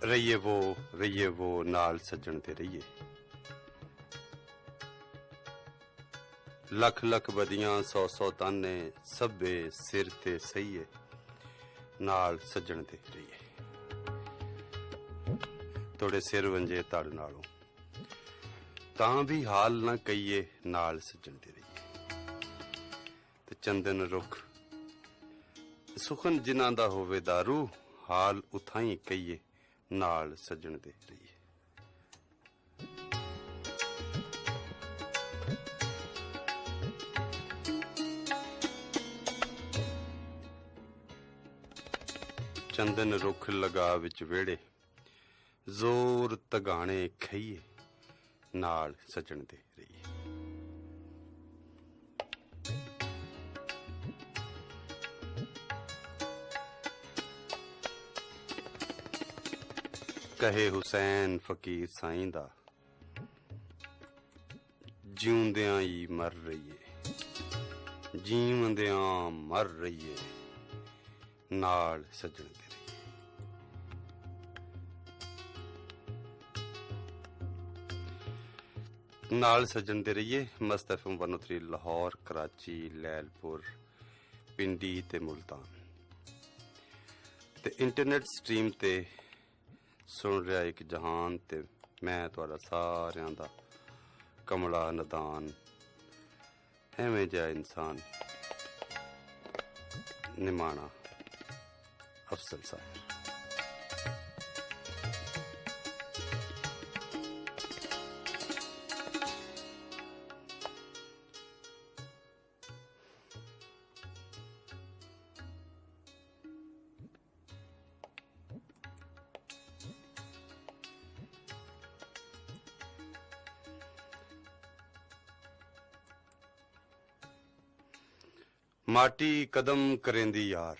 रहिए वो नाल सज्जण ते रहिए। लख लख बदियां सौ सौ ताने सभे सिर ते सहीए नाल सज्जण ते रहिए। थोड़े सिर वंजे तड़ नालों तां भी हाल ना कहिए नाल सज्जण ते रहिए। ते चंदन रुख सुखन जिन्हां दा होवे दारू हाल उथाई कहिए नाल सज्जण ते रहिए। चंदन रुख लगा विच वेड़े जोर तगाने खइए नाल सज्जण ते रहिए। कहे हुसैन फकीर साईं दा जिउंदियां ही मर रहिए, जीवंदियां मर रहिए नाल सज्जण ते रहिए। नाल सज्जण ते रहिए। मस्त FM 103 लाहौर, कराची, लैलपुर, पिंडी ते मुल्तान ते इंटरनेट स्ट्रीम ते सुन रहा एक जहान ते मैं तुहाडा सारियां दा कमला नदान एवें जिहा इंसान निमाणा अफसल साहिर। माटी कदम करेंदी यार,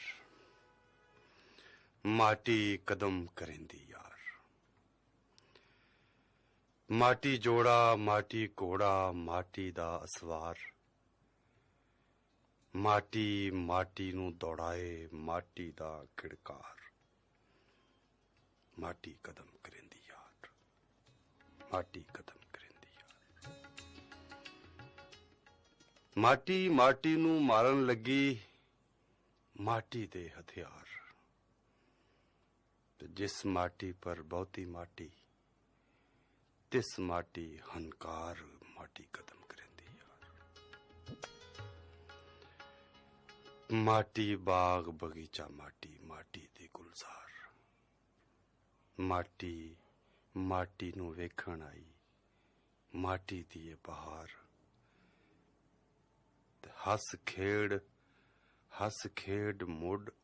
माटी कदम करेंदी यार। माटी जोड़ा माटी घोड़ा माटी दा असवार। माटी माटी नू दौड़ाए माटी दा खिड़कार। माटी कदम करेंदी यार, माटी कदम माटी माटी नू मारन लगी माटी दे हथियार। ते जिस माटी पर बहुती माटी तिस माटी हनकार माटी कदम करेंदी यार। माटी बाग बगीचा माटी माटी दी गुलजार। माटी माटी नू वेखण आई माटी दी ये बहार। हस खेड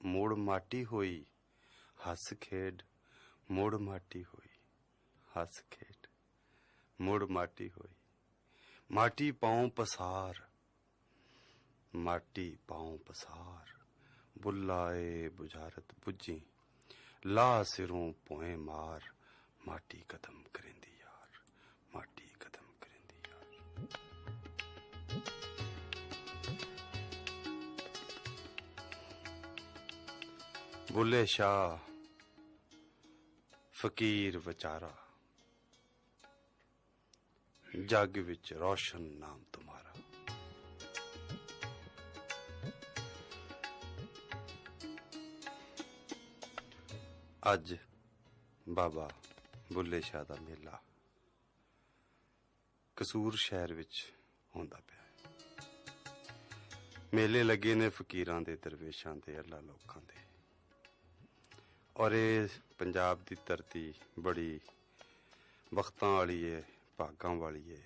मुड़ माटी होई। हस खेड मुड़ माटी होई। हस खेड मुड़ माटी होई। माटी पांव पसार, माटी पांव पसार। बुलाए बुझारत बुझी ला सिरों पोए मार। माटी कदम करेंदी यार, माटी कदम करेंदी यार। बुले शाह फकीर बेचारा जग विच रोशन नाम तुम्हारा। अज बाबा बुले शाह दा मेला कसूर शहर विच होंदा पिया। मेले लगे ने फकीरां दे दरवेशां दे अल्लाह लोकां दे। और ये पंजाब दी धरती बड़ी बख्तां वाली है, भागां वाली है।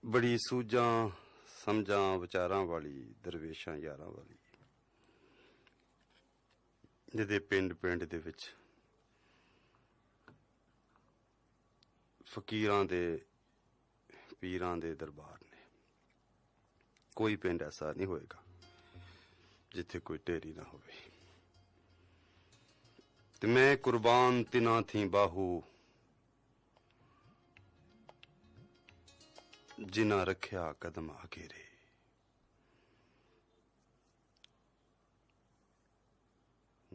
बड़ी सूझां समझां विचारां वाली दरवेशां यारां वाली जिहदे पिंड पिंड दे विच फकीरां दे पीरां दे दरबार ने। कोई पिंड ऐसा नहीं होएगा जिथे कोई ढेरी ना होवे। ते मैं कुर्बान तिना थी बाहू जिना रखिया कदम आगेरे।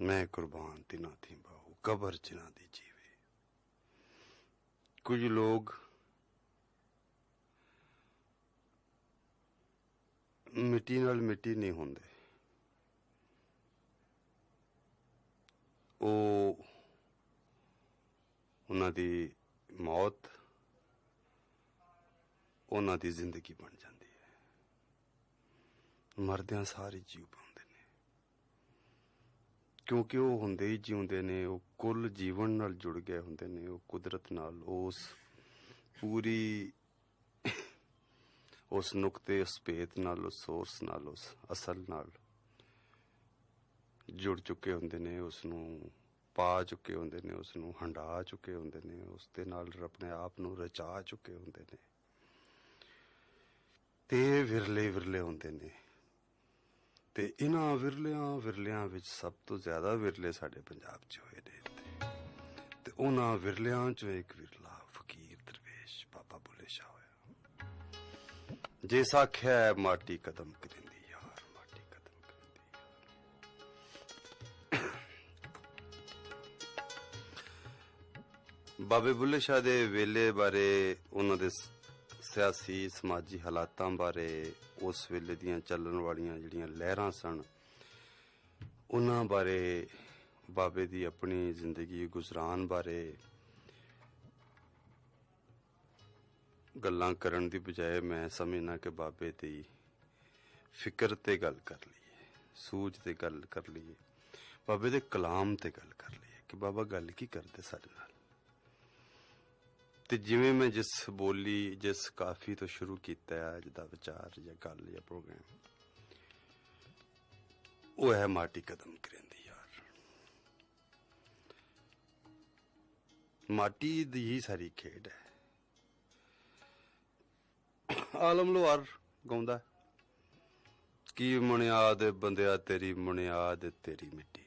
मैं कुर्बान तिना थी बाहू कबर जिना दी जीवे। कुछ लोग मिट्टी नाल मिट्टी नहीं होंदे, उन्हां दी मौत उन्हां दी जिंदगी बन जाती है। मरदियां सारे जीव पाउंदे ने क्योंकि वो हुंदे ही जीउंदे ने, वो कुल जीवन नाल जुड़ गए हुंदे ने, वो कुदरत नाल उस पूरी उस नुकते उस भेद नाल उस सोर्स नाल उस असल नाल जुड़ चुके हुंदे ने, उसनूं पा चुके हुंदे ने, उसनूं हंडा चुके हुंदे ने, उस दे नाल अपने आप नूं रचा चुके हुंदे ने। ते विरले विरले हुंदे ने ते इन्हां विरलियां विच सब तो ज्यादा विरले साडे पंजाब च होए ने ते उन्हां विरलियां चों एक विरला फकीर दरवेश बाबा बुल्ले शाह होया, जिस आख्या माटी कदम करेंदी यार, माटी कदम करेंदी यार। बाबे बुल्ले शाह दे वेले बारे, उन्हां दे सियासी समाजी हालातां बारे, उस वेले दियां चलन वालियां जिहड़ियां लहरां सन, उन्हां बारे, बाबे दी अपनी जिंदगी गुजरान बारे गल्लां करन दी बजाय मैं समझना कि बाबे दी फिक्र ते गल कर लईए, सूझ ते गल कर लईए, बाबे दे कलाम ते गल कर लईए कि बाबा गल की करदे साडे नाल। ते जिवें मैं जिस बोली जिस काफी तो शुरू किया है अज दा विचार या गल या प्रोग्राम, वो है माटी कदम करेंदी यार। माटी दी ही सारी खेड है। आलम लोहार गाउंदा की मुनियाद बंदिया तेरी मुनियाद तेरी मिट्टी।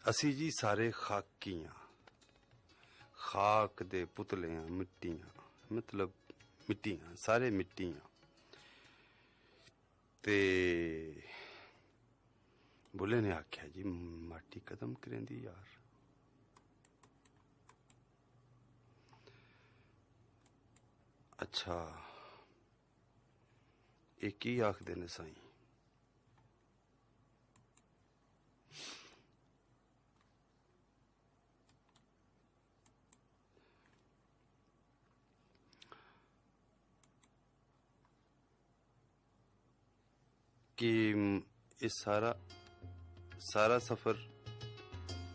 असी जी सारे खाकी हां, खाक दे पुतले हां, मिट्टी हां, मतलब मिट्टी हां, सारे मिट्टी हां। ते बुल्ले ने आख्या जी माटी कदम करेंदी यार। अच्छा एक ही आखदे ने साईं? कि ये सारा सारा सफर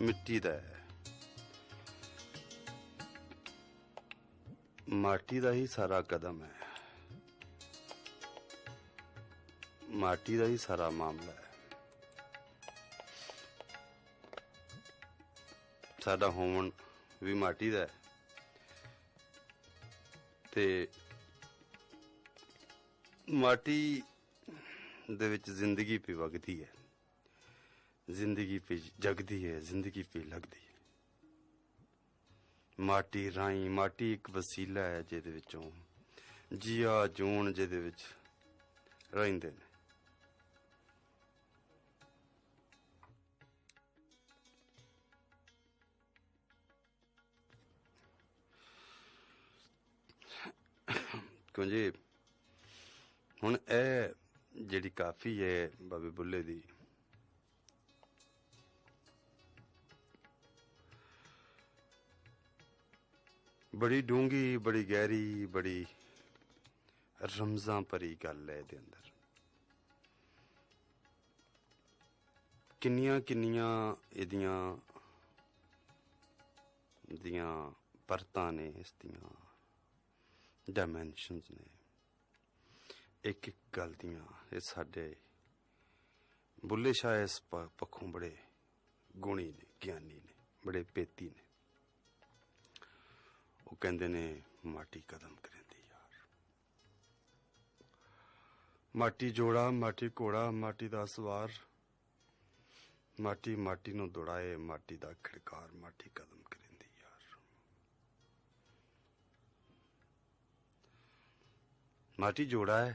मिट्टी दा है, माटी दा ही सारा कदम है, माटी दा ही सारा मामला है। साडा होवन भी माटी दा है ते माटी दे विच जिंदगी पे वगदी है, जिंदगी पे जगदी है, जिंदगी पे लगदी है। माटी राई, माटी एक वसीला है जिहदे विचों जिया जून जिहदे विच रहिंदे ने। क्योंकि हुण ए जिहड़ी काफी है बाबे बुल्ले दी, बड़ी डूंगी, बड़ी गहरी, बड़ी रमजां भरी गल है इहदे अंदर। किन्नियां किन्नियां इहदियां दियां परतां ने, इस दियां डायमेंशनस ने, एक एक गल दियां। ये साडे बुल्ले शाह इस पक्खों बड़े गुणी ने, ज्ञानी ने, बड़े पेती ने। वो कहंदे ने माटी कदम करेंदी यार, माटी जोड़ा, माटी घोड़ा, माटी दा सवार, माटी माटी नूं दौड़ाए, माटी दा खिड़कार, माटी कदम करेंदी यार। माटी जोड़ा है,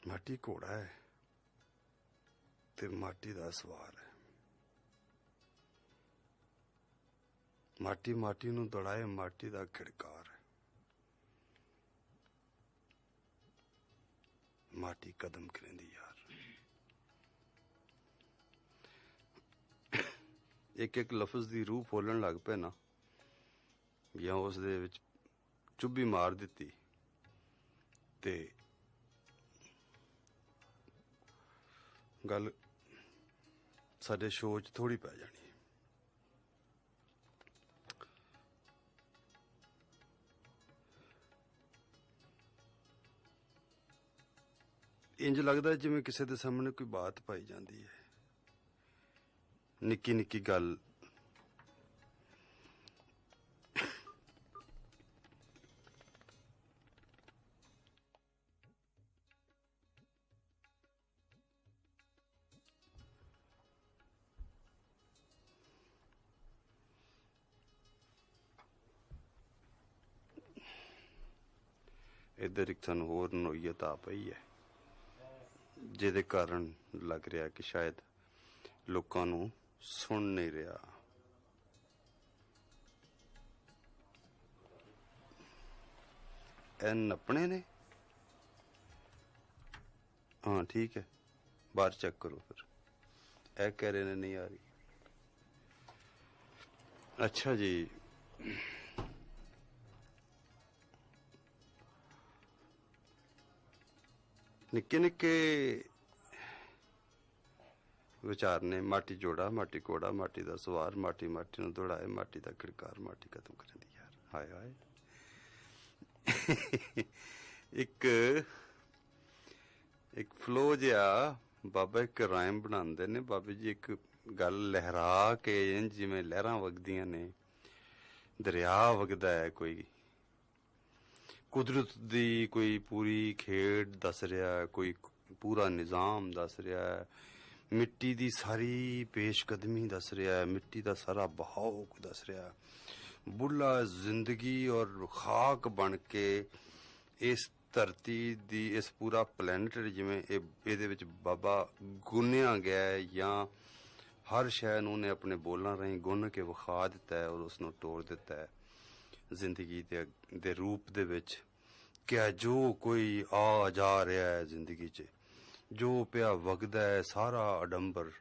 माटी घोड़ा है ते माटी दा सवार है। माटी माटी नूं दौड़ाए, माटी दा खिड़कार है। माटी कदम करेंदी यार। एक एक लफ्ज दी रूह फुलन लग पे ना, या उस दे विच चुब्बी मार दिती ते गल साडे शो च थोड़ी पै जानी। इंज लगदा जिवें किसी दे सामने कोई बात पाई जाती है, निक्की निक्की गल। इधर एक थानू होर नोईयत आ पई है, जिहदे कारण लग रहा कि शायद लोकां नू सुन नहीं रहा। ए नपने ने? हाँ ठीक है, बाहर चेक करो फिर। ए कह रहे ने नहीं आ रही। अच्छा जी, निक्के निक्के विचार ने। माटी जोड़ा, माटी घोड़ा, माटी दा सवार, माटी माटी नूं दौड़ाए, माटी दा खिड़कार, माटी कदम करेंदी यार। हाय हाय। एक फ्लो जिहा बाबा एक राइम बनांदे ने। बाबे जी एक गल लहरा के जिवें लहरां वगदियां ने, दरिया वगदा है, कोई कुदरत दी कोई पूरी खेड दस रहा है, कोई पूरा निज़ाम दस रहा है, मिट्टी दी सारी पेशकदमी दस रहा है, मिट्टी दा सारा बहाव दस रहा है। बुढ़ा जिंदगी और खाक बन के इस धरती दी, इस पूरा प्लैनेट जिवें इहदे विच बाबा गुन्निया गया है, या हर शै नूं ने अपने बोलां राहीं गुन के विखा दिता है और उसनूं तोड़ दिता है जिंदगी दे रूप दे विच। क्या जो कोई आ जा रहा है जिंदगी च, जो पिया वगदा है, सारा अडंबर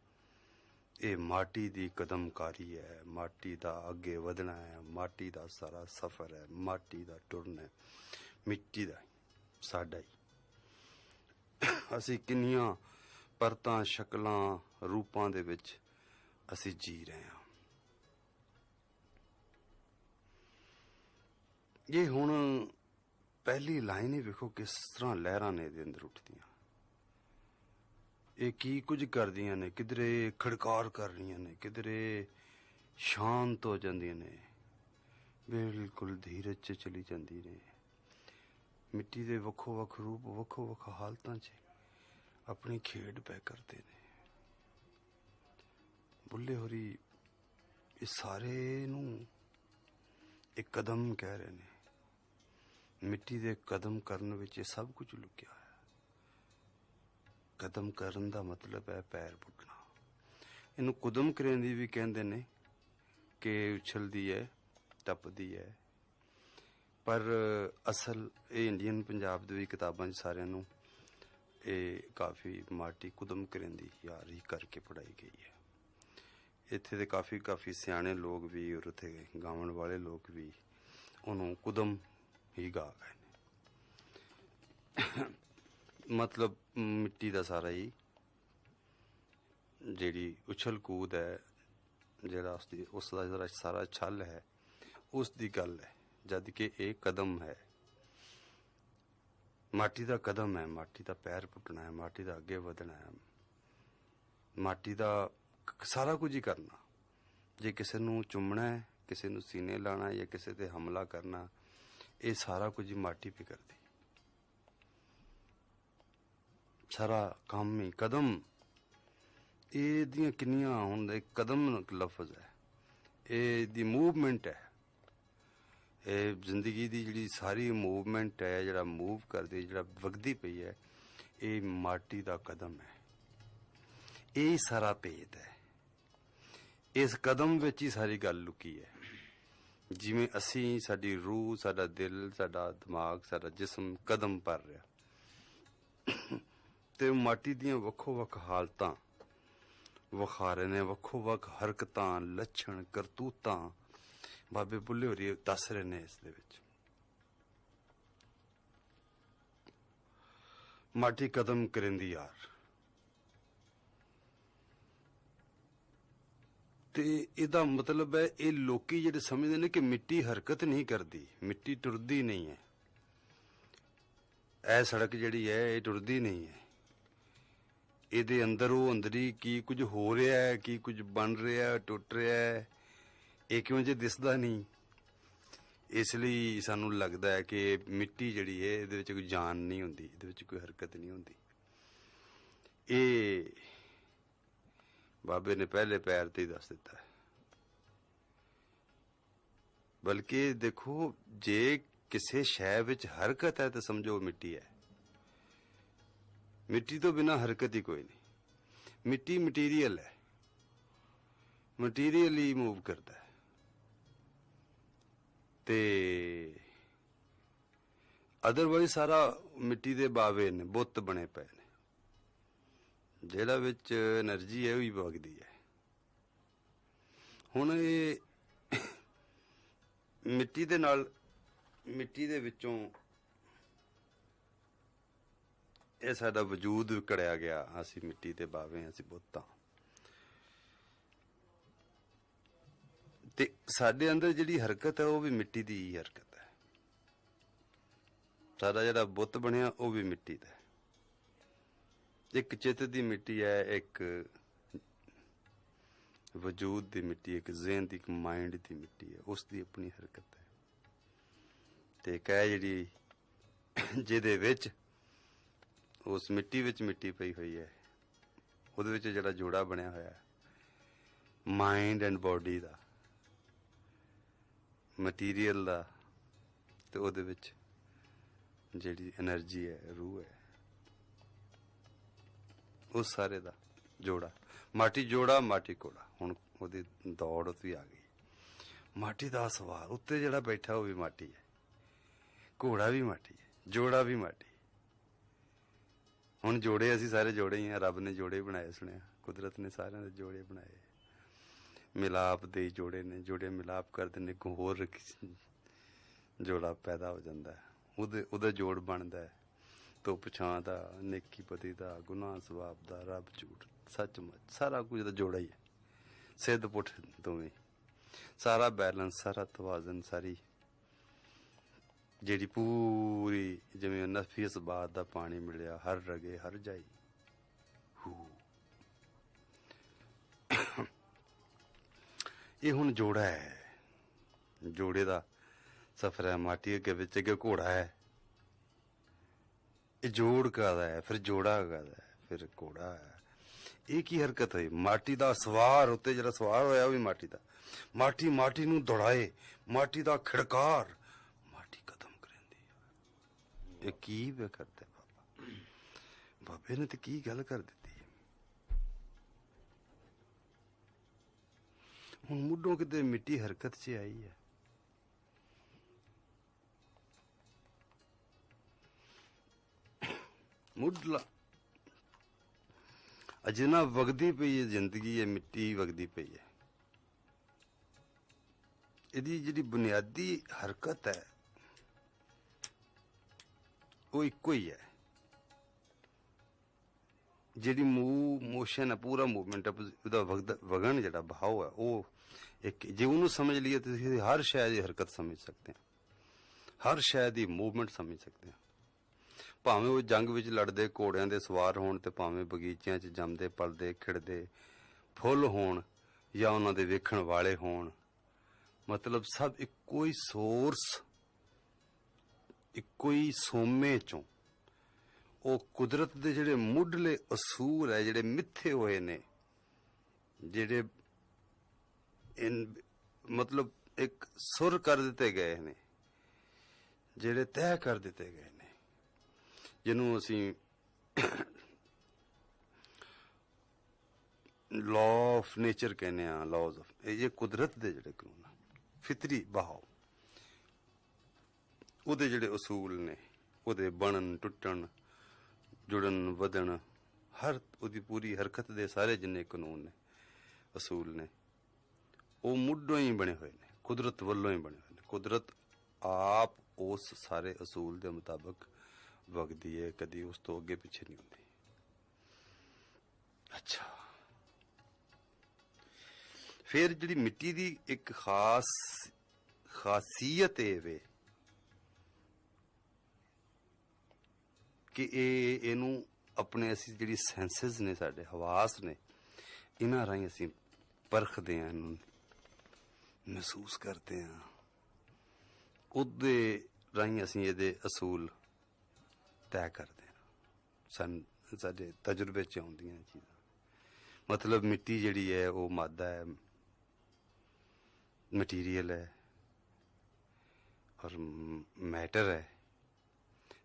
ये माटी दी कदमकारी है, माटी दा अगे वधना है, माटी दा सारा सफर है, माटी दा टुरना है, मिट्टी दा साडा ही। असी किन्नियां परतां शक्लां रूपां दे विच असी जी रहे हैं। ये हुण पहली लाइन ही वेखो किस तरह लहरां ने इहदे अंदर उठदियां। ये की कुछ करदियां ने, किधरे खड़कार कर रही ने, किधरे शांत हो जांदियां ने, बिल्कुल धीरज च चली जांदी ने। मिट्टी दे वक्खो वक्ख रूप, वक्खो वक्ख हालतां च अपनी खेड पै करदे ने। बुल्ले होरी इस सारे नूं एक कदम कह रहे ने। मिट्टी दे कदम करन विच सब कुछ लुकिया है। कदम करन दा मतलब है पैर पुट्टना। इनू कुदम करेंदी भी कहंदे ने कि उछलदी है, टपदी है, पर असल ये इंडियन पंजाब दी किताबां च सारियां नू ये काफ़ी माटी कुदम करेंदी यार ही करके पढ़ाई गई है। इत्थे दे काफ़ी सियाने लोग भी और उत्थे गावन वाले लोग भी उन्होंने कुदम ही गा गए। मतलब मिट्टी दा सारा ही जेड़ी उछल कूद है, जेड़ा उसदा जरा सारा छल है, उसदी गल है, जद कि एक कदम है। माटी दा कदम है, माटी दा पैर पुट्टना है, माटी दा अगे वधना है, माटी दा सारा कुछ ही करना। जे किसी नू चुमना है, किसी नू सीने लाना या किसी ते हमला करना, ये सारा कुछ ही माटी पे करदी। सारा काम ही कदम। ये दियां किन्नियां हुण एक कदम लफ्ज है, ये दी मूवमेंट है। ये जिंदगी दी जिहड़ी सारी मूवमेंट है, जिहड़ा मूव करदी, जिहड़ा वगदी पई है, ਇਹ ਮਾਟੀ ਦਾ ਕਦਮ ਹੈ। ਇਹ ਹੀ ਸਾਰਾ ਭੇਦ ਹੈ। ਇਸ ਕਦਮ ਵਿੱਚ ਹੀ ਸਾਰੀ ਗੱਲ ਲੁਕੀ ਹੈ। ਜਿਵੇਂ ਅਸੀਂ, ਸਾਡੀ ਰੂਹ, ਸਾਡਾ ਦਿਲ, ਸਾਡਾ ਦਿਮਾਗ, ਸਾਡਾ ਜਿਸਮ ਕਦਮ ਭਰ ਰਿਹਾ ਤੇ ਮਾਟੀ ਦੀਆਂ ਵੱਖੋ ਵੱਖ ਹਾਲਤਾਂ ਵਿਖਾ ਰਹੇ ਨੇ, ਵੱਖੋ ਵੱਖ ਹਰਕਤਾਂ, ਲੱਛਣ, ਕਰਤੂਤਾਂ ਬਾਬੇ ਬੁੱਲੇ ਹੋਰੀ ਦੱਸ ਰਹੇ ਨੇ। ਇਸ ਦੇ ਵਿੱਚ ਮਾਟੀ ਕਦਮ ਕਰਿੰਦੀ ਯਾਰ, ਤੇ ਇਹਦਾ ਮਤਲਬ ਹੈ ਇਹ ਲੋਕੀ ਜਿਹੜੇ ਸਮਝਦੇ ਨੇ ਕਿ ਮਿੱਟੀ ਹਰਕਤ ਨਹੀਂ ਕਰਦੀ, ਮਿੱਟੀ ਟੁਰਦੀ ਨਹੀਂ ਹੈ, ਇਹ ਸੜਕ ਜਿਹੜੀ ਹੈ ਇਹ ਟੁਰਦੀ ਨਹੀਂ ਹੈ, ਇਹਦੇ ਅੰਦਰੋਂ ਅੰਦਰੀ ਕੀ ਕੁਝ ਹੋ ਰਿਹਾ ਹੈ, ਕੀ ਕੁਝ ਬਣ ਰਿਹਾ, ਟੁੱਟ ਰਿਹਾ ਹੈ, ਇਹ ਕਿਉਂ ਜੇ ਦਿਸਦਾ ਨਹੀਂ। ਇਸ ਲਈ ਸਾਨੂੰ ਲੱਗਦਾ ਹੈ ਕਿ ਮਿੱਟੀ ਜਿਹੜੀ ਹੈ ਇਹਦੇ ਵਿੱਚ ਕੋਈ ਜਾਨ ਨਹੀਂ ਹੁੰਦੀ, ਇਹਦੇ ਵਿੱਚ ਕੋਈ ਹਰਕਤ ਨਹੀਂ ਹੁੰਦੀ। ਇਹ ਬਾਬੇ ਨੇ ਪਹਿਲੇ ਪੈਰ ਤੇ ਹੀ ਦੱਸ ਦਿੱਤਾ। ਬਲਕਿ ਦੇਖੋ, ਜੇ ਕਿਸੇ ਸ਼ੈ ਵਿੱਚ ਹਰਕਤ ਹੈ ਤਾਂ ਸਮਝੋ ਮਿੱਟੀ ਹੈ। ਮਿੱਟੀ ਤੋਂ ਬਿਨਾਂ ਹਰਕਤ ਹੀ ਕੋਈ ਨਹੀਂ। ਮਿੱਟੀ ਮਟੀਰੀਅਲ ਹੈ, ਮਟੀਰੀਅਲ ਹੀ ਮੂਵ ਕਰਦਾ ਹੈ। ਤੇ ਅਦਰਵਾਈਜ਼ ਸਾਰਾ ਮਿੱਟੀ ਦੇ ਬਾਵੇ ਨੇ, ਬੁੱਤ ਬਣੇ ਪਏ ਨੇ, ਜਿਹੜਾ ਵਿੱਚ એનર્ਜੀ ਹੈ ਉਹ ਹੀ ਵਗਦੀ ਹੈ। ਹੁਣ ਇਹ ਮਿੱਟੀ ਦੇ ਨਾਲ, ਮਿੱਟੀ ਦੇ ਵਿੱਚੋਂ ਇਹ ਸਾਡਾ ਵਜੂਦ ਘੜਿਆ ਗਿਆ। ਅਸੀਂ ਮਿੱਟੀ ਦੇ ਬਾਵੇ ਹਾਂ, ਅਸੀਂ ਬੁੱਤ ਹਾਂ, ਤੇ ਸਾਡੇ ਅੰਦਰ ਜਿਹੜੀ ਹਰਕਤ ਹੈ ਉਹ ਵੀ ਮਿੱਟੀ ਦੀ ਹੀ ਹਰਕਤ ਹੈ। ਸਾਡਾ ਜਿਹੜਾ ਬੁੱਤ ਬਣਿਆ ਉਹ ਵੀ ਮਿੱਟੀ ਦਾ ਹੈ। ਇੱਕ ਚਿੱਤ ਦੀ ਮਿੱਟੀ ਹੈ, ਇੱਕ ਵਜੂਦ ਦੀ ਮਿੱਟੀ, ਇੱਕ ਜ਼ਿਹਨ ਦੀ, ਇੱਕ ਮਾਈਂਡ ਦੀ ਮਿੱਟੀ ਹੈ, ਉਸ ਦੀ ਆਪਣੀ ਹਰਕਤ ਹੈ। ਤੇ ਕਹਿ ਜਿਹੜੀ ਜਿਹਦੇ ਵਿੱਚ ਉਸ ਮਿੱਟੀ ਵਿੱਚ ਮਿੱਟੀ ਪਈ ਹੋਈ ਹੈ, ਉਹਦੇ ਵਿੱਚ ਜਿਹੜਾ ਜੋੜਾ ਬਣਿਆ ਹੋਇਆ ਹੈ ਮਾਈਂਡ ਐਂਡ ਬੋਡੀ ਦਾ, ਮਟੀਰੀਅਲ ਦਾ, ਤੇ ਉਹਦੇ ਵਿੱਚ ਜਿਹੜੀ એનર્ਜੀ ਹੈ, ਰੂਹ ਹੈ, ਉਸ ਸਾਰੇ ਦਾ ਜੋੜਾ। ਮਾਟੀ ਜੋੜਾ, ਮਾਟੀ ਕੋੜਾ। ਹੁਣ ਉਹਦੀ ਦੌੜ ਵੀ ਆ ਗਈ। ਮਾਟੀ ਦਾ ਸਵਾਰ, ਉੱਤੇ ਜਿਹੜਾ ਬੈਠਾ ਉਹ ਵੀ ਮਾਟੀ ਹੈ, ਘੋੜਾ ਵੀ ਮਾਟੀ ਹੈ, ਜੋੜਾ ਵੀ ਮਾਟੀ। ਹੁਣ ਜੋੜੇ ਅਸੀਂ ਸਾਰੇ ਜੋੜੇ ਹੀ ਆ, ਰੱਬ ਨੇ ਜੋੜੇ ਬਣਾਏ, ਸੁਣਿਆ, ਕੁਦਰਤ ਨੇ ਸਾਰਿਆਂ ਦੇ ਜੋੜੇ ਬਣਾਏ, ਮਿਲਾਪ ਦੇ ਜੋੜੇ ਨੇ, ਜੋੜੇ ਮਿਲਾਪ ਕਰਦੇ ਨੇ, ਇੱਕ ਹੋਰ ਜੋੜਾ ਪੈਦਾ ਹੋ ਜਾਂਦਾ, ਉਹਦਾ ਜੋੜ ਬਣਦਾ ਹੈ। ਧੁੱਪ ਛਾਂ ਦਾ, ਨੇਕੀ ਬਦੀ ਦਾ, ਗੁਨਾਹ ਸਵਾਬ ਦਾ, ਰੱਬ ਝੂਠ, ਸੱਚ ਮੁੱਚ, ਸਾਰਾ ਕੁਝ ਦਾ ਜੋੜਾ ਹੀ ਹੈ। ਸਿੱਧ ਪੁੱਠ ਦੋਵੇਂ, ਸਾਰਾ ਬੈਲੈਂਸ, ਸਾਰਾ ਤਵਾਜ਼ਨ, ਸਾਰੀ ਜਿਹੜੀ ਪੂਰੀ, ਜਿਵੇਂ ਨਫੀਸ ਬਾਦ ਦਾ ਪਾਣੀ ਮਿਲਿਆ, ਹਰ ਰਗੇ ਹਰ ਜਾਈ। ਇਹ ਹੁਣ ਜੋੜਾ ਹੈ, ਜੋੜੇ ਦਾ ਸਫਰ ਹੈ। ਮਾਟੀ ਅੱਗੇ ਵਿੱਚ ਅੱਗੇ ਘੋੜਾ ਹੈ। ਇਹ ਜੋੜ ਕਾਹਦਾ ਹੈ, ਫਿਰ ਜੋੜਾ ਕਾਹਦਾ ਹੈ, ਫਿਰ ਘੋੜਾ ਹੈ। ਇਹ ਕੀ ਹਰਕਤ ਹੋਈ? ਮਾਟੀ ਦਾ ਸਵਾਰ, ਉੱਤੇ ਜਿਹੜਾ ਸਵਾਰ ਹੋਇਆ ਉਹ ਵੀ ਮਾਟੀ ਦਾ। ਮਾਟੀ ਮਾਟੀ ਨੂੰ ਦੌੜਾਏ, ਮਾਟੀ ਦਾ ਖਿੜਕਾਰ, ਮਾਟੀ ਕਦਮ ਕਰਿੰਦੀ। ਇਹ ਕੀ ਵੇ ਕਰਦਾ ਬਾਬਾ? ਬਾਬੇ ਨੇ ਤੇ ਕੀ ਗੱਲ ਕਰ ਦਿੱਤੀ। ਹੁਣ ਮੁੱਢੋਂ ਕਿਤੇ ਮਿੱਟੀ ਹਰਕਤ 'ਚ ਆਈ ਹੈ। ਮੁੱਢਲਾ ਅਜਿਨਾ ਵਗਦੀ ਪਈ ਹੈ ਜ਼ਿੰਦਗੀ, ਇਹ ਮਿੱਟੀ ਵਗਦੀ ਪਈ ਹੈ। ਇਹਦੀ ਜਿਹੜੀ ਬੁਨਿਆਦੀ ਹਰਕਤ ਹੈ ਉਹ ਇੱਕੋ ਹੀ ਹੈ। ਜਿਹੜੀ ਮੋਸ਼ਨ ਹੈ, ਪੂਰਾ ਮੂਵਮੈਂਟ ਹੈ, ਉਹਦਾ ਵਗਣ ਜਿਹੜਾ ਬਹਾਓ ਹੈ, ਉਹ ਇੱਕ, ਜੇ ਉਹਨੂੰ ਸਮਝ ਲਈਏ ਤਾਂ ਤੁਸੀਂ ਹਰ ਸ਼ੈ ਦੀ ਹਰਕਤ ਸਮਝ ਸਕਦੇ ਹੋ, ਹਰ ਸ਼ੈ ਦੀ ਮੂਵਮੈਂਟ ਸਮਝ ਸਕਦੇ ਹੋ। ਭਾਵੇਂ ਉਹ ਜੰਗ ਵਿੱਚ ਲੜਦੇ ਘੋੜਿਆਂ ਦੇ ਸਵਾਰ ਹੋਣ, ਤੇ ਭਾਵੇਂ ਬਗੀਚਿਆਂ 'ਚ ਜੰਮਦੇ ਪਲਦੇ ਖਿੜਦੇ ਫੁੱਲ ਹੋਣ, ਜਾਂ ਉਹਨਾਂ ਦੇ ਵੇਖਣ ਵਾਲੇ ਹੋਣ, ਮਤਲਬ ਸਭ ਇੱਕੋ ਹੀ ਸੋਰਸ, ਇੱਕੋ ਹੀ ਸੋਮੇ 'ਚੋਂ ਉਹ ਕੁਦਰਤ ਦੇ ਜਿਹੜੇ ਮੁੱਢਲੇ ਅਸੂਲ ਹੈ, ਜਿਹੜੇ ਮਿੱਥੇ ਹੋਏ ਨੇ, ਜਿਹੜੇ ਮਤਲਬ ਇੱਕ ਸੁਰ ਕਰ ਦਿੱਤੇ ਗਏ ਨੇ, ਜਿਹੜੇ ਤੈਅ ਕਰ ਦਿੱਤੇ ਗਏ ਨੇ, ਜਿਹਨੂੰ ਅਸੀਂ लॉ ऑफ नेचर कहने लॉज ऑफ ये कुदरत दे जिहड़े कानून फितरी बहाव ਉਹਦੇ ਜਿਹੜੇ ਅਸੂਲ ਨੇ ਉਹਦੇ ਬਣਨ ਟੁੱਟਣ ਜੁੜਨ ਵਧਣ ਹਰ ਉਹਦੀ ਪੂਰੀ ਹਰਕਤ ਦੇ ਸਾਰੇ ਜਿੰਨੇ ਕਾਨੂੰਨ ਨੇ ਅਸੂਲ ਨੇ ਉਹ ਮੁੱਢੋਂ ਹੀ ਬਣੇ ਹੋਏ ਨੇ ਕੁਦਰਤ ਵੱਲੋਂ ਹੀ ਬਣੇ ਹੋਏ ਨੇ ਕੁਦਰਤ ਆਪ ਉਸ ਸਾਰੇ ਅਸੂਲ ਦੇ ਮੁਤਾਬਕ ਵਗਦੀ ਹੈ ਕਦੀ ਉਸ ਤੋਂ ਅੱਗੇ ਪਿੱਛੇ ਨਹੀਂ ਹੁੰਦੀ ਅੱਛਾ ਫਿਰ ਜਿਹੜੀ ਮਿੱਟੀ ਦੀ ਇੱਕ ਖਾਸੀਅਤ ਇਹ ਵੇ ਕਿ ਇਹਨੂੰ ਆਪਣੇ ਅਸੀਂ ਜਿਹੜੀ ਸੈਂਸਸ ਨੇ ਸਾਡੇ ਹਵਾਸ ਨੇ ਇਹਨਾਂ ਰਾਹੀਂ ਅਸੀਂ ਪਰਖਦੇ ਹਾਂ ਇਹਨੂੰ ਮਹਿਸੂਸ ਕਰਦੇ ਹਾਂ ਉਹਦੇ ਰਾਹੀਂ ਅਸੀਂ ਇਹਦੇ ਅਸੂਲ ਤੈਅ ਕਰਦੇ ਹਾਂ ਸਾਡੇ ਤਜਰਬੇ 'ਚ ਆਉਂਦੀਆਂ ਚੀਜ਼ਾਂ ਮਤਲਬ ਮਿੱਟੀ ਜਿਹੜੀ ਹੈ ਉਹ ਮਾਦਾ ਹੈ ਮਟੀਰੀਅਲ ਹੈ ਔਰ ਮੈਟਰ ਹੈ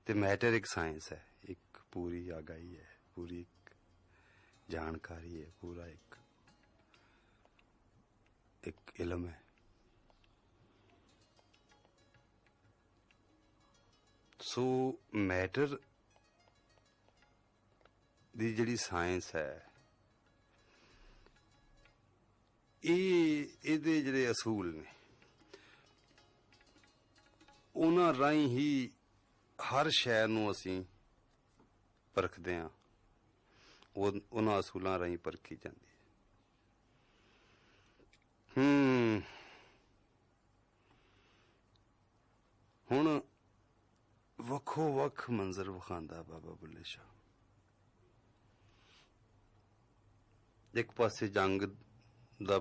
ਤੇ ਮੈਟਰ ਇੱਕ ਸਾਇੰਸ ਹੈ ਇੱਕ ਪੂਰੀ ਆਗਾਹੀ ਹੈ ਪੂਰੀ ਇੱਕ ਜਾਣਕਾਰੀ ਹੈ ਪੂਰਾ ਇੱਕ ਇਲਮ ਹੈ ਸੋ ਮੈਟਰ ਦੀ ਜਿਹੜੀ ਸਾਇੰਸ ਹੈ ਇਹਦੇ ਜਿਹੜੇ ਅਸੂਲ ਨੇ ਉਹਨਾਂ ਰਾਹੀਂ ਹੀ ਹਰ ਸ਼ੈ ਨੂੰ ਅਸੀਂ ਪਰਖਦੇ ਹਾਂ ਉਹਨਾਂ ਅਸੂਲਾਂ ਰਾਹੀਂ ਪਰਖੀ ਜਾਂਦੀ ਹੈ ਹੁਣ ਵੱਖੋ ਵੱਖ ਮੰਜ਼ਰ ਵਿਖਾਉਂਦਾ ਬਾਬਾ ਬੁੱਲੇ ਸ਼ਾਹ ਇੱਕ ਪਾਸੇ ਜੰਗ ਦਾ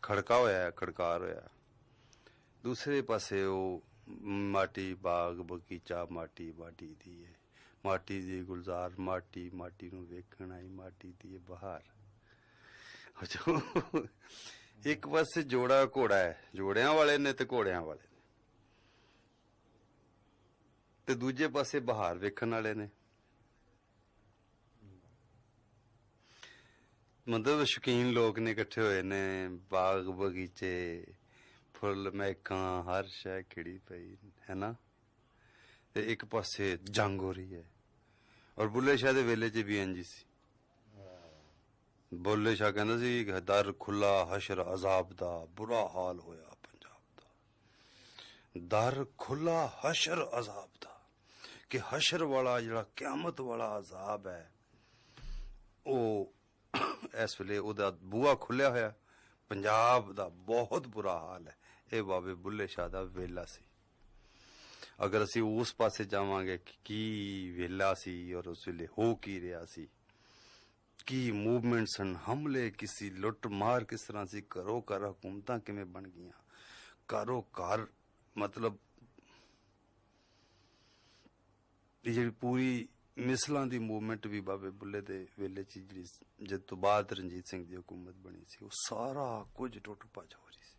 ਖੜਕਾ ਹੋਇਆ ਖੜਕਾਰ ਹੋਇਆ ਦੂਸਰੇ ਪਾਸੇ ਉਹ ਮਾਟੀ ਬਾਗ ਬਗੀਚਾ ਮਾਟੀ ਦੀ ਹੈ ਮਾਟੀ ਦੀ ਗੁਲਜ਼ਾਰ ਮਾਟੀ ਨੂੰ ਵੇਖਣ ਆਈ ਮਾਟੀ ਦੀ ਬਹਾਰ ਇੱਕ ਪਾਸੇ ਜੋੜਾ ਘੋੜਾ ਹੈ ਜੋੜਿਆਂ ਵਾਲੇ ਨੇ ਤੇ ਘੋੜਿਆਂ ਵਾਲੇ ਨੇ ਤੇ ਦੂਜੇ ਪਾਸੇ ਬਹਾਰ ਵੇਖਣ ਵਾਲੇ ਨੇ ਮਤਲਬ ਸ਼ੌਕੀਨ ਲੋਕ ਨੇ ਇਕੱਠੇ ਹੋਏ ਨੇ ਬਾਗ ਬਗੀਚੇ ਫੁੱਲ ਮਹਿਕਾਂ ਹਰ ਸ਼ੈ ਖਿੜੀ ਪਈ ਹੈ ਨਾ ਤੇ ਇੱਕ ਪਾਸੇ ਜੰਗ ਹੋ ਰਹੀ ਹੈ ਔਰ ਬੁੱਲੇ ਸ਼ਾਹ ਦੇ ਵੇਲੇ 'ਚ ਵੀ ਇੰਝ ਸੀ ਬੁੱਲੇ ਸ਼ਾਹ ਕਹਿੰਦਾ ਸੀ ਦਰ ਖੁੱਲਾ ਹਸ਼ਰ ਅਜ਼ਾਬ ਦਾ ਬੁਰਾ ਹਾਲ ਹੋਇਆ ਪੰਜਾਬ ਦਾ ਦਰ ਖੁੱਲਾ ਹਸ਼ਰ ਅਜ਼ਾਬ ਦਾ ਕਿ ਹਸ਼ਰ ਵਾਲਾ ਜਿਹੜਾ ਕਿਆਮਤ ਵਾਲਾ ਅਜ਼ਾਬ ਹੈ ਉਹ ਇਸ ਵੇਲੇ ਉਹਦਾ ਬੂਹਾ ਖੁੱਲਿਆ ਹੋਇਆ ਪੰਜਾਬ ਦਾ ਬਹੁਤ ਬੁਰਾ ਹਾਲ ਹੈ ਇਹ ਬਾਬੇ ਬੁੱਲੇ ਸ਼ਾਹ ਦਾ ਵੇਲਾ ਸੀ ਅਗਰ ਅਸੀਂ ਉਸ ਪਾਸੇ ਜਾਵਾਂਗੇ ਕਿ ਕੀ ਵੇਲਾ ਸੀ ਔਰ ਉਸ ਵੇਲੇ ਹੋ ਕੀ ਰਿਹਾ ਸੀ ਕੀ ਮੂਵਮੈਂਟ ਸਨ ਹਮਲੇ ਕਿਸੇ ਲੁੱਟ ਮਾਰ ਕਿਸ ਤਰ੍ਹਾਂ ਸੀ ਘਰੋਂ ਘਰ ਹਕੂਮਤਾਂ ਕਿਵੇਂ ਬਣ ਗਈਆਂ ਘਰੋਂ ਘਰ ਮਤਲਬ ਇਹ ਜਿਹੜੀ ਪੂਰੀ ਮਿਸਲਾਂ ਦੀ ਮੂਵਮੈਂਟ ਵੀ ਬਾਬੇ ਬੁੱਲੇ ਦੇ ਵੇਲੇ 'ਚ ਜਿਹੜੀ ਜਦ ਤੋਂ ਬਾਅਦ ਰਣਜੀਤ ਸਿੰਘ ਦੀ ਹਕੂਮਤ ਬਣੀ ਸੀ ਉਹ ਸਾਰਾ ਕੁਝ ਟੁੱਟ ਭੱਜ ਹੋ ਰਹੀ ਸੀ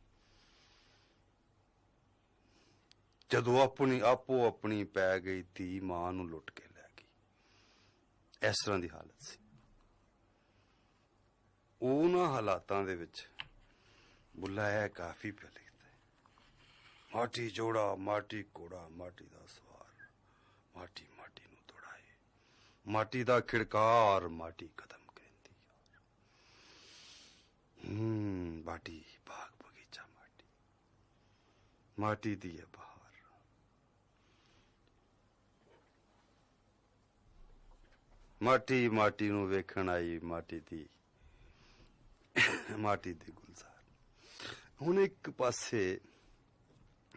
ਜਦੋਂ ਆਪੋ ਆਪਣੀ ਪੈ ਗਈ ਧੀ ਮਾਂ ਨੂੰ ਲੁੱਟ ਕੇ ਲੈ ਗਈ ਇਸ ਤਰ੍ਹਾਂ ਦੀ ਹਾਲਤ ਸੀ ਉਹਨਾਂ ਹਾਲਾਤਾਂ ਦੇ ਵਿੱਚ ਬੁੱਲਾ ਹੈ ਕਾਫੀ ਪਿਆ ਲਿਖਦਾ ਮਾਟੀ ਜੋੜਾ ਮਾਟੀ ਕੋੜਾ ਮਾਟੀ ਦਾ ਸਵਾਰ ਮਾਟੀ ਨੂੰ ਦੌੜਾਏ ਮਾਟੀ ਦਾ ਖਿੜਕਾਰ ਮਾਟੀ ਕਦਮ ਕਰਿੰਦੀ ਮਾਟੀ ਬਾਗ ਬਗੀਚਾ ਮਾਟੀ ਦੀ ਹੈ ਬਹਾਰ ਮਾਟੀ ਨੂੰ ਵੇਖਣ ਆਈ ਮਾਟੀ ਦੀ ਗੁਲਜ਼ਾਰ ਹੁਣ ਇੱਕ ਪਾਸੇ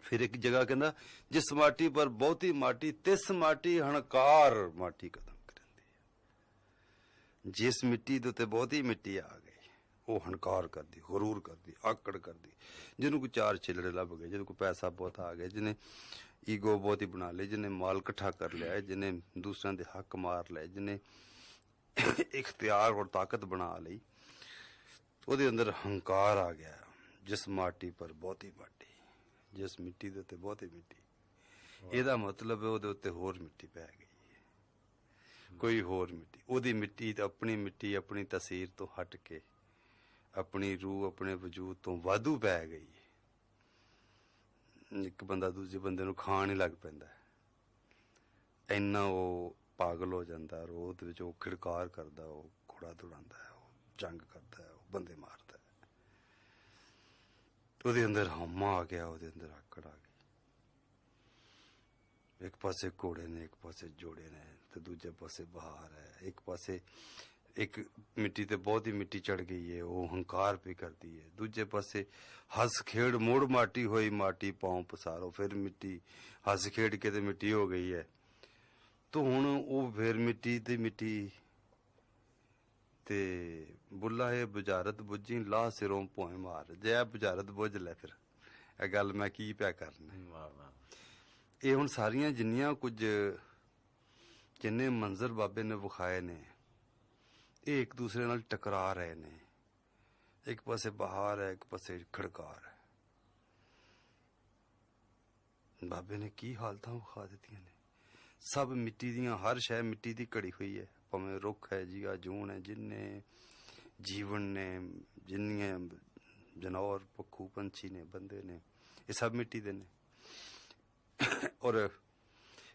ਫਿਰ ਇੱਕ ਜਗ੍ਹਾ ਕਹਿੰਦਾ ਜਿਸ ਮਾਟੀ ਪਰ ਬਹੁਤੀ ਮਾਟੀ ਤਿਸ ਮਾਟੀ ਹਣਕਾਰ ਮਾਟੀ ਕਦਮ ਕਰਿੰਦੀ ਹੈ ਜਿਸ ਮਿੱਟੀ ਦੇ ਉੱਤੇ ਬਹੁਤੀ ਮਿੱਟੀ ਆ ਗਈ ਉਹ ਹਣਕਾਰ ਕਰਦੀ ਗਰੂਰ ਕਰਦੀ ਆਕੜ ਕਰਦੀ ਜਿਹਨੂੰ ਕੋਈ ਚਾਰ ਛਿਲੜੇ ਲੱਭ ਗਏ ਜਿਹਨੂੰ ਕੋਈ ਪੈਸਾ ਬਹੁਤ ਆ ਗਿਆ ਜਿਹਨੇ ਈਗੋ ਬਹੁਤ ਹੀ ਬਣਾ ਲਈ ਜਿਹਨੇ ਮਾਲ ਇਕੱਠਾ ਕਰ ਲਿਆ ਜਿਹਨੇ ਦੂਸਰਿਆਂ ਦੇ ਹੱਕ ਮਾਰ ਲਏ ਜਿਹਨੇ ਇਖਤਿਆਰ ਔਰ ਤਾਕਤ ਬਣਾ ਲਈ ਉਹਦੇ ਅੰਦਰ ਹੰਕਾਰ ਆ ਗਿਆ ਜਿਸ ਮਾਟੀ ਪਰ ਬਹੁਤੀ ਮਾਟੀ ਜਿਸ ਮਿੱਟੀ ਦੇ ਉੱਤੇ ਬਹੁਤੀ ਮਿੱਟੀ ਇਹਦਾ ਮਤਲਬ ਹੈ ਉਹਦੇ ਉੱਤੇ ਹੋਰ ਮਿੱਟੀ ਪੈ ਗਈ कोई होर मिट्टी, ओदी मिट्टी ते अपनी मिट्टी अपनी तसीर तो हट के अपनी रूह अपने वजूद तो वाधू पै गई है। एक बंदा दूजे बंदे नूं खाण ही लग पैंदा है, इन्ना वो पागल हो जाता है। ਉਹਦੇ ਵਿੱਚ ਉਹ ਖਿੜਕਾਰ ਕਰਦਾ, ਉਹ ਘੋੜਾ ਦੌੜਾਉਂਦਾ ਹੈ, ਉਹ ਜੰਗ ਕਰਦਾ ਹੈ, ਉਹ ਬੰਦੇ ਮਾਰਦਾ ਹੈ। ਉਹਦੇ ਅੰਦਰ ਹਮਾ ਆ ਗਿਆ, ਉਹਦੇ ਅੰਦਰ ਆਕੜ ਆ ਗਈ। ਇੱਕ ਪਾਸੇ ਘੋੜੇ ਨੇ, ਇੱਕ ਪਾਸੇ ਜੋੜੇ ਨੇ, ਤੇ ਦੂਜੇ ਪਾਸੇ ਬਹਾਰ ਹੈ। ਇੱਕ ਪਾਸੇ ਇੱਕ ਮਿੱਟੀ ਤੇ ਬਹੁਤ ਹੀ ਮਿੱਟੀ ਚੜ ਗਈ ਹੈ, ਉਹ ਹੰਕਾਰ ਵੀ ਕਰਦੀ ਹੈ। ਦੂਜੇ ਪਾਸੇ ਹੱਸ ਖੇਡ ਮੁੜ ਮਾਟੀ ਹੋਈ, ਮਾਟੀ ਪਾਉ ਪਸਾਰੋ। ਫਿਰ ਮਿੱਟੀ ਹੱਸ ਖੇਡ ਕੇ ਤੇ ਮਿੱਟੀ ਹੋ ਗਈ ਹੈ। तो हुण वो फिर मिट्टी ते मिट्टी ते बुला है बुझारत बुझी ला सिरों भोए मार। जे बुझारत बुझ लै फिर ए गल मैं की पिया करना। ये हुण सारियां जिन्नियां कुछ जिन्ने मंजर बाबे ने विखाए ने, ये एक दूसरे नाल टकरा रहे ने। एक पासे बहार है, एक पासे खड़कार है। बाबे ने की हालतां विखा दित्तियां ने। सब मिट्टी दियां, हर शै मिट्टी दी घड़ी हुई है। भावें रुख है, जिया जून है, जिन्ने जीवन ने, जिन्नियां जानवर पक्खू पंछी ने, बंदे ने, ये सब मिट्टी दे ने। और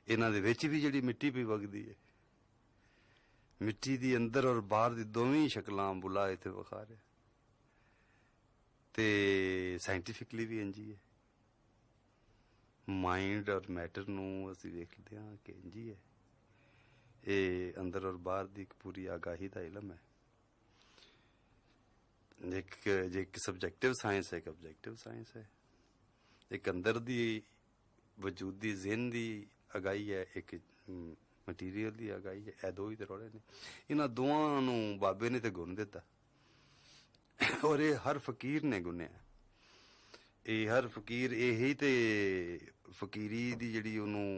इन्हां दे विच भी जिहड़ी मिट्टी भी वगदी है, मिट्टी दी अंदर और बाहर दी दोवें शक्लां बुला इत्थे विखा रहा। ते साइंटिफिकली भी इंज ही है। माइंड और मैटर नूं असीं वेखदे हां कि इंज ही है। ये अंदर और बाहर दी एक पूरी आगाही दा इलम है। एक सबजैक्टिव साइंस है, एक ऑब्जैक्टिव साइंस है। एक अंदर दी वजूद दी ज़हन दी आगाही है, एक मटीरियल दी आगाही है। ए दो ही ते रौले ने। इन्हां दोवां नूं बाबे ने ते गुण दित्ता और ये हर फकीर ने गुणिया। ये हर फकीर यही ते फकीरी दी जिहड़ी उहनूं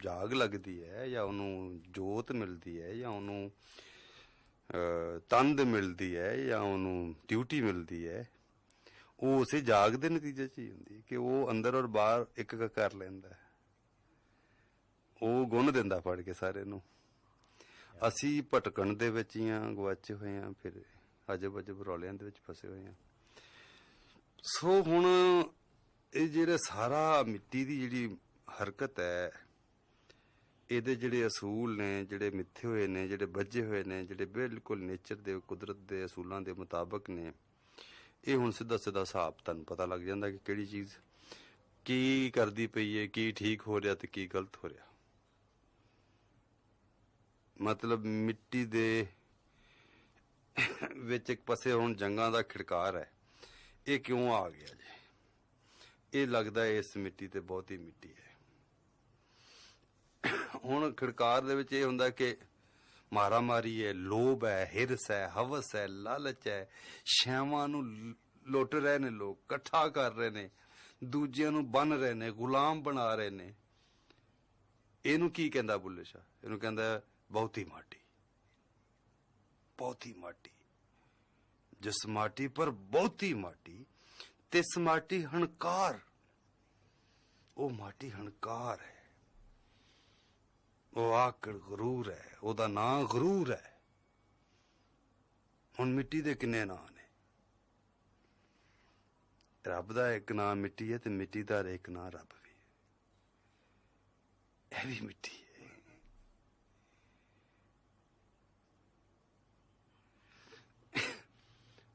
जाग लगदी है, या उहनूं जोत मिलदी है, या उहनूं तंद मिलदी है, या उहनूं ड्यूटी मिलदी है, वो उसे जाग दे नतीजे च ही हुंदी कि वो अंदर और बाहर एक कर लैंदा है। वो गुण दिंदा फड़ के सारे नूं। असी भटकण दे विच ही आं, गवाचे होए आं, फिर अजब अजब रौलियां दे विच फसे होए आं। सो हुण ये जेह्ड़ा सारा मिट्टी दी जिहड़ी हरकत है, ਇਹਦੇ ਜਿਹੜੇ ਅਸੂਲ ਨੇ, ਜਿਹੜੇ ਮਿੱਥੇ ਹੋਏ ਨੇ, ਜਿਹੜੇ ਬੱਝੇ ਹੋਏ ਨੇ, ਜਿਹੜੇ ਬਿਲਕੁਲ ਨੇਚਰ ਦੇ, ਕੁਦਰਤ ਦੇ ਅਸੂਲਾਂ ਦੇ ਮੁਤਾਬਕ ਨੇ, ਇਹ ਹੁਣ ਸਿੱਧਾ ਸਿੱਧਾ ਹਿਸਾਬ ਤੁਹਾਨੂੰ ਪਤਾ ਲੱਗ ਜਾਂਦਾ ਕਿ ਕਿਹੜੀ ਚੀਜ਼ ਕੀ ਕਰਦੀ ਪਈ ਹੈ, ਕੀ ਠੀਕ ਹੋ ਰਿਹਾ ਤੇ ਕੀ ਗਲਤ ਹੋ ਰਿਹਾ। ਮਤਲਬ ਮਿੱਟੀ ਦੇ ਵਿੱਚ ਇੱਕ ਪਾਸੇ ਹੁਣ ਜੰਗਾਂ ਦਾ ਖਿੜਕਾਰ ਹੈ। ਇਹ ਕਿਉਂ ਆ ਗਿਆ ਜੀ? ਇਹ ਲੱਗਦਾ ਇਸ ਮਿੱਟੀ ਤੇ ਬਹੁਤੀ ਮਿੱਟੀ ਹੈ। ਹੁਣ ਖਿੜਕਾਰ ਦੇ ਵਿੱਚ ਇਹ ਹੁੰਦਾ ਕਿ ਮਾਰਾ ਮਾਰੀ ਹੈ, ਲੋਭ ਹੈ, ਹਿਰਸ ਹੈ, ਹਵਸ ਹੈ, ਲਾਲਚ ਹੈ। ਸ਼ੈਵਾਂ ਨੂੰ ਲੁੱਟ ਰਹੇ ਨੇ ਲੋਕ, ਇਕੱਠਾ ਕਰ ਰਹੇ ਨੇ, ਦੂਜਿਆਂ ਨੂੰ ਬੰਨ ਰਹੇ ਨੇ, ਗੁਲਾਮ ਬਣਾ ਰਹੇ ਨੇ। ਇਹਨੂੰ ਕੀ ਕਹਿੰਦਾ ਬੁੱਲੇ ਸ਼ਾਹ? ਇਹਨੂੰ ਕਹਿੰਦਾ ਬਹੁਤੀ ਮਾਟੀ। ਬਹੁਤੀ ਮਾਟੀ, ਜਿਸ ਮਾਟੀ ਪਰ ਬਹੁਤੀ ਮਾਟੀ, ਤਿਸ ਮਾਟੀ ਹਣਕਾਰ। ਉਹ ਮਾਟੀ ਹਣਕਾਰ ਹੈ, ਉਹ ਆਕੜ ਗਰੂਰ ਹੈ, ਉਹਦਾ ਨਾਂ ਗਰੂਰ ਹੈ। ਹੁਣ ਮਿੱਟੀ ਦੇ ਕਿੰਨੇ ਨਾਂ ਨੇ? ਰੱਬ ਦਾ ਇੱਕ ਨਾਂ ਮਿੱਟੀ ਹੈ, ਤੇ ਮਿੱਟੀ ਦਾ ਇੱਕ ਨਾਂ ਰੱਬ ਵੀ ਹੈ। ਇਹ ਵੀ ਮਿੱਟੀ ਹੈ।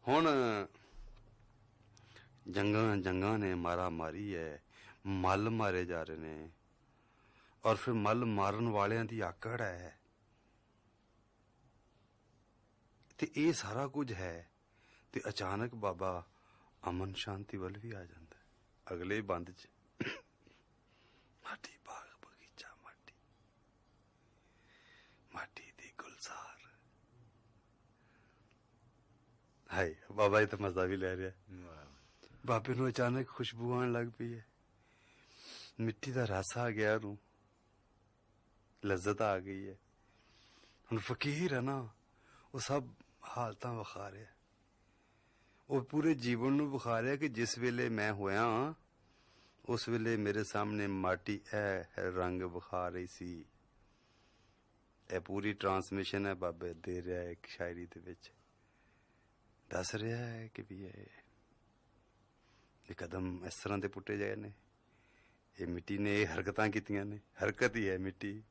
ਹੁਣ ਜੰਗਾਂ ਨੇ, ਮਾਰਾ ਮਾਰੀ ਹੈ, ਮੱਲ ਮਾਰੇ ਜਾ ਰਹੇ ਨੇ, ਔਰ ਫਿਰ ਮੱਲ ਮਾਰਨ ਵਾਲਿਆਂ ਦੀ ਆਕੜ ਹੈ। ਤੇ ਇਹ ਸਾਰਾ ਕੁਝ ਹੈ ਤੇ ਅਚਾਨਕ ਬਾਬਾ ਅਮਨ ਸ਼ਾਂਤੀ ਵੱਲ ਵੀ ਆ ਜਾਂਦਾ ਹੈ। ਅਗਲੇ ਬੰਦ ਚ ਮਾਟੀ, ਬਾਗ ਬਗੀਚਾ, ਮਾਟੀ, ਮਾਟੀ ਦੀ ਗੁਲਜ਼ਾਰ। ਹਾਏ ਬਾਬਾ ਇਹ ਤਾਂ ਮਜ਼ਾ ਵੀ ਲੈ ਰਿਹਾ। ਬਾਬੇ ਨੂੰ ਅਚਾਨਕ ਖੁਸ਼ਬੂ ਆਉਣ ਲੱਗ ਪਈ ਹੈ, ਮਿੱਟੀ ਦਾ ਰਸ ਆ ਗਿਆ, ਉਹਨੂੰ ਲਜ਼ਤ ਆ ਗਈ ਹੈ। ਹੁਣ ਫਕੀਰ ਹੈ ਨਾ, ਉਹ ਸਭ ਹਾਲਤਾਂ ਵਿਖਾ ਰਿਹਾ। ਉਹ ਪੂਰੇ ਜੀਵਨ ਨੂੰ ਵਿਖਾ ਰਿਹਾ ਕਿ ਜਿਸ ਵੇਲੇ ਮੈਂ ਹੋਇਆ ਉਸ ਵੇਲੇ ਮੇਰੇ ਸਾਹਮਣੇ ਮਾਟੀ ਇਹ ਰੰਗ ਵਿਖਾ ਰਹੀ ਸੀ, ਇਹ ਪੂਰੀ ਟਰਾਂਸਮਿਸ਼ਨ ਹੈ ਬਾਬੇ ਦੇ ਰਿਹਾ ਇੱਕ ਸ਼ਾਇਰੀ ਦੇ ਵਿੱਚ ਦੱਸ ਰਿਹਾ ਹੈ ਕਿ ਵੀ ਇਹ ਕਦਮ ਇਸ ਤਰ੍ਹਾਂ ਦੇ ਪੁੱਟੇ ਗਏ ਨੇ, ਇਹ ਮਿੱਟੀ ਨੇ ਇਹ ਹਰਕਤਾਂ ਕੀਤੀਆਂ ਨੇ, ਹਰਕਤ ਹੀ ਹੈ ਮਿੱਟੀ,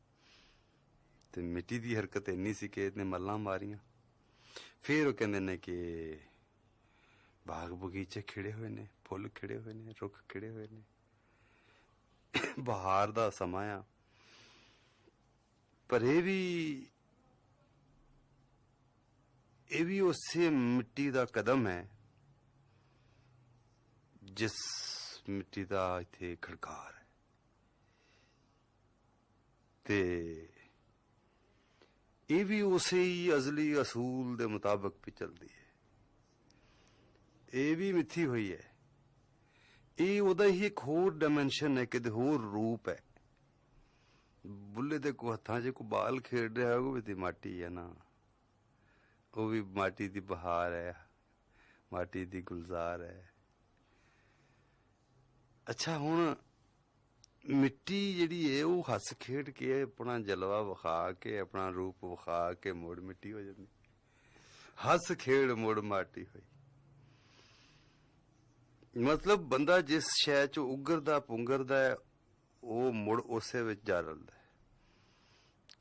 ਤੇ ਮਿੱਟੀ ਦੀ ਹਰਕਤ ਇੰਨੀ ਸੀ ਕਿ ਇਹਨੇ ਮੱਲਾਂ ਮਾਰੀਆਂ। ਫਿਰ ਉਹ ਕਹਿੰਦੇ ਨੇ ਕਿ ਬਾਗ ਬਗੀਚੇ ਖਿੜੇ ਹੋਏ ਨੇ, ਫੁੱਲ ਖਿੜੇ ਹੋਏ ਨੇ, ਰੁੱਖ ਖਿੜੇ ਹੋਏ ਨੇ, ਬਹਾਰ ਦਾ ਸਮਾਂ ਆ, ਪਰ ਇਹ ਵੀ ਉਸੇ ਮਿੱਟੀ ਦਾ ਕਦਮ ਹੈ ਜਿਸ ਮਿੱਟੀ ਦਾ ਇੱਥੇ ਖੜਕਾਰ ਹੈ, ਤੇ ਇਹ ਵੀ ਉਸੇ ਹੀ ਅਜ਼ਲੀ ਅਸੂਲ ਦੇ ਮੁਤਾਬਕ ਵੀ ਚੱਲਦੀ ਹੈ। ਇਹ ਵੀ ਮਿੱਥੀ ਹੋਈ ਹੈ, ਇਹ ਉਹਦਾ ਹੀ ਇੱਕ ਹੋਰ ਡਾਇਮੈਂਸ਼ਨ ਹੈ, ਕਿਤੇ ਹੋਰ ਰੂਪ ਹੈ। ਬੁੱਲੇ ਦੇ ਕੋ ਹੱਥਾਂ 'ਚ ਕੋ ਬਾਲ ਖੇਡ ਰਿਹਾ ਉਹ ਵੀ ਤੇ ਮਾਟੀ ਹੈ ਨਾ, ਉਹ ਵੀ ਮਾਟੀ ਦੀ ਬਹਾਰ ਹੈ, ਮਾਟੀ ਦੀ ਗੁਲਜ਼ਾਰ ਹੈ। ਅੱਛਾ, ਹੁਣ ਮਿੱਟੀ ਜਿਹੜੀ ਹੈ ਉਹ ਹੱਸ ਖੇਡ ਕੇ ਆਪਣਾ ਜਲਵਾ ਵਿਖਾ ਕੇ, ਆਪਣਾ ਰੂਪ ਵਿਖਾ ਕੇ ਮੁੜ ਮਿੱਟੀ ਹੋ ਜਾਂਦੀ, ਹੱਸ ਖੇਡ ਮੁੜ ਮਾਟੀ ਹੋਈ। ਮਤਲਬ ਬੰਦਾ ਜਿਸ ਸ਼ੈ 'ਚ ਉਗਰਦਾ ਪੁੰਗਰਦਾ ਹੈ ਉਹ ਮੁੜ ਉਸੇ ਵਿੱਚ ਜਾ ਰਲਦਾ ਹੈ।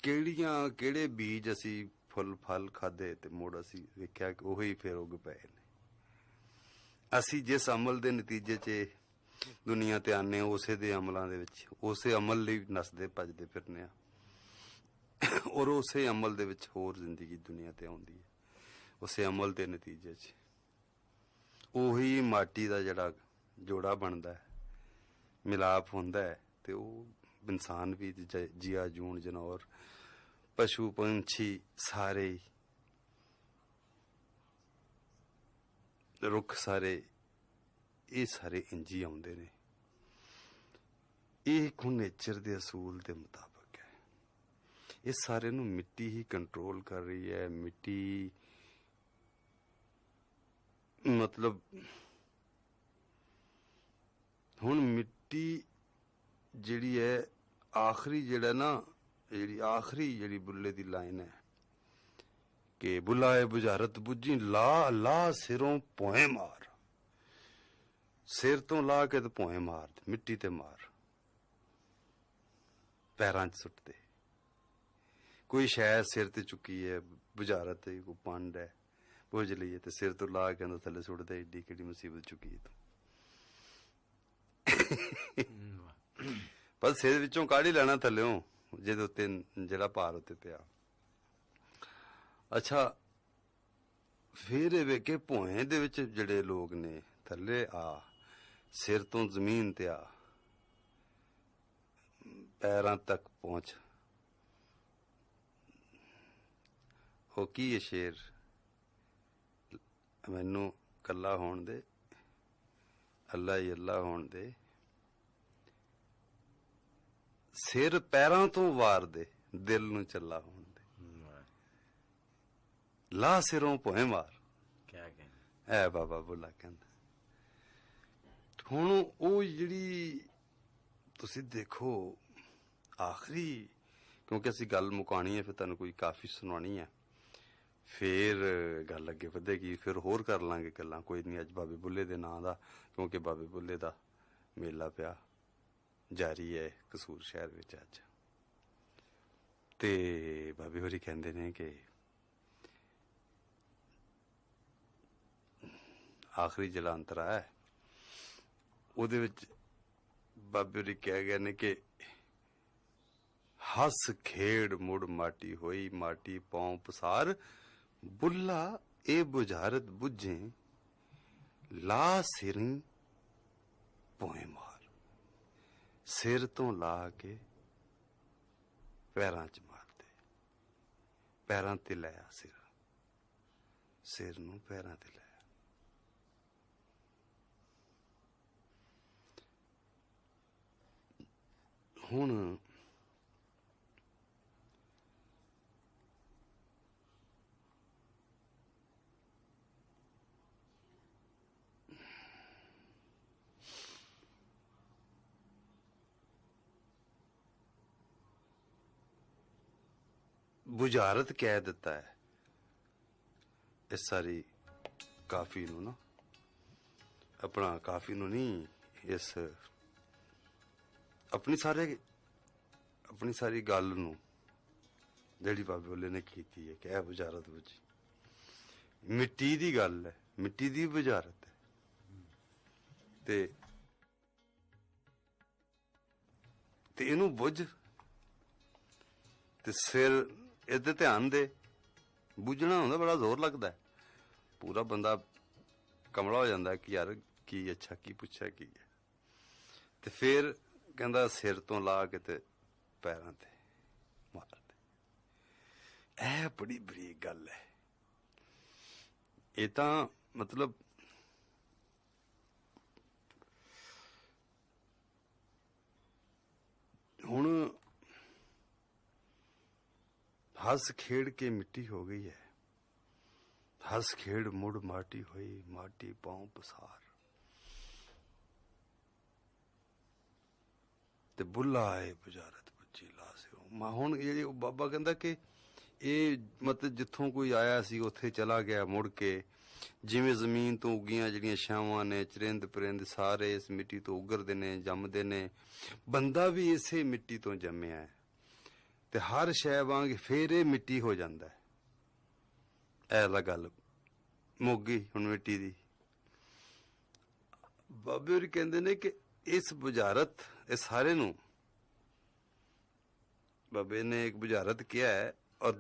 ਕਿਹੜੇ ਬੀਜ ਅਸੀਂ ਫੁੱਲ ਫਲ ਖਾਦੇ ਤੇ ਮੁੜ ਅਸੀਂ ਵੇਖਿਆ ਕਿ ਉਹੀ ਫਿਰ ਉੱਗ ਪਏ ਨੇ। ਅਸੀਂ ਜਿਸ ਅਮਲ ਦੇ ਨਤੀਜੇ 'ਚ ਦੁਨੀਆ ਤੇ ਆਨੇ, ਉਸੇ ਦੇ ਅਮਲਾਂ ਦੇ ਵਿੱਚ, ਉਸੇ ਅਮਲ ਲਈ ਨੱਸਦੇ ਭੱਜਦੇ ਫਿਰਨੇ ਆ, ਔਰ ਉਸੇ ਅਮਲ ਦੇ ਵਿੱਚ ਹੋਰ ਜ਼ਿੰਦਗੀ ਦੁਨੀਆ ਤੇ ਆਉਂਦੀ ਹੈ। ਉਸੇ ਅਮਲ ਦੇ ਨਤੀਜੇ 'ਚ ਉਹੀ ਮਾਟੀ ਦਾ ਜਿਹੜਾ ਜੋੜਾ ਬਣਦਾ ਹੈ, ਮਿਲਾਪ ਹੁੰਦਾ ਹੈ, ਤੇ ਉਹ ਇਨਸਾਨ ਵੀ, ਜੀਆ ਜੂਨ ਜਨੌਰ, ਪਸ਼ੂ ਪੰਛੀ, ਸਾਰੇ ਰੁੱਖ, ਸਾਰੇ ਇਹ ਸਾਰੇ ਇੰਜੀ ਆਉਂਦੇ ਨੇ। ਇਹ ਇੱਕ ਨੇਚਰ ਦੇ ਅਸੂਲ ਦੇ ਮੁਤਾਬਕ ਹੈ। ਇਹ ਸਾਰੇ ਨੂੰ ਮਿੱਟੀ ਹੀ ਕੰਟਰੋਲ ਕਰ ਰਹੀ ਹੈ। ਮਿੱਟੀ ਮਤਲਬ ਹੁਣ ਮਿੱਟੀ ਜਿਹੜੀ ਹੈ ਆਖਰੀ ਜਿਹੜਾ ਨਾ, ਜਿਹੜੀ ਆਖਰੀ ਜਿਹੜੀ ਬੁੱਲੇ ਦੀ ਲਾਈਨ ਹੈ ਕਿ ਬੁਲਾਏ ਬੁਝਾਰਤ ਬੁੱਝੀ ਲਾ ਲਾ ਸਿਰੋਂ ਭੋਏ ਮਾਰ, ਸਿਰ ਤੋਂ ਲਾ ਕੇ ਤੇ ਭੋਏ ਮਾਰ, ਮਿੱਟੀ ਤੇ ਮਾਰ, ਪੈਰਾਂ 'ਚ ਸੁੱਟਦੇ। ਕੋਈ ਸ਼ਾਇਦ ਸਿਰ ਤੇ ਚੁੱਕੀ ਹੈ, ਬੁਝਾਰਤ ਹੈ, ਕੋਈ ਪੰਡ ਹੈ, ਬੁਝ ਲਈਏ ਤੇ ਸਿਰ ਤੋਂ ਲਾ ਕੇ ਅੰਦਰ ਥੱਲੇ ਸੁੱਟਦੇ। ਏਡੀ ਕਿਹੜੀ ਮੁਸੀਬਤ ਚੁੱਕੀ ਤੂੰ, ਪਰ ਸਿਰ ਵਿੱਚੋਂ ਕਾਢ ਹੀ ਲੈਣਾ ਥੱਲਿਓਂ, ਜਿਹਦੇ ਉੱਤੇ ਜਿਹੜਾ ਭਾਰ ਉੱਤੇ ਪਿਆ। ਅੱਛਾ, ਫਿਰ ਇਹ ਵੇਖੇ ਭੋਏ ਦੇ ਵਿੱਚ ਜਿਹੜੇ ਲੋਕ ਨੇ ਥੱਲੇ ਆ, ਸਿਰ ਤੋਂ ਜ਼ਮੀਨ ਤੇ ਆ, ਪੈਰਾਂ ਤੱਕ ਪਹੁੰਚ। ਉਹ ਕੀ ਹੈ ਸ਼ੇਰ, ਮੈਨੂੰ ਕੱਲਾ ਹੋਣ ਦੇ, ਅੱਲਾ ਹੀ ਅੱਲਾ ਹੋਣ ਦੇ, ਸਿਰ ਪੈਰਾਂ ਤੋਂ ਵਾਰ ਦੇ, ਦਿਲ ਨੂੰ ਚੱਲਾ ਹੋਣ ਦੇ, ਲਾ ਸਿਰੋਂ ਭੋਏ ਮਾਰ। ਐ ਬਾਬਾ ਬੁੱਲਾ ਕਹਿੰਦਾ। ਹੁਣ ਉਹ ਜਿਹੜੀ ਤੁਸੀਂ ਦੇਖੋ ਆਖਰੀ, ਕਿਉਂਕਿ ਅਸੀਂ ਗੱਲ ਮੁਕਾਣੀ ਹੈ, ਫਿਰ ਤੁਹਾਨੂੰ ਕੋਈ ਕਾਫੀ ਸੁਣਾਉਣੀ ਹੈ, ਫਿਰ ਗੱਲ ਅੱਗੇ ਵਧੇਗੀ, ਫਿਰ ਹੋਰ ਕਰ ਲਾਂਗੇ ਗੱਲਾਂ। ਕੋਈ ਨਹੀਂ, ਅੱਜ ਬਾਬੇ ਬੁੱਲੇ ਦੇ ਨਾਂ ਦਾ, ਕਿਉਂਕਿ ਬਾਬੇ ਬੁੱਲੇ ਦਾ ਮੇਲਾ ਪਿਆ ਜਾਰੀ ਹੈ ਕਸੂਰ ਸ਼ਹਿਰ ਵਿੱਚ ਅੱਜ, ਤੇ ਬਾਬੇ ਹੋਰੀ ਕਹਿੰਦੇ ਨੇ ਕਿ ਆਖਰੀ ਜਿਹੜਾ ਅੰਤਰਾ ਹੈ ਉਹਦੇ ਵਿੱਚ ਬਾਬੇ ਹੋਰੀ ਕਹਿ ਗਏ ਨੇ ਕਿ ਹੱਸ ਖੇਡ ਮੁੜ ਮਾਟੀ ਹੋਈ, ਮਾਟੀ ਪਾਉ ਪਸਾਰ, ਬੁੱਲਾ ਇਹ ਬੁਝਾਰਤ ਬੁੱਝੇ, ਲਾ ਸਿਰੀਂ ਭੋਏ ਮਾਰ। ਸਿਰ ਤੋਂ ਲਾ ਕੇ ਪੈਰਾਂ 'ਚ ਮਾਰਦੇ, ਪੈਰਾਂ ਤੇ ਲਾਇਆ ਸਿਰ, ਸਿਰ ਨੂੰ ਪੈਰਾਂ ਤੇ ਲਾਇਆ। ਹੁਣ बुझारत कह दिता है इस सारी काफी नू ना, अपना काफी नू नहीं, इस अपनी सारी गल नू जिहड़ी बाबे ओले ने कीती है, क्या बुझारत बुझी, मिट्टी दी गल है, मिट्टी दी बुझारत है। ते इनू बुझ ते सिर इधर ध्यान दे, बुझना होंदा बड़ा जोर लगता है, पूरा बंदा कमला हो जाता है कि यार की अच्छा की पुछया की है। ते फिर कहंदा सिर तो ला के ते पैरां ते मार दे। ऐ बड़ी बरीक गल है। ये तां मतलब हुण हस खेड़ के मिट्टी हो गई है, हस खेड़ मुड़ माटी हुई, माटी पांव पसार, ते बुला आए बुझारत बुझी ला सिरों। हुण जी बाबा कहंदा कि ये मतलब जिथों कोई आया सी उत्थे चला गया मुड़ के, जिवें जमीन तो उगियां जिहड़ियां छावां ने, चरिंद परिंद सारे इस मिट्टी तो उगरदे ने, जमदे ने, बंदा भी इसे मिट्टी तो जम्मिया है, ते हर शै वांग फिर ये मिट्टी हो जांदा है। ऐ गल मुक गई हुण मिट्टी दी। बाबे होरी कहंदे ने कि इस बुझारत इस सारे नू बाबे ने एक बुझारत किया है, और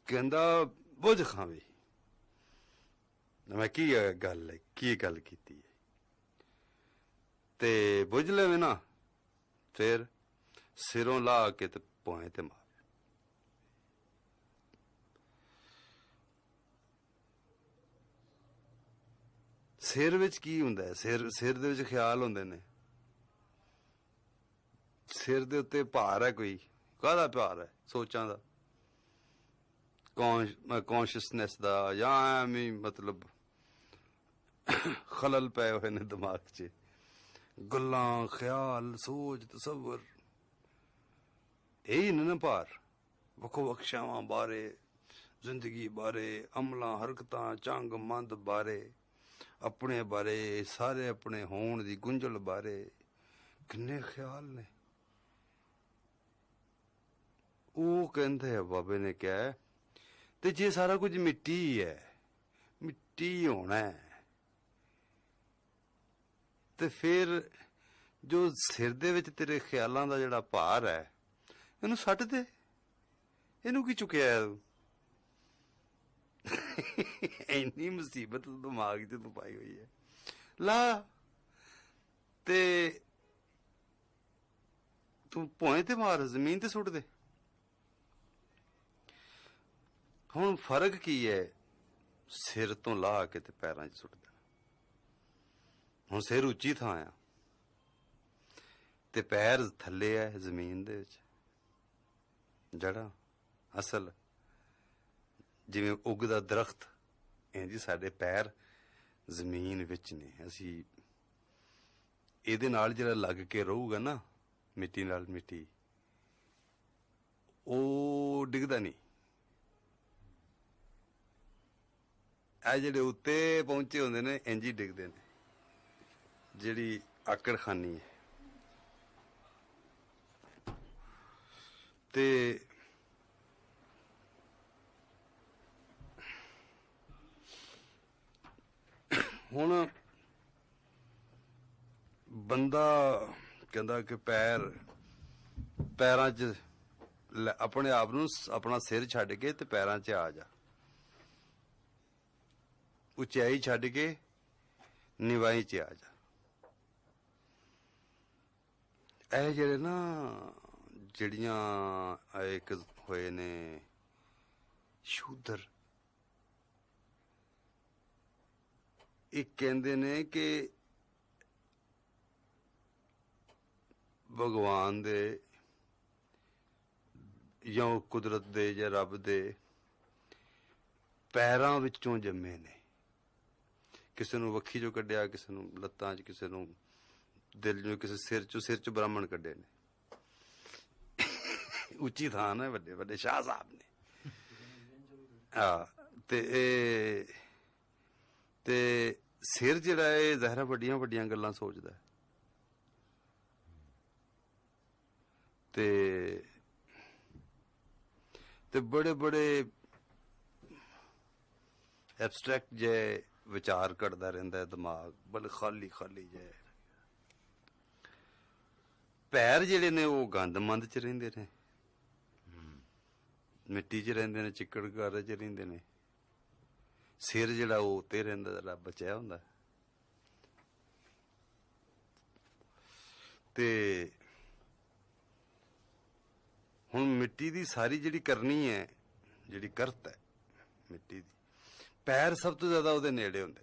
कहंदा बुझ खावे मैं की गल है, की गल कीती है, ते बुझ लवे ना, फिर सिरों ला के ते पोए ते मार। सिर विच की हुंदा है, सिर दे विच ख्याल हुंदे ने, सिर दे उत्ते भार है, कोई काहदा भार है, सोचां दा, कॉन्शियसनेस दा, या एवें मतलब खलल पए हुए ने दिमाग च, गल्लां ख्याल सोच तसव्वुर यही ने भार, वक्खो वक्ख शावां बारे, जिंदगी बारे, अमलां हरकतां चंग मंद बारे, अपने बारे, सारे अपने होण दी गुंजल बारे, किन्ने ख्याल ने। वो कहंदे है बाबे ने क्या है, ते जे सारा कुछ मिट्टी ही है, मिट्टी होना है, ते फिर जो सिर दे विच तेरे ख्यालां दा जिहड़ा भार है, इनू सट दे, इनू की चुकिया है इन्नी मुसीबत दिमाग च तू पाई हुई है, ला ते तू भोए ते मार, जमीन ते सुट दे। हुण फर्क की है सिर तो ला के ते पैरां च सुट देना। हुण सिर उच्ची थां आ ते पैर थल्ले है जमीन दे विच, जड़ा असल जिवें उगदा दरख्त इंज साडे पैर जमीन विच ने। असी इहदे नाल जिहड़ा लग के रहूगा ना, मिट्टी नाल मिट्टी, ओ डिगदा नहीं। आ जिहड़े उत्ते पहुंचे हुंदे ने इंज ही डिगदे ने, जिहड़ी आकड़ खानी है। ते हुण बंदा कहंदा कि पैरां च अपने आप नू अपना सिर छड्ड के ते पैरां च आ जा, उचाई छड्ड के निवाई च आ जा। ਇਹ ਜਿਹੜੇ ਨਾ ਜਿਹੜੀਆਂ ਇੱਕ ਹੋਏ ਨੇ ਸ਼ੂਦਰ, ਇਹ ਕਹਿੰਦੇ ਨੇ ਕਿ ਭਗਵਾਨ ਦੇ ਜਾਂ ਕੁਦਰਤ ਦੇ ਜਾਂ ਰੱਬ ਦੇ ਪੈਰਾਂ ਵਿੱਚੋਂ ਜੰਮੇ ਨੇ। ਕਿਸੇ ਨੂੰ ਵੱਖੀ ਚੋਂ ਕੱਢਿਆ, ਕਿਸੇ ਨੂੰ ਲੱਤਾਂ 'ਚ, ਕਿਸੇ ਨੂੰ ਦਿਲ ਨੂੰ, ਕਿਸੇ ਸਿਰ 'ਚ ਬ੍ਰਾਹਮਣ ਕੱਢੇ ਨੇ। ਉੱਚੀ ਥਾਂ ਨੇ, ਵੱਡੇ ਵੱਡੇ ਸ਼ਾਹ ਸਾਹਿਬ ਨੇ। ते सिर जिहड़ा है ज़ाहिर वड्डियां वड्डियां गल्लां सोचदा है ते बड़े बड़े एब्सट्रैक्ट जे विचार करदा रहिंदा है दिमाग, बड़े खाली खाली जे। पैर जिहड़े ने वो गंदमंद च रहिंदे ने, मिट्टी च रहिंदे ने, चिक्कड़ गारे च रहिंदे ने। सिर जिहड़ा वो उत्ते रहिंदा, जिहड़ा बचेआ हुंदा। ते हुण मिट्टी दी सारी जिहड़ी करनी है, जिहड़ी करत है मिट्टी दी, पैर सब तो ज्यादा ਉਹਦੇ ਨੇੜੇ ਹੁੰਦੇ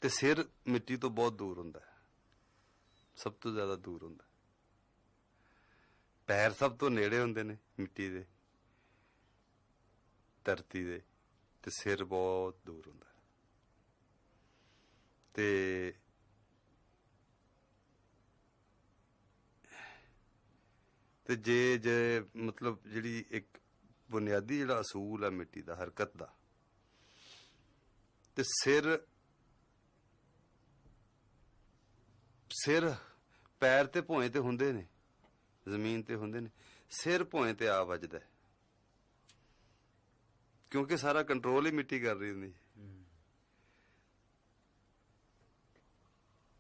ਤੇ ਸਿਰ ਮਿੱਟੀ ਤੋਂ ਬਹੁਤ ਦੂਰ ਹੁੰਦਾ ਹੈ, ਸਭ ਤੋਂ ਜ਼ਿਆਦਾ ਦੂਰ ਹੁੰਦਾ। ਪੈਰ ਸਭ ਤੋਂ ਨੇੜੇ ਹੁੰਦੇ ਨੇ ਮਿੱਟੀ ਦੇ, ਧਰਤੀ ਦੇ, ਤੇ ਸਿਰ ਬਹੁਤ ਦੂਰ ਹੁੰਦਾ ਤੇ ਜੇ ਮਤਲਬ ਜਿਹੜੀ ਇੱਕ ਬੁਨਿਆਦੀ ਜਿਹੜਾ ਅਸੂਲ ਹੈ ਮਿੱਟੀ ਦਾ, ਹਰਕਤ ਦਾ, ਤੇ ਸਿਰ ਪੈਰ ਤੇ ਭੋਏ ਤੇ ਹੁੰਦੇ ਨੇ, ਜ਼ਮੀਨ ਤੇ ਹੁੰਦੇ ਨੇ, ਸਿਰ ਭੋਏ ਤੇ ਆ ਵੱਜਦਾ, ਕਿਉਂਕਿ ਸਾਰਾ ਕੰਟਰੋਲ ਹੀ ਮਿੱਟੀ ਕਰ ਰਹੀ ਹੁੰਦੀ।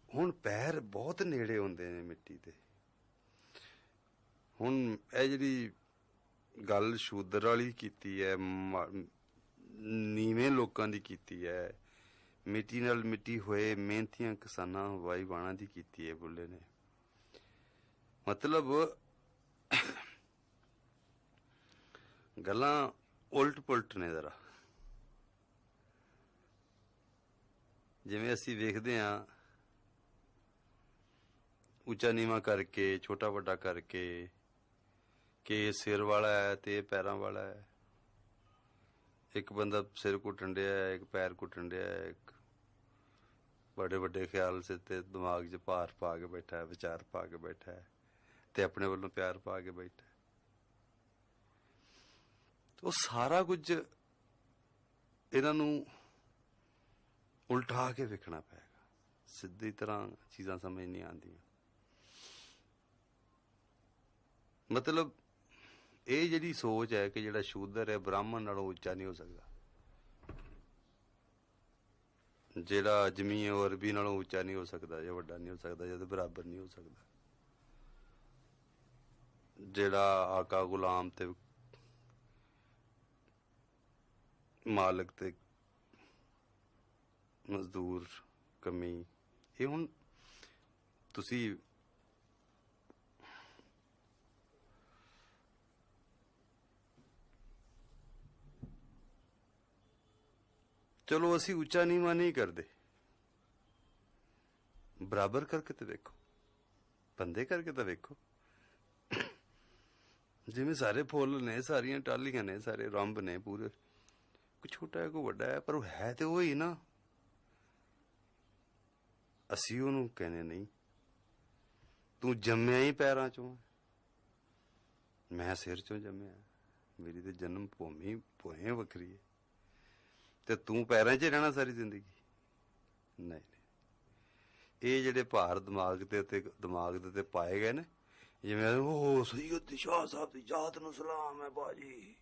ਹੁਣ ਪੈਰ ਬਹੁਤ ਨੇੜੇ ਹੁੰਦੇ ਨੇ ਮਿੱਟੀ ਦੇ। ਹੁਣ ਇਹ ਜਿਹੜੀ ਗੱਲ ਸ਼ੂਦਰ ਵਾਲੀ ਕੀਤੀ ਹੈ, ਨੀਵੇਂ ਲੋਕਾਂ ਦੀ ਕੀਤੀ ਹੈ, ਮਿੱਟੀ ਨਾਲ ਮਿੱਟੀ ਹੋਏ ਮਿਹਨਤੀਆਂ ਕਿਸਾਨਾਂ ਹਵਾਈ ਬਾਣਾ ਦੀ ਕੀਤੀ ਹੈ ਬੁੱਲੇ ਨੇ। ਮਤਲਬ ਗੱਲਾਂ ਉਲਟ ਪੁਲਟ ਨੇ ਜ਼ਰਾ। ਜਿਵੇਂ ਅਸੀਂ ਵੇਖਦੇ ਹਾਂ ਉੱਚਾ ਨੀਵਾਂ ਕਰਕੇ, ਛੋਟਾ ਵੱਡਾ ਕਰਕੇ, ਕਿ ਸਿਰ ਵਾਲਾ ਹੈ ਤੇ ਪੈਰਾਂ ਵਾਲਾ ਹੈ, ਇੱਕ ਬੰਦਾ ਸਿਰ ਘੁੱਟਣ ਡਿਆ, ਇੱਕ ਪੈਰ ਘੁੱਟਣ ਡਿਆ, ਇੱਕ बड़े बड़े ख्याल से ते दिमाग च भार पा के बैठा है, विचार पा के बैठा है, ते अपने वालों प्यार पा के बैठा है। तो सारा कुछ इन्हां नूं उल्टा के वेखना पेगा, सीधी तरह चीज़ां समझ नहीं आंदियां। मतलब ये जिहड़ी सोच है कि जिहड़ा शूदर है ब्राह्मण नालों उच्चा नहीं हो सकता, ਜਿਹੜਾ ਅਜਮੀ ਹੈ ਉਹ ਅਰਬੀ ਨਾਲੋਂ ਉੱਚਾ ਨਹੀਂ ਹੋ ਸਕਦਾ, ਜਾਂ ਵੱਡਾ ਨਹੀਂ ਹੋ ਸਕਦਾ, ਜਾਂ ਬਰਾਬਰ ਨਹੀਂ ਹੋ ਸਕਦਾ। ਜਿਹੜਾ ਆਕਾ ਗੁਲਾਮ ਤੇ ਮਾਲਕ ਤੇ ਮਜ਼ਦੂਰ ਕਮੀ, ਇਹ ਹੁਣ ਤੁਸੀਂ चलो असी उच्चा नीवा नहीं करते, बराबर करके तो वेखो, बंदे करके तो वेखो। जिवें सारे फुल ने, सारियां टालियां ने, सारे रंब ने पूरे, कोई छोटा है कोई वड्डा है, पर वो है तो वही ना। असी ओनू कहने नहीं, तू जम्मिया ही पैरां चों, मैं सिर चों जम्मिया, मेरी तो जन्म भूमि भोए वखरी है, ਤੇ ਤੂੰ ਪੈਰਾਂ 'ਚ ਰਹਿਣਾ ਸਾਰੀ ਜ਼ਿੰਦਗੀ? ਨਹੀਂ, ਇਹ ਜਿਹੜੇ ਭਾਰ ਦਿਮਾਗ ਦੇ ਤੇ ਪਾਏ ਗਏ ਨੇ, ਜਿਵੇਂ ਉਹ ਸੈਯਦ ਸ਼ਾਹ ਸਾਹਿਬ ਦੀ ਜਾਤ ਨੂੰ ਸਲਾਮ ਹੈ ਬਾਜੀ,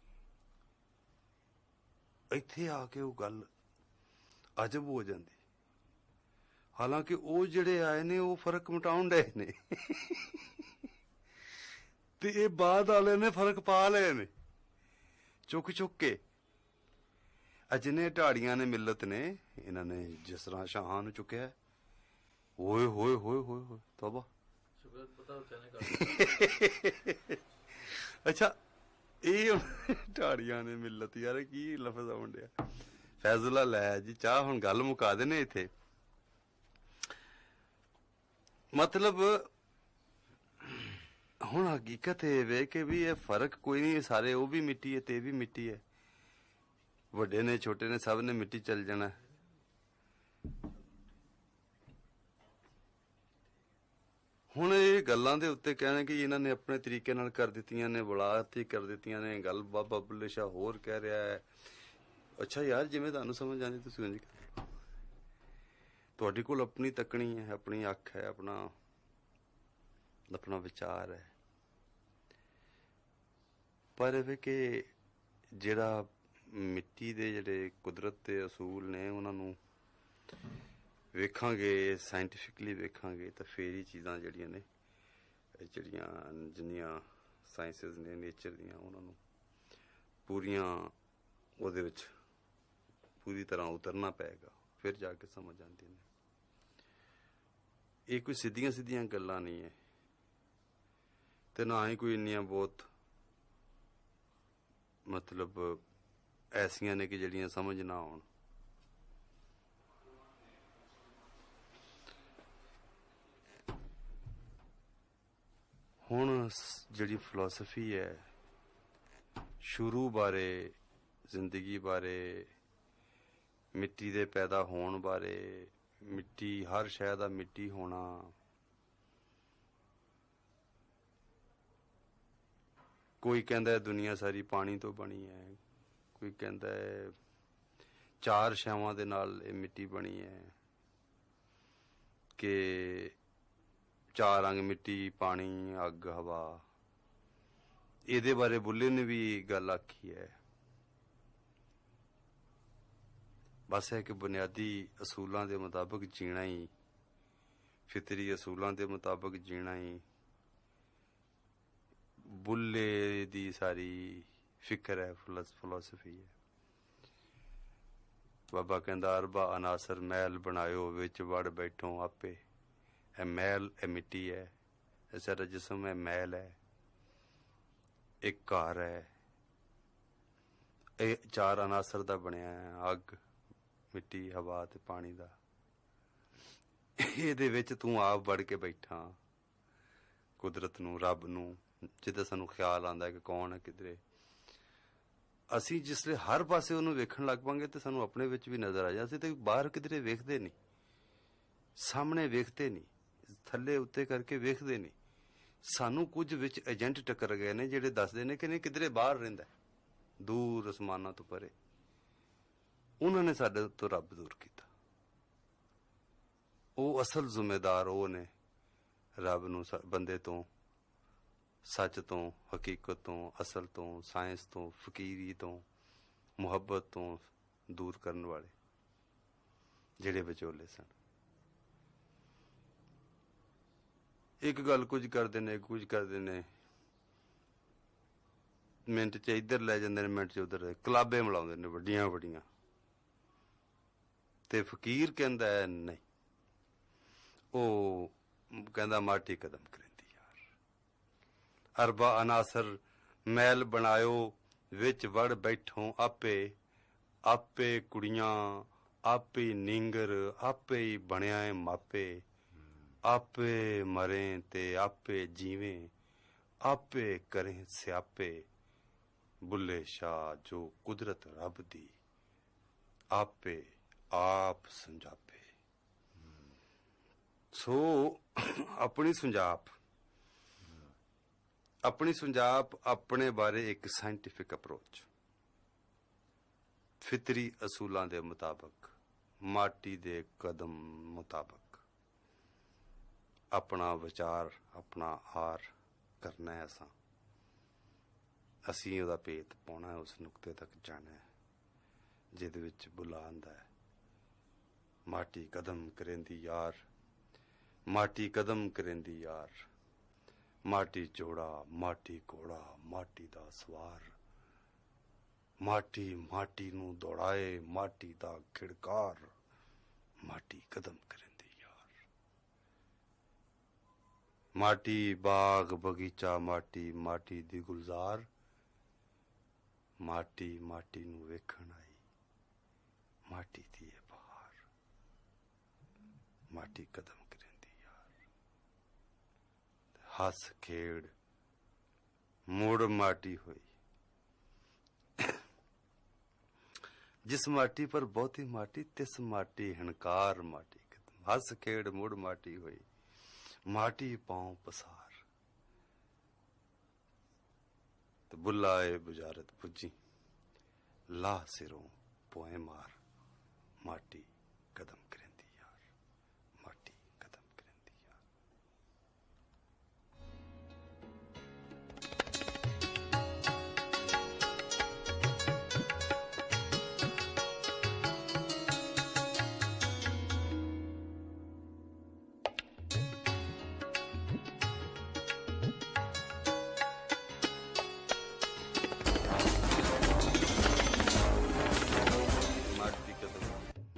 ਇੱਥੇ ਆ ਕੇ ਉਹ ਗੱਲ ਅਜਬ ਹੋ ਜਾਂਦੀ। ਹਾਲਾਂਕਿ ਉਹ ਜਿਹੜੇ ਆਏ ਨੇ ਉਹ ਫਰਕ ਮਿਟਾਉਣ ਡਏ ਨੇ, ਤੇ ਇਹ ਬਾਅਦ ਵਾਲੇ ਨੇ ਫਰਕ ਪਾ ਲਏ ਨੇ ਚੁੱਕ ਚੁੱਕ ਕੇ। ਅਜਨੇ ਢਾੜੀਆਂ ਨੇ ਮਿਲਤ ਨੇ, ਇਹਨਾਂ ਨੇ ਜਿਸ ਤਰ੍ਹਾਂ ਸ਼ਾਹਾਂ ਨੂੰ ਚੁੱਕਿਆ, ਓਏ ਹੋਏ ਹੋਏ ਹੋਏ ਹੋਏ ਤੋਬਾ। ਅੱਛਾ, ਇਹ ਢਾੜੀਆਂ ਨੇ ਮਿਲਤ, ਯਾਰ ਕੀ ਲਫ਼ਜ਼ ਆਉਣ ਡਿਆ। ਫੈਜ਼ੁੱਲਾ ਲੈ ਜੀ ਚਾਹ, ਹੁਣ ਗੱਲ ਮੁਕਾ ਦੇਣੇ ਇੱਥੇ। ਮਤਲਬ ਹੁਣ ਹਕੀਕਤ ਇਹ ਵੇ ਕਿ ਵੀ ਇਹ ਫਰਕ ਕੋਈ ਨਹੀਂ, ਸਾਰੇ ਉਹ ਵੀ ਮਿੱਟੀ ਹੈ ਤੇ ਇਹ ਵੀ ਮਿੱਟੀ ਹੈ, ਵੱਡੇ ਨੇ ਛੋਟੇ ਨੇ ਸਭ ਨੇ ਮਿੱਟੀ ਚੱਲ ਜਾਣਾ। ਹੁਣ ਇਹ ਗੱਲਾਂ ਦੇ ਉੱਤੇ ਕਹਿਣਾ ਕਿ ਇਹਨਾਂ ਨੇ ਆਪਣੇ ਤਰੀਕੇ ਨਾਲ ਕਰ ਦਿੱਤੀਆਂ ਨੇ, ਬੁਲਾਤੀ ਕਰ ਦਿੱਤੀਆਂ ਨੇ, ਗੱਲ ਬਾਬਾ ਬੁੱਲੇ ਸ਼ਾਹ ਹੋਰ ਕਹਿ ਰਿਹਾ ਹੈ। ਅੱਛਾ ਯਾਰ, ਜਿਵੇਂ ਤੁਹਾਨੂੰ ਸਮਝ ਆਉਂਦੀ ਤੁਸੀਂ ਉਂਝ ਕਰੋ। ਤੁਹਾਡੇ ਕੋਲ ਆਪਣੀ ਤੱਕਣੀ ਹੈ, ਆਪਣੀ ਅੱਖ ਹੈ, ਆਪਣਾ ਵਿਚਾਰ ਹੈ, ਪਰ ਇਹ ਕਿ ਜਿਹੜਾ ਮਿੱਟੀ ਦੇ ਜਿਹੜੇ ਕੁਦਰਤ ਦੇ ਅਸੂਲ ਨੇ ਉਹਨਾਂ ਨੂੰ ਵੇਖਾਂਗੇ, ਸਾਇੰਟੀਫਿਕਲੀ ਵੇਖਾਂਗੇ, ਤਾਂ ਫੇਰ ਹੀ ਚੀਜ਼ਾਂ ਜਿਹੜੀਆਂ ਨੇ, ਜਿੰਨੀਆਂ ਸਾਇੰਸਿਸ ਨੇ ਨੇਚਰ ਦੀਆਂ, ਉਹਨਾਂ ਨੂੰ ਪੂਰੀਆਂ ਉਹਦੇ ਵਿੱਚ ਪੂਰੀ ਤਰ੍ਹਾਂ ਉਤਰਨਾ ਪਏਗਾ, ਫਿਰ ਜਾ ਕੇ ਸਮਝ ਆਉਂਦੀਆਂ ਨੇ। ਇਹ ਕੋਈ ਸਿੱਧੀਆਂ ਸਿੱਧੀਆਂ ਗੱਲਾਂ ਨਹੀਂ ਹੈ, ਤੇ ਨਾ ਹੀ ਕੋਈ ਇੰਨੀਆਂ ਬਹੁਤ ਮਤਲਬ ਐਸੀਆਂ ਨੇ ਕਿ ਜਿਹੜੀਆਂ ਸਮਝ ਨਾ ਆਉਣ। ਹੁਣ ਜਿਹੜੀ ਫਿਲਾਸਫੀ ਹੈ, ਸ਼ੁਰੂ ਬਾਰੇ, ਜ਼ਿੰਦਗੀ ਬਾਰੇ, ਮਿੱਟੀ ਦੇ ਪੈਦਾ ਹੋਣ ਬਾਰੇ, ਮਿੱਟੀ, ਹਰ ਸ਼ੈ ਦਾ ਮਿੱਟੀ ਹੋਣਾ, ਕੋਈ ਕਹਿੰਦਾ ਦੁਨੀਆ ਸਾਰੀ ਪਾਣੀ ਤੋਂ ਬਣੀ ਹੈ, ਕੋਈ ਕਹਿੰਦਾ ਹੈ 4 ਸ਼ੈਵਾਂ ਦੇ ਨਾਲ ਇਹ ਮਿੱਟੀ ਬਣੀ ਹੈ, ਕਿ 4 ਅੰਗ ਮਿੱਟੀ, ਪਾਣੀ, ਅੱਗ, ਹਵਾ। ਇਹਦੇ ਬਾਰੇ ਬੁੱਲੇ ਨੇ ਵੀ ਗੱਲ ਆਖੀ ਹੈ। ਬਸ ਹੈ ਕਿ ਬੁਨਿਆਦੀ ਅਸੂਲਾਂ ਦੇ ਮੁਤਾਬਕ ਜੀਣਾ ਹੀ, ਫਿਤਰੀ ਅਸੂਲਾਂ ਦੇ ਮੁਤਾਬਕ ਜੀਣਾ ਹੀ ਬੁੱਲੇ ਦੀ ਸਾਰੀ ਫਿਕਰ ਹੈ, ਫਿਲਾਸਫੀ ਹੈ। ਬਾਬਾ ਕਹਿੰਦਾ ਅਰਬਾ ਅਨਾਸਰ ਮਹਿਲ ਬਣਾਇਓ, ਵਿੱਚ ਵੜ ਬੈਠੋ ਆਪੇ। ਇਹ ਮਹਿਲ, ਇਹ ਮਿੱਟੀ ਹੈ, ਇਹ ਸਾਡਾ ਜਿਸਮ ਹੈ, ਮਹਿਲ ਹੈ, ਇੱਕ ਘਰ ਹੈ, ਇਹ 4 ਅਨਾਸਰ ਦਾ ਬਣਿਆ ਹੈ, ਅੱਗ, ਮਿੱਟੀ, ਹਵਾ ਤੇ ਪਾਣੀ ਦਾ। ਇਹਦੇ ਵਿੱਚ ਤੂੰ ਆਪ ਵੜ ਕੇ ਬੈਠਾ, ਕੁਦਰਤ ਨੂੰ, ਰੱਬ ਨੂੰ, ਜਿੱਦਾਂ ਸਾਨੂੰ ਖਿਆਲ ਆਉਂਦਾ ਕਿ ਕੌਣ ਹੈ ਕਿਧਰੇ। ਅਸੀਂ ਜਿਸਲੇ ਹਰ ਪਾਸੇ ਉਹਨੂੰ ਵੇਖਣ ਲੱਗ ਪਾਂਗੇ ਤੇ ਸਾਨੂੰ ਆਪਣੇ ਵਿੱਚ ਵੀ ਨਜ਼ਰ ਆ ਜਾ। ਅਸੀਂ ਤੇ ਬਾਹਰ ਕਿਧਰੇ ਵੇਖਦੇ ਨਹੀਂ, ਸਾਹਮਣੇ ਵੇਖਦੇ ਨਹੀਂ, ਥੱਲੇ ਉੱਤੇ ਕਰਕੇ ਵੇਖਦੇ ਨਹੀਂ। ਸਾਨੂੰ ਕੁਝ ਵਿੱਚ ਏਜੰਟ ਟੱਕਰ ਗਏ ਨੇ ਜਿਹੜੇ ਦੱਸਦੇ ਨੇ ਕਿ ਨਹੀਂ ਕਿਧਰੇ ਬਾਹਰ ਰਹਿੰਦਾ, ਦੂਰ ਅਸਮਾਨਾਂ ਤੋਂ ਪਰੇ। ਉਹਨਾਂ ਨੇ ਸਾਡੇ ਤੋਂ ਰੱਬ ਦੂਰ ਕੀਤਾ। ਉਹ ਅਸਲ ਜ਼ਿੰਮੇਦਾਰ ਉਹ ਨੇ ਰੱਬ ਨੂੰ ਬੰਦੇ ਤੋਂ, ਸੱਚ ਤੋਂ, ਹਕੀਕਤ ਤੋਂ, ਅਸਲ ਤੋਂ, ਸਾਇੰਸ ਤੋਂ, ਫਕੀਰੀ ਤੋਂ, ਮੁਹੱਬਤ ਤੋਂ ਦੂਰ ਕਰਨ ਵਾਲੇ ਜਿਹੜੇ ਵਿਚੋਲੇ ਸਨ। ਇੱਕ ਗੱਲ ਕੁਝ ਕਰਦੇ ਨੇ, ਕੁਝ ਕਰਦੇ ਨੇ, ਮਿੰਟ 'ਚ ਇੱਧਰ ਲੈ ਜਾਂਦੇ ਨੇ, ਮਿੰਟ 'ਚ ਉੱਧਰ ਕਲਾਬੇ ਮਿਲਾਉਂਦੇ ਨੇ ਵੱਡੀਆਂ ਵੱਡੀਆਂ। ਤੇ ਫਕੀਰ ਕਹਿੰਦਾ ਹੈ ਨਹੀਂ, ਉਹ ਕਹਿੰਦਾ ਮਾਟੀ ਕਦਮ ਕਰਿੰਦੀ ਯਾਰ। ਅਰਬਾ ਅਨਾਸਰ ਮਹਿਲ ਬਣਾਇਓ, ਵਿੱਚ ਵੜ ਬੈਠੋ ਆਪੇ। ਆਪੇ ਕੁੜੀਆਂ, ਆਪੇ ਨੀਂਗਰ, ਆਪੇ ਹੀ ਬਣਿਆ ਏ ਮਾਪੇ। ਆਪੇ ਮਰੇ ਤੇ ਆਪੇ ਜੀਵੇਂ, ਆਪੇ ਕਰੇ ਸਿਆਪੇ। ਬੁੱਲੇ ਸ਼ਾਹ ਜੋ ਕੁਦਰਤ ਰੱਬ ਦੀ, ਆਪੇ ਆਪ ਸਮਝਾਪੇ। ਸੋ ਆਪਣੀ ਸੁਝਾਪ, ਆਪਣੇ ਬਾਰੇ ਇੱਕ ਸਾਇੰਟੀਫਿਕ ਅਪਰੋਚ, ਫਿਤਰੀ ਅਸੂਲਾਂ ਦੇ ਮੁਤਾਬਕ, ਮਾਟੀ ਦੇ ਕਦਮ ਮੁਤਾਬਕ ਆਪਣਾ ਵਿਚਾਰ, ਆਪਣਾ ਆਰ ਕਰਨਾ ਹੈ। ਅਸੀਂ ਉਹਦਾ ਭੇਤ ਪਾਉਣਾ, ਉਸ ਨੁਕਤੇ ਤੱਕ ਜਾਣਾ ਹੈ ਜਿਹਦੇ ਵਿੱਚ ਬੁਲਾ ਆਂਦਾ ਹੈ ਮਾਟੀ ਕਦਮ ਕਰੇਂਦੀ ਯਾਰ, ਮਾਟੀ ਕਦਮ ਕਰੇਂਦੀ ਯਾਰ। ਮਾਟੀ ਜੋੜਾ, ਮਾਟੀ ਘੋੜਾ, ਮਾਟੀ ਦਾ ਸਵਾਰ। ਮਾਟੀ ਮਾਟੀ ਨੂੰ ਦੌੜਾਏ, ਮਾਟੀ ਦਾ ਖਿੜਕਾਰ। ਮਾਟੀ ਕਦਮ ਕਰੇਂਦੀ ਯਾਰ। ਮਾਟੀ ਬਾਗ ਬਗੀਚਾ, ਮਾਟੀ ਮਾਟੀ ਦੀ ਗੁਲਜ਼ਾਰ। ਮਾਟੀ ਮਾਟੀ ਨੂੰ ਵੇਖਣ ਆਈ, ਮਾਟੀ ਦੀ ਇਹ ਬਹਾਰ। ਮਾਟੀ ਕਦਮ ਕਰੇਂਦੀ ਯਾਰ। ਹੱਸ ਖੇਡ ਮੁੜ ਮਾਟੀ ਹੋਈ। जिस माटी पर बहुती माटी, तिस माटी हणकार माटी कदम। हस खेड़ मुड़ माटी हुई। माटी पांव पसार ते बुलाए बुजारत पुजी ला सिरों पोए मार माटी कदम करेंदी यार माटी कदम करेंदी यार।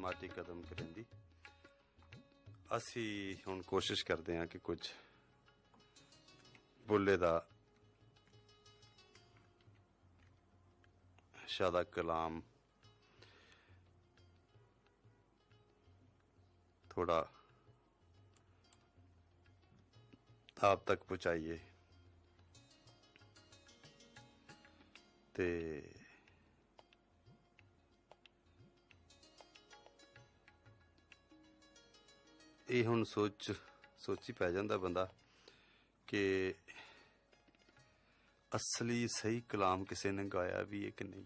माटी कदम करेंदी। असी हुण कोशिश करते हैं कि कुछ बुल्ले दा शादा कलाम थोड़ा आप तक पहुंचाइए ते ਇਹ ਹੁਣ ਸੋਚੀ ਪੈ ਜਾਂਦਾ ਬੰਦਾ ਕਿ ਅਸਲੀ ਸਹੀ ਕਲਾਮ ਕਿਸੇ ਨੇ ਗਾਇਆ ਵੀ ਹੈ ਕਿ ਨਹੀਂ,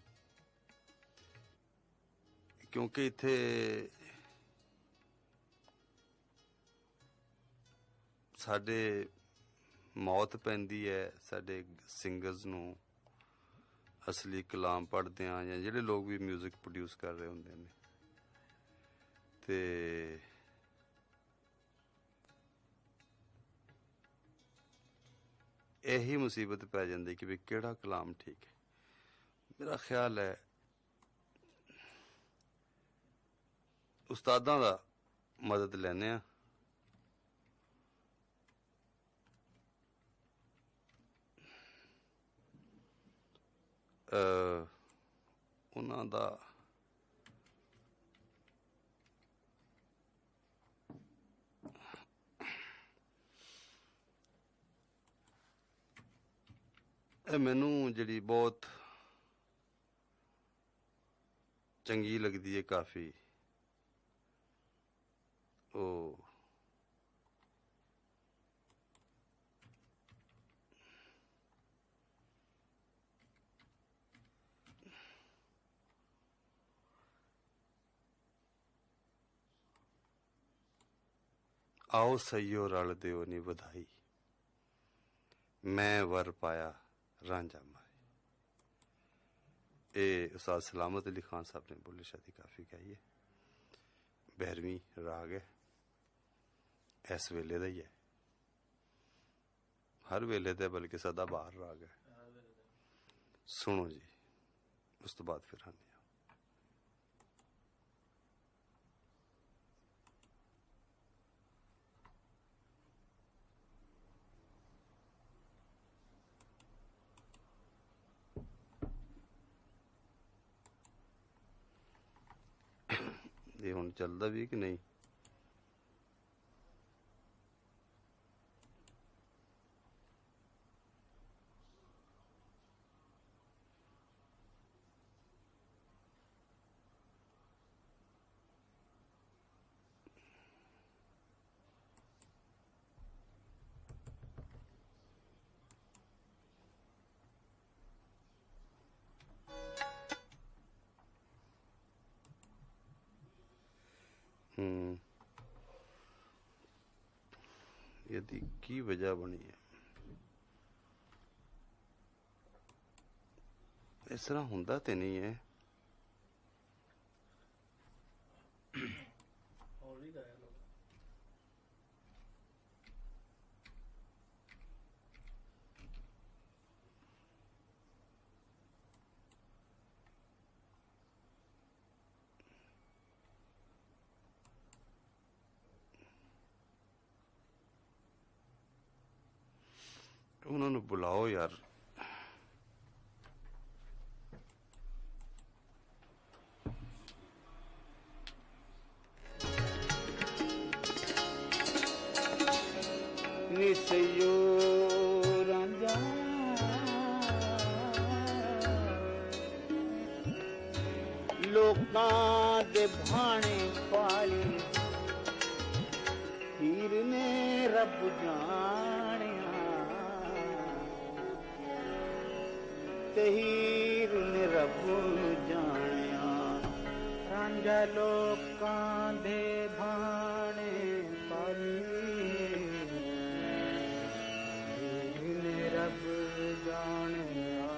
ਕਿਉਂਕਿ ਇੱਥੇ ਸਾਡੇ ਮੌਤ ਪੈਂਦੀ ਹੈ ਸਾਡੇ ਸਿੰਗਰਸ ਨੂੰ ਅਸਲੀ ਕਲਾਮ ਪੜ੍ਹਦੇ ਆ ਜਾਂ ਜਿਹੜੇ ਲੋਕ ਵੀ ਮਿਊਜ਼ਿਕ ਪ੍ਰੋਡਿਊਸ ਕਰ ਰਹੇ ਹੁੰਦੇ ਨੇ ਤੇ यही मुसीबत पै जाती कि भी केड़ा कलाम ठीक है। मेरा ख्याल है उस्तादां दा मदद लैने उन्हां दा मैनू जी बहुत चंगी लगती है काफ़ी ओ आओ सईयो रल दियो नी बधाई मैं वर पाया रांझा माए। ये उस्ताद सलामत अली खान साहब ने बुल्ले शाह दी काफ़ी गाई है। 12वीं राग है, इस वेले दा ही है, हर वेले दा बल्कि सदा बाहर राग है। सुनो जी, उस तो बाद फिर आने ये हुण चलदा भी कि नहीं। यदि की वजह बनी है इस तरह हुंदा ते नहीं है। उन्होंने बुलाओ यार। निसयो रांझा लोकां दे भाणे पाली हीर ने रब जानिया ते हीर ने रब जानिया रांझा लोकां दे भाणे पाली हीर ने रब जानिया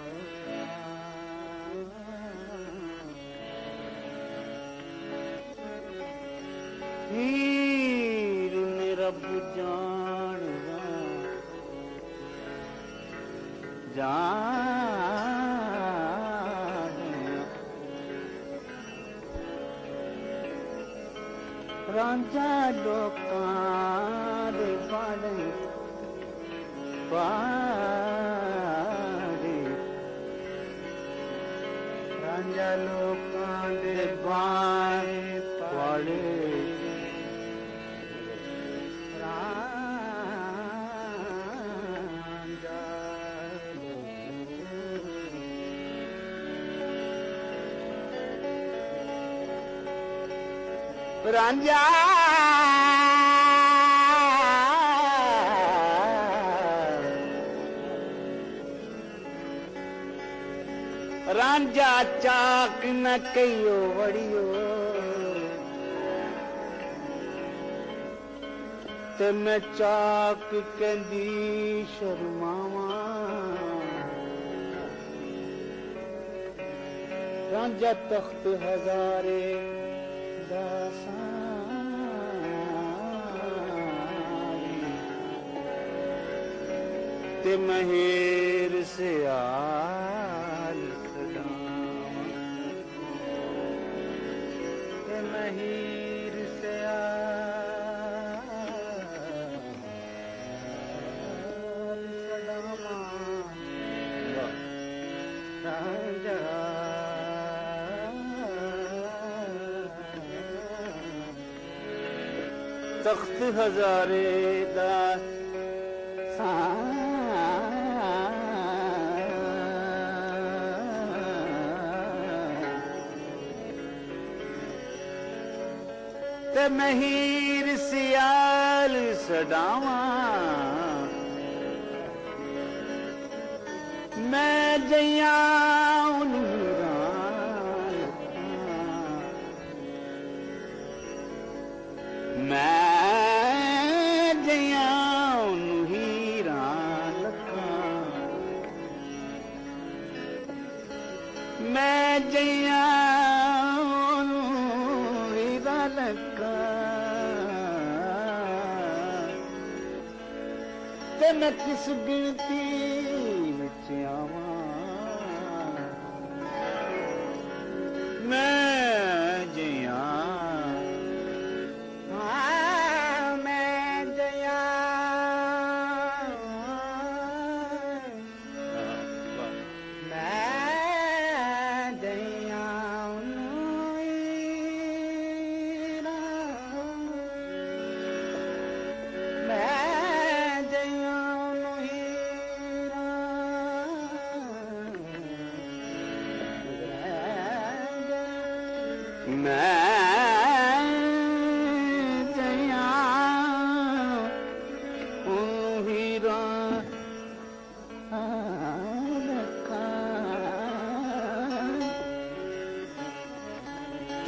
हीर ने रब जानिया रांझा लोकां दे बाणे पाड़े रांझा लोकां दे बाणे पाड़े रांझा रांझा चाक न कहियो वड़ियो ते मैं चाक कहंदी शर्मावा रांझा तख्त हजारे ते महेर से आल सदावा ते महेर से आल सदावा रांझा तख्त हजारे दा ते महीर सियाल सडावा मैं जया मैं जया हीरा लखा मैं जया हीरा लखा ते मैं किस गिनती विच आवां मैं जया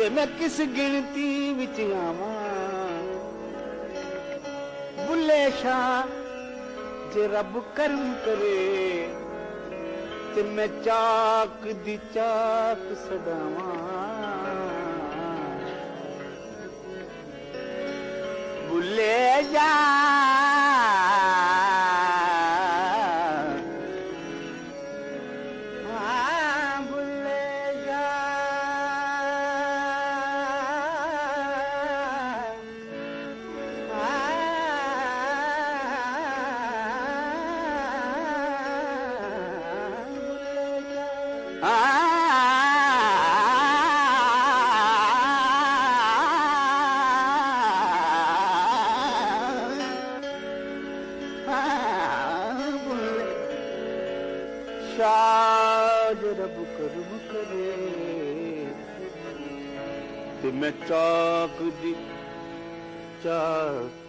ते मैं किस गिनती विच आवां बुल्ले शाह जे रब करम करे ते मैं चाक दी चाक सडावां बुल्ले जा शाद रब करम करे ते मैं चाक दी चाक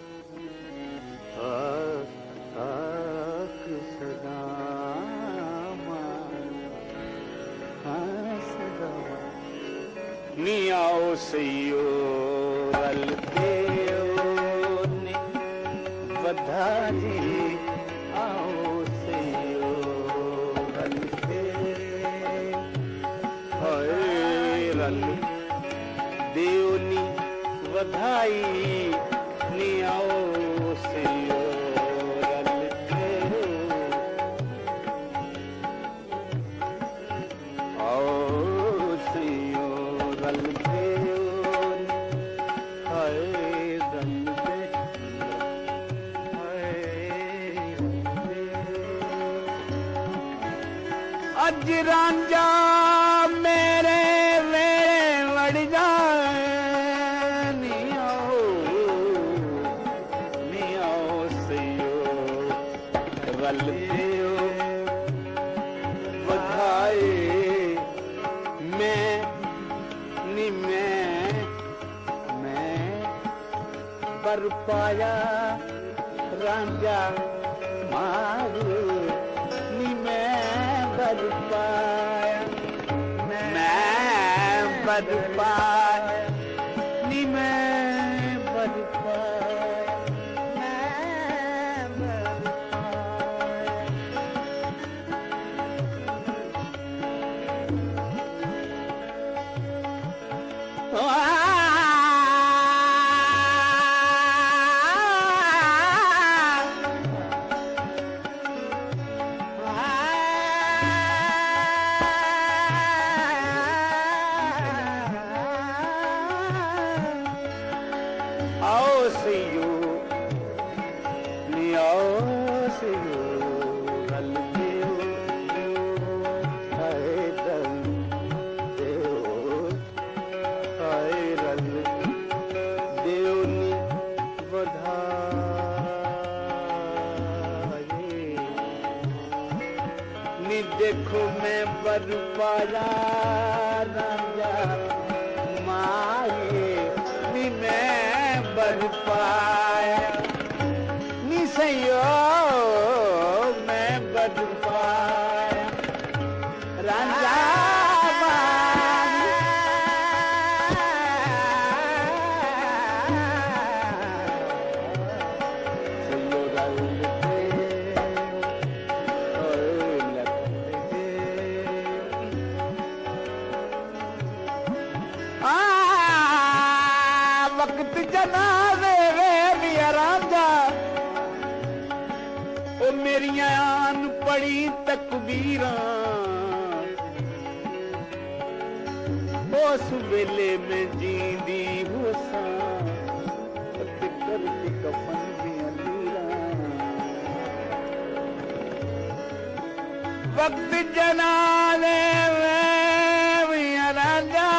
आक सदामा सदामा नी आओ सैयो रल ने बधाई आओ सैयो रल रल देवनी बधाई नी आओ सैयो रल आओ सैयो रल अज रांझा मेरे वेड़े वड़ जाए नी आओ सैयो रल देओ बधाए मैं बर पाया रांझा मारू नी मैं बर पाया नी मैं बर पाया आओ सैयो नी आओ सैयो रल देओ हाय रल देओ हाय रल देओ नी बधाई नी देखो मैं बर पाया रांझा माए नी मैं बर पाया नी सैयो मैं बर पाया रांझा सैयो रल वक्त जनाज़े वे मिया रांझा ओ मेरियां आन पड़ी तकबीरां उस वेले में जींदी होसां ते करके कफन दियां लीरां वक्त जनाज़े वे मिया रांझा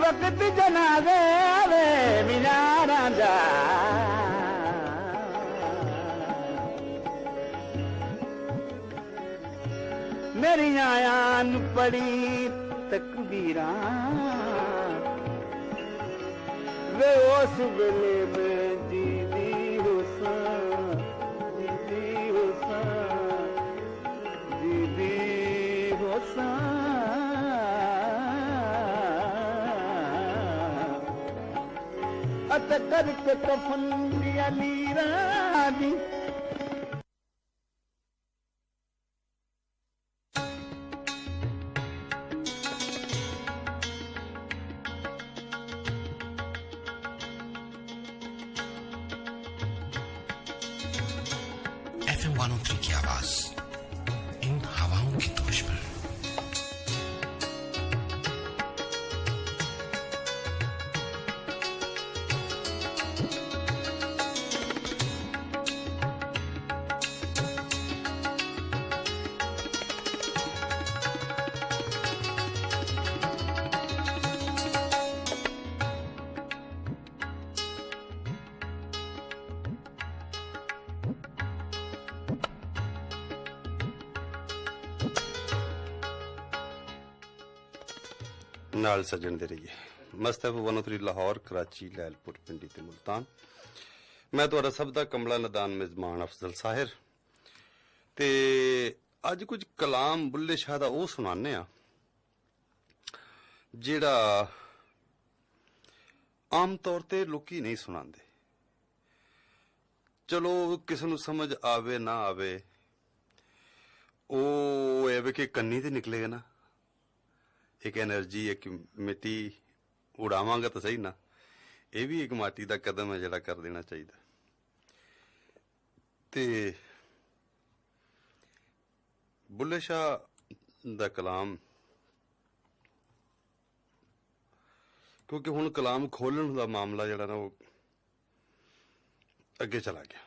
वक्त जनाज़े वे मिया रांझा मेरी आन पड़ी तकबीरां वे उस वेले में जीदी होसां अत करके कफन दिया लीरां दी FM 103 की आवाज इन हवाओं की दोष पर ਨਾਲ ਸੱਜਣਦੇ ਰਹੀਏ। ਮਸਤ ਐਫ 103 ਲਾਹੌਰ, ਕਰਾਚੀ, ਲੈਲਪੁਰ, ਪਿੰਡੀ ਤੇ ਮੁਲਤਾਨ। ਮੈਂ ਤੁਹਾਡਾ ਸਭ ਦਾ ਕਮਲਾ ਨਦਾਨ ਮੇਜ਼ਬਾਨ ਅਫਜ਼ਲ ਸਾਹਿਰ ਤੇ ਅੱਜ ਕੁਝ ਕਲਾਮ ਬੁੱਲੇ ਸ਼ਾਹ ਦਾ ਉਹ ਸੁਣਾਉਂਦੇ ਆ ਜਿਹੜਾ ਆਮ ਤੌਰ ਤੇ ਲੋਕੀ ਨਹੀਂ ਸੁਣਾਉਂਦੇ। ਚਲੋ ਕਿਸੇ ਨੂੰ ਸਮਝ ਆਵੇ ਨਾ ਆਵੇ, ਉਹ ਇਹ ਵੇ ਕਿ ਕੰਨੀ ਤੇ ਨਿਕਲੇਗਾ ਨਾ, ਇੱਕ એનર્ਜੀ, ਇੱਕ ਮਿੱਟੀ ਉਡਾਵਾਂਗਾ ਤਾਂ ਸਹੀ ਨਾ। ਇਹ ਵੀ ਇੱਕ ਮਾਟੀ ਦਾ ਕਦਮ ਹੈ ਜਿਹੜਾ ਕਰ ਦੇਣਾ ਚਾਹੀਦਾ। ਤੇ ਬੁੱਲੇ ਸ਼ਾਹ ਦਾ ਕਲਾਮ, ਕਿਉਂਕਿ ਹੁਣ ਕਲਾਮ ਖੋਲਣ ਦਾ ਮਾਮਲਾ ਜਿਹੜਾ ਨਾ ਉਹ ਅੱਗੇ ਚਲਾ ਗਿਆ।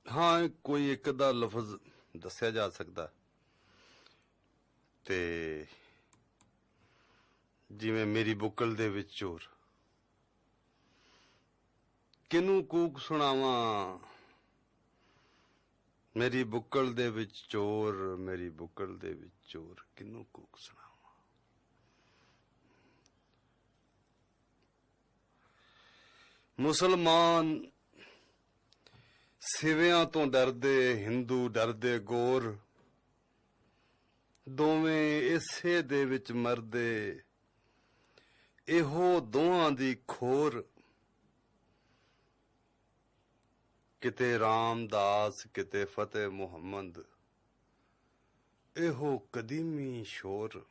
ਹਾਂ, ਕੋਈ ਇੱਕ ਦਾ ਲਫ਼ਜ਼ ਦੱਸਿਆ ਜਾ ਸਕਦਾ, ਤੇ ਜਿਵੇਂ ਮੇਰੀ ਬੁੱਕਲ ਦੇ ਵਿੱਚ ਚੋਰ, ਕਿਹਨੂੰ ਕੂਕ ਸੁਣਾਵਾਂ, ਮੇਰੀ ਬੁੱਕਲ ਦੇ ਵਿੱਚ ਚੋਰ, ਮੇਰੀ ਬੁੱਕਲ ਦੇ ਵਿੱਚ ਚੋਰ, ਕਿਹਨੂੰ ਕੂਕ ਸੁਣਾਵਾਂ। ਮੁਸਲਮਾਨ ਸਿਵਿਆਂ ਤੋਂ ਡਰਦੇ, ਹਿੰਦੂ ਡਰਦੇ ਗੋਰ, ਦੋਵੇਂ ਇਸੇ ਦੇ ਵਿੱਚ ਮਰਦੇ, ਇਹੋ ਦੋਹਾਂ ਦੀ ਖੋਰ। ਕਿਤੇ ਰਾਮਦਾਸ, ਕਿਤੇ ਫਤਿਹ ਮੁਹੰਮਦ, ਇਹੋ ਕਦੀਮੀ ਸ਼ੋਰ।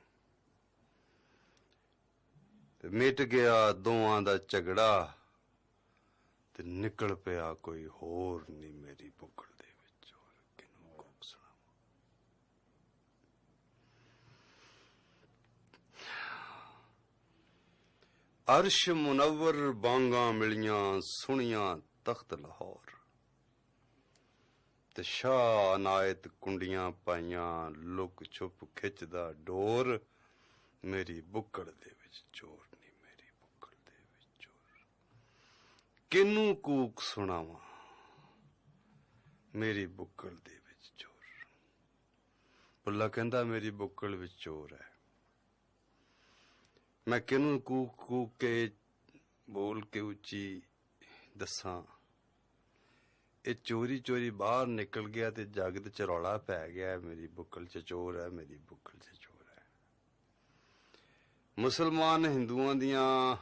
ਤੇ ਮਿਟ ਗਿਆ ਦੋਹਾਂ ਦਾ ਝਗੜਾ, ਤੇ ਨਿਕਲ ਪਿਆ ਕੋਈ ਹੋਰ ਨਹੀਂ ਮੇਰੀ ਬੁੱਕਲ ਦੇ ਵਿੱਚ ਚੋਰ, ਕਿਹਨੂੰ ਕੂਕ ਸੁਣਾਵਾਂ। ਅਰਸ਼ ਮੁਨੱਵਰ ਬਾਂਗਾਂ ਮਿਲੀਆਂ ਸੁਣੀਆਂ ਤਖਤ ਲਾਹੌਰ, ਤੇ ਸ਼ਾਹ ਅਨਾਇਤ ਕੁੰਡੀਆਂ ਪਾਈਆਂ, ਲੁਕ ਛੁਪ ਖਿੱਚਦਾ ਡੋਰ, ਮੇਰੀ ਬੁੱਕਲ ਦੇ ਵਿੱਚ ਚੋਰ ਨਹੀਂ ਮੇਰੀ ਬੁੱਕਲ ਦੇ ਵਿੱਚ ਚੋਰ, ਕਿਹਨੂੰ ਕੂਕ ਸੁਣਾਵਾਂ ਮੇਰੀ ਬੁੱਕਲ ਦੇ ਵਿੱਚ ਚੋਰ। ਬੁੱਲਾ ਕਹਿੰਦਾ ਮੇਰੀ ਬੁੱਕਲ ਵਿੱਚ ਚੋਰ ਹੈ, ਮੈਂ ਕਿਹਨੂੰ ਕੂਕ ਕੂਕ ਕੇ ਬੋਲ ਕੇ ਉੱਚੀ ਦੱਸਾਂ। ਇਹ ਚੋਰੀ ਚੋਰੀ ਬਾਹਰ ਨਿਕਲ ਗਿਆ ਤੇ ਜਗਤ ਚ ਰੌਲਾ ਪੈ ਗਿਆ, ਮੇਰੀ ਬੁੱਕਲ ਚ ਚੋਰ ਹੈ, ਮੇਰੀ ਬੁੱਕਲ ਚ ਚੋਰ ਹੈ। ਮੁਸਲਮਾਨ ਹਿੰਦੂਆਂ ਦੀਆਂ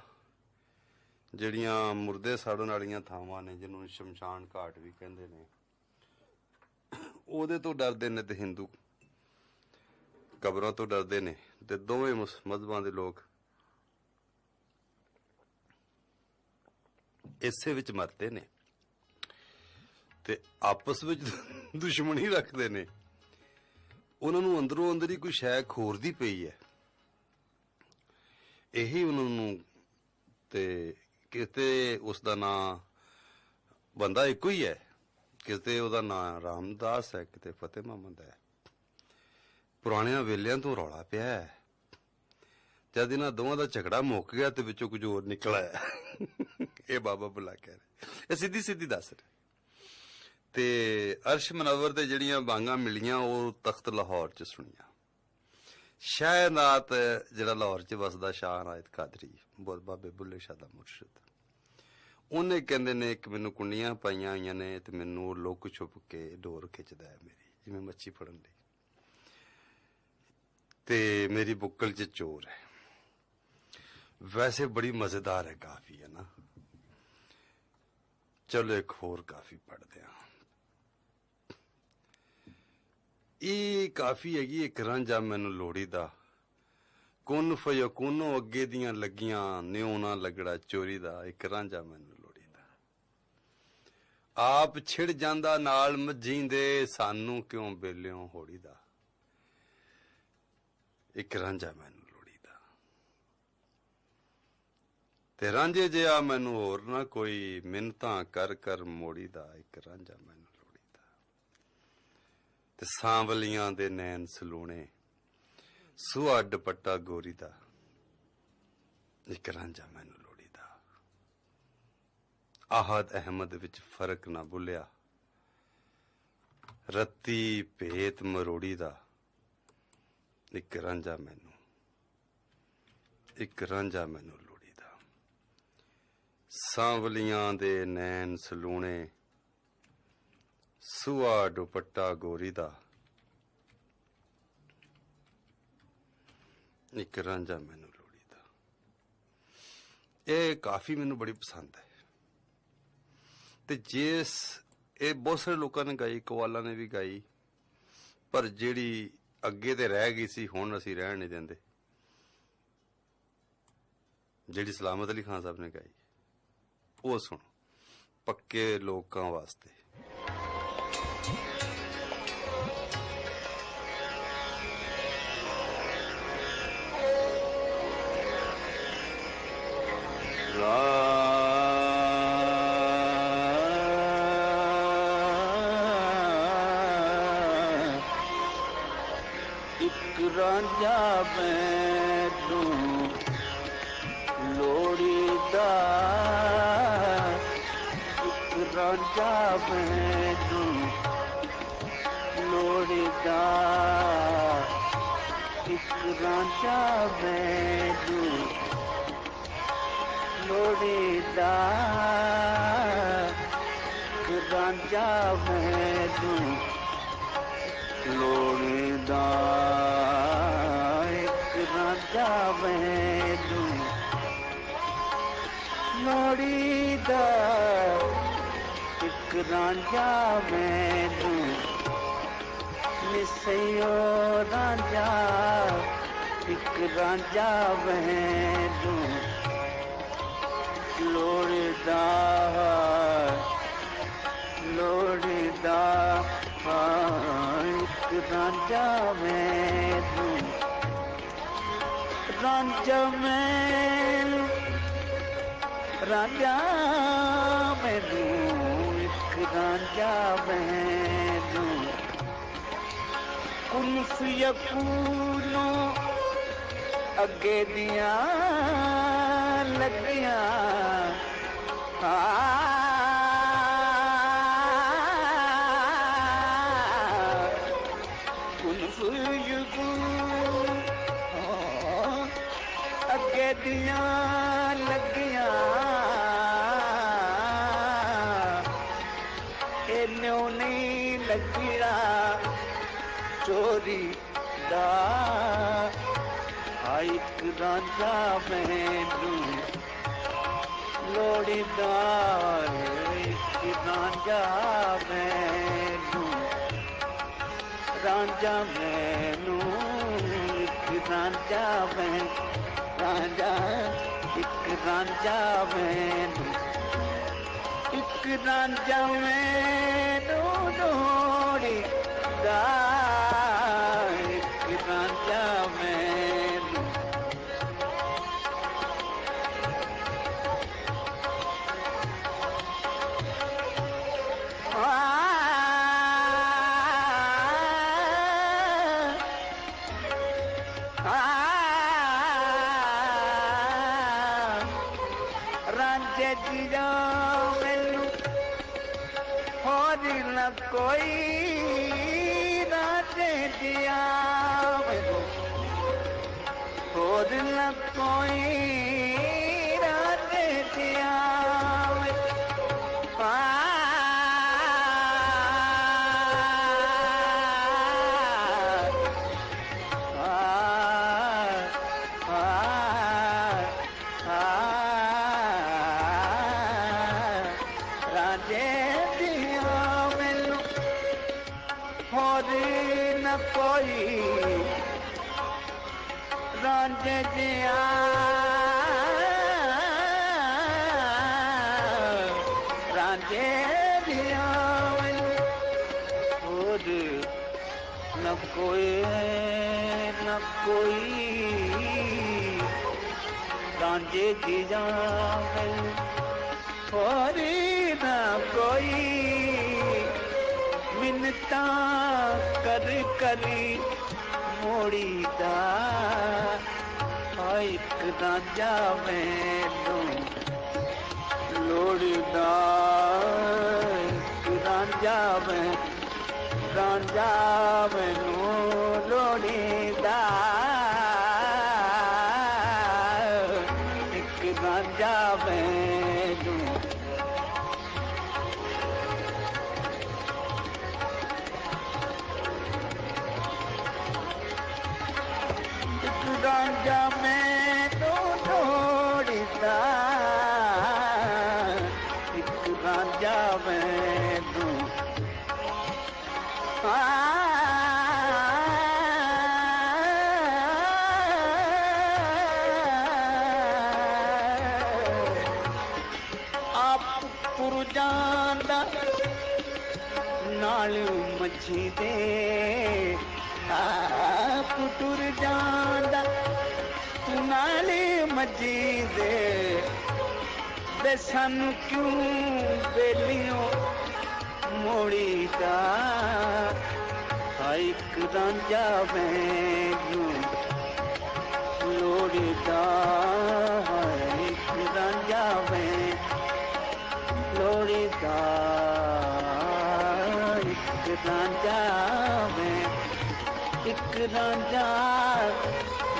ਜਿਹੜੀਆਂ ਮੁਰਦੇ ਸਾੜਨ ਵਾਲੀਆਂ ਥਾਵਾਂ ਨੇ, ਜਿਹਨੂੰ ਸ਼ਮਸ਼ਾਨ ਘਾਟ ਵੀ ਕਹਿੰਦੇ ਨੇ, ਉਹਦੇ ਤੋਂ ਡਰਦੇ ਨੇ, ਤੇ ਹਿੰਦੂ ਕਬਰਾਂ ਤੋਂ ਡਰਦੇ ਨੇ, ਤੇ ਦੋਵੇਂ ਮਜ਼ਹਬਾਂ ਦੇ ਲੋਕ ਇਸੇ ਵਿੱਚ ਮਰਦੇ ਨੇ ਤੇ ਆਪਸ ਵਿੱਚ ਦੁਸ਼ਮਣੀ ਰੱਖਦੇ ਨੇ। ਉਹਨਾਂ ਨੂੰ ਅੰਦਰੋਂ ਅੰਦਰ ਹੀ ਕੋਈ ਸ਼ੈ ਖੋਰਦੀ ਪਈ ਹੈ, ਇਹੀ ਉਹਨਾਂ ਨੂੰ। ਤੇ ਕਿਤੇ ਉਸ ਦਾ ਨਾਂ ਬੰਦਾ ਇੱਕੋ ਹੀ ਹੈ, ਕਿਤੇ ਉਹਦਾ ਨਾਂ ਰਾਮਦਾਸ ਹੈ, ਕਿਤੇ ਫਤਿਹ ਮੁਹੰਮਦ ਹੈ। ਪੁਰਾਣਿਆਂ ਵੇਲਿਆਂ ਤੋਂ ਰੌਲਾ ਪਿਆ ਹੈ, ਜਦ ਇਹਨਾਂ ਦੋਵਾਂ ਦਾ ਝਗੜਾ ਮੁੱਕ ਗਿਆ ਤੇ ਵਿੱਚੋਂ ਕੁਝ ਹੋਰ ਨਿਕਲ ਆਇਆ। ਇਹ ਬਾਬਾ ਬੁੱਲਾ ਕਹਿ ਰਿਹਾ, ਇਹ ਸਿੱਧੀ ਸਿੱਧੀ ਦੱਸ ਰਿਹਾ। ਤੇ ਅਰਸ਼ ਮਨਵਰ ਦੇ ਜਿਹੜੀਆਂ ਬਾਂਗਾਂ ਮਿਲੀਆਂ, ਉਹ ਤਖਤ ਲਾਹੌਰ ਚ ਸੁਣੀਆਂ। ਸ਼ਾਹਨਾਤ ਜਿਹੜਾ ਲਾਹੌਰ ਚ ਵਸਦਾ, ਸ਼ਾਹ ਅਨਾਇਤ ਕਾਦਰੀ, ਬਾਬੇ ਬੁੱਲੇ ਸ਼ਾਹ ਦਾ ਮੁਰਸ਼ਿਦ, ਉਹਨੇ ਕਹਿੰਦੇ ਨੇ ਇੱਕ ਮੈਨੂੰ ਕੁੰਡੀਆਂ ਪਾਈਆਂ ਹੋਈਆਂ ਨੇ, ਤੇ ਮੈਨੂੰ ਉਹ ਲੁਕ ਛੁਪ ਕੇ ਡੋਰ ਖਿੱਚਦਾ ਹੈ ਮੇਰੀ, ਜਿਵੇਂ ਮੱਛੀ ਫੜਨ ਲਈ, ਤੇ ਮੇਰੀ ਬੁੱਕਲ ਚ ਚੋਰ ਹੈ। ਵੈਸੇ ਬੜੀ ਮਜ਼ੇਦਾਰ ਹੈ, ਕਾਫੀ ਹੈ ਨਾ। ਚਲੋ ਇੱਕ ਹੋਰ ਕਾਫੀ ਪੜ੍ਹਦੇ ਹਾਂ। ਇਹ ਕਾਫੀ ਹੈਗੀ, ਇੱਕ ਰਾਂਝਾ ਮੈਨੂੰ ਲੋੜੀ ਦਾ, ਕੁਨ ਫਯਕੂਨੋ ਅੱਗੇ ਦੀਆਂ ਲੱਗੀਆਂ, ਨਿਉ ਨਾ ਲੱਗੜਾ ਚੋਰੀ ਦਾ, ਇੱਕ ਰਾਂਝਾ ਮੈਨੂੰ ਲੋੜੀ ਦਾ। ਆਪ ਛਿੜ ਜਾਂਦਾ ਨਾਲ ਮੱਝੀਂਦੇ, ਸਾਨੂੰ ਕਿਉਂ ਬੇਲਿਓ ਹੋੜੀ ਦਾ, ਇੱਕ ਰਾਂਝਾ ਮੈਨੂੰ ਲੋੜੀ ਦਾ। ਤੇ ਰਾਂਝੇ ਜਿਹਾ ਮੈਨੂੰ ਹੋਰ ਨਾ ਕੋਈ, ਮਿੰਨਤਾਂ ਕਰ ਕਰ ਮੋੜੀ ਦਾ, ਇੱਕ ਰਾਂਝਾ ਮੈਨੂੰ ਲੋੜੀ ਦਾ। ਤੇ ਸਾਂਵਲੀਆਂ ਦੇ ਨੈਣ ਸਲੂਣੇ, ਸੁਆ ਦੁਪੱਟਾ ਗੋਰੀ ਦਾ, ਇੱਕ ਰਾਂਝਾ ਮੈਨੂੰ ਲੋੜੀ ਦਾ। ਆਹਦ ਅਹਿਮਦ ਵਿੱਚ ਫਰਕ ਨਾ ਭੁੱਲਿਆ, ਰੱਤੀ ਭੇਤ ਮਰੋੜੀ ਦਾ, ਇੱਕ ਰਾਂਝਾ ਮੈਨੂੰ, ਇੱਕ ਰਾਂਝਾ ਮੈਨੂੰ ਲੋੜੀਦਾ। ਸਾਂਵਲੀਆਂ ਦੇ ਨੈਣ ਸਲੂਣੇ, ਸੁਆ ਦੁਪੱਟਾ ਗੋਰੀ ਦਾ, ਇੱਕ ਰਾਂਝਾ ਮੈਨੂੰ ਲੋੜੀਦਾ। ਇਹ ਕਾਫੀ ਮੈਨੂੰ ਬੜੀ ਪਸੰਦ ਹੈ ਤੇ ਜਿਸ ਇਹ ਬਹੁਤ ਸਾਰੇ ਲੋਕਾਂ ਨੇ ਗਾਈ, ਕਵਾਲਾਂ ਨੇ ਵੀ ਗਾਈ, ਪਰ ਜਿਹੜੀ ਅੱਗੇ ਤੇ ਰਹਿ ਗਈ ਸੀ ਹੁਣ ਅਸੀਂ ਰਹਿਣ ਨਹੀਂ ਦਿੰਦੇ, ਜਿਹੜੀ ਸਲਾਮਤ ਅਲੀ ਖਾਨ ਸਾਹਿਬ ਨੇ ਗਾਈ, ਉਹ ਸੁਣੋ, ਪੱਕੇ ਲੋਕਾਂ ਵਾਸਤੇ। ਇੱਕ ਰਾਂਝਾ ਮੈਨੂੰ ਲੋੜੀਦਾ, ਇੱਕ ਰਾਂਝਾ ਮੈਨੂੰ ਲੋੜੀਦਾ, ਇੱਕ ਰਾਂਝਾ ਮੈਨੂੰ ਲੋੜੀਦਾ, ਇੱਕ ਰਾਂਝਾ ਮੈਨੂੰ ਲੋੜੀਦਾ, ਇੱਕ ਰਾਂਝਾ ਮੈਨੂੰ ਲੋੜੀਦਾ, ਇੱਕ ਰਾਂਝਾ ਮੈਨੂੰ ਨਿਸਈਓ ਰਾਂਝਾ, ਇੱਕ ਰਾਂਝਾ ਮੈਨੂੰ ਲੋੜੀਦਾ, ਲੋੜੀਦਾ, ਇੱਕ ਰਾਂਝਾ ਮੈਨੂੰ, ਰਾਂਝਾ ਮੈਨੂੰ, ਰਾਂਝਾ ਮੈਨੂੰ, ਇੱਕ ਰਾਂਝਾ ਮੈਨੂੰ ਕੁਲਫ ਯਕੂਨੋ ਅੱਗੇ ਦੀਆਂ ਲੱਗੀਆਂ, ਕੁਲਫ ਯਕੂਨੋ ਅੱਗੇ ਦੀਆਂ ਲੱਗੀਆਂ, ਇਹਨੂੰ ਨਹੀਂ ਲੱਗੀਆਂ ਚੋਰੀ ਦਾ, ਇੱਕ ਰਾਂਝਾ ਮੈਨੂੰ ਲੋੜੀਦਾ, ਇੱਕ ਰਾਂਝਾ ਮੈਨੂੰ, ਰਾਂਝਾ ਮੈਨੂੰ, ਇੱਕ ਰਾਂਝਾ ਮੈਨੂੰ, ਰਾਂਝਾ, ਇੱਕ ਰਾਂਝਾ ਮੈਨੂੰ, ਇੱਕ ਰਾਂਝਾ ਮੈਨੂੰ ਲੋੜੀਦਾ, ਇੱਕ ਰਾਂਝਾ ਮੈਨੂੰ, ਰਾਂਝੇ ਜੀਓ ਮੈਨੂੰ ਹੋਰ ਨਾ ਕੋਈ, ਰਾਂਝੇ ਜੀਆ ਮੈਨੂੰ ਹੋਰ ਨਾ ਕੋਈ, ਰਾਂਝੇ ਜੀਆ कोई रांझे जिया, रांझे जिया और न कोई, न कोई रांझे जिया और न कोई मिन्नता कर करी मोड़ीदा, एक रांझा मैनू लोड़ीदा, रांझा मैनू लोड़ीदा। रांझा मैं तो छोड़ता एक रांझा मैं तो आप पुरजांदा नाल मच्छी दे आप टुर जांदा तू नाल मच्छी दे सानू क्यों बेलियों मोड़ी दा एक रांझा मैनू लोड़दा एक रांझा मैं लोड़दा एक रांझा मैं एक रांझा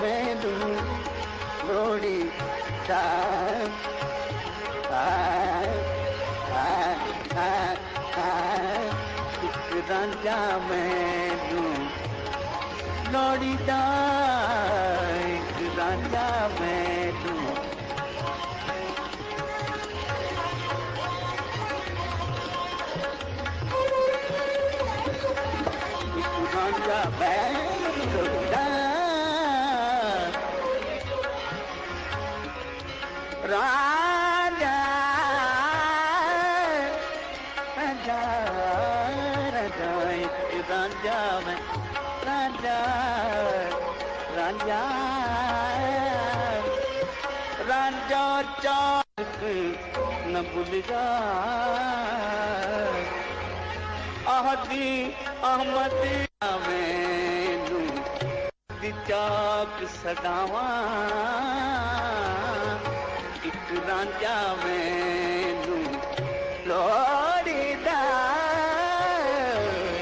मैनू लोड़दा एक रांझा मैनू लोड़दा एक रांझा मैनू एक रांझा मैनू लोड़दा राजा राजा राजा एक रांझा मैं राजा राजा राजा चाक न भूलगा आहदी अहमद मैनू दी चाक सदावा एक रांझा मैनू लोड़दा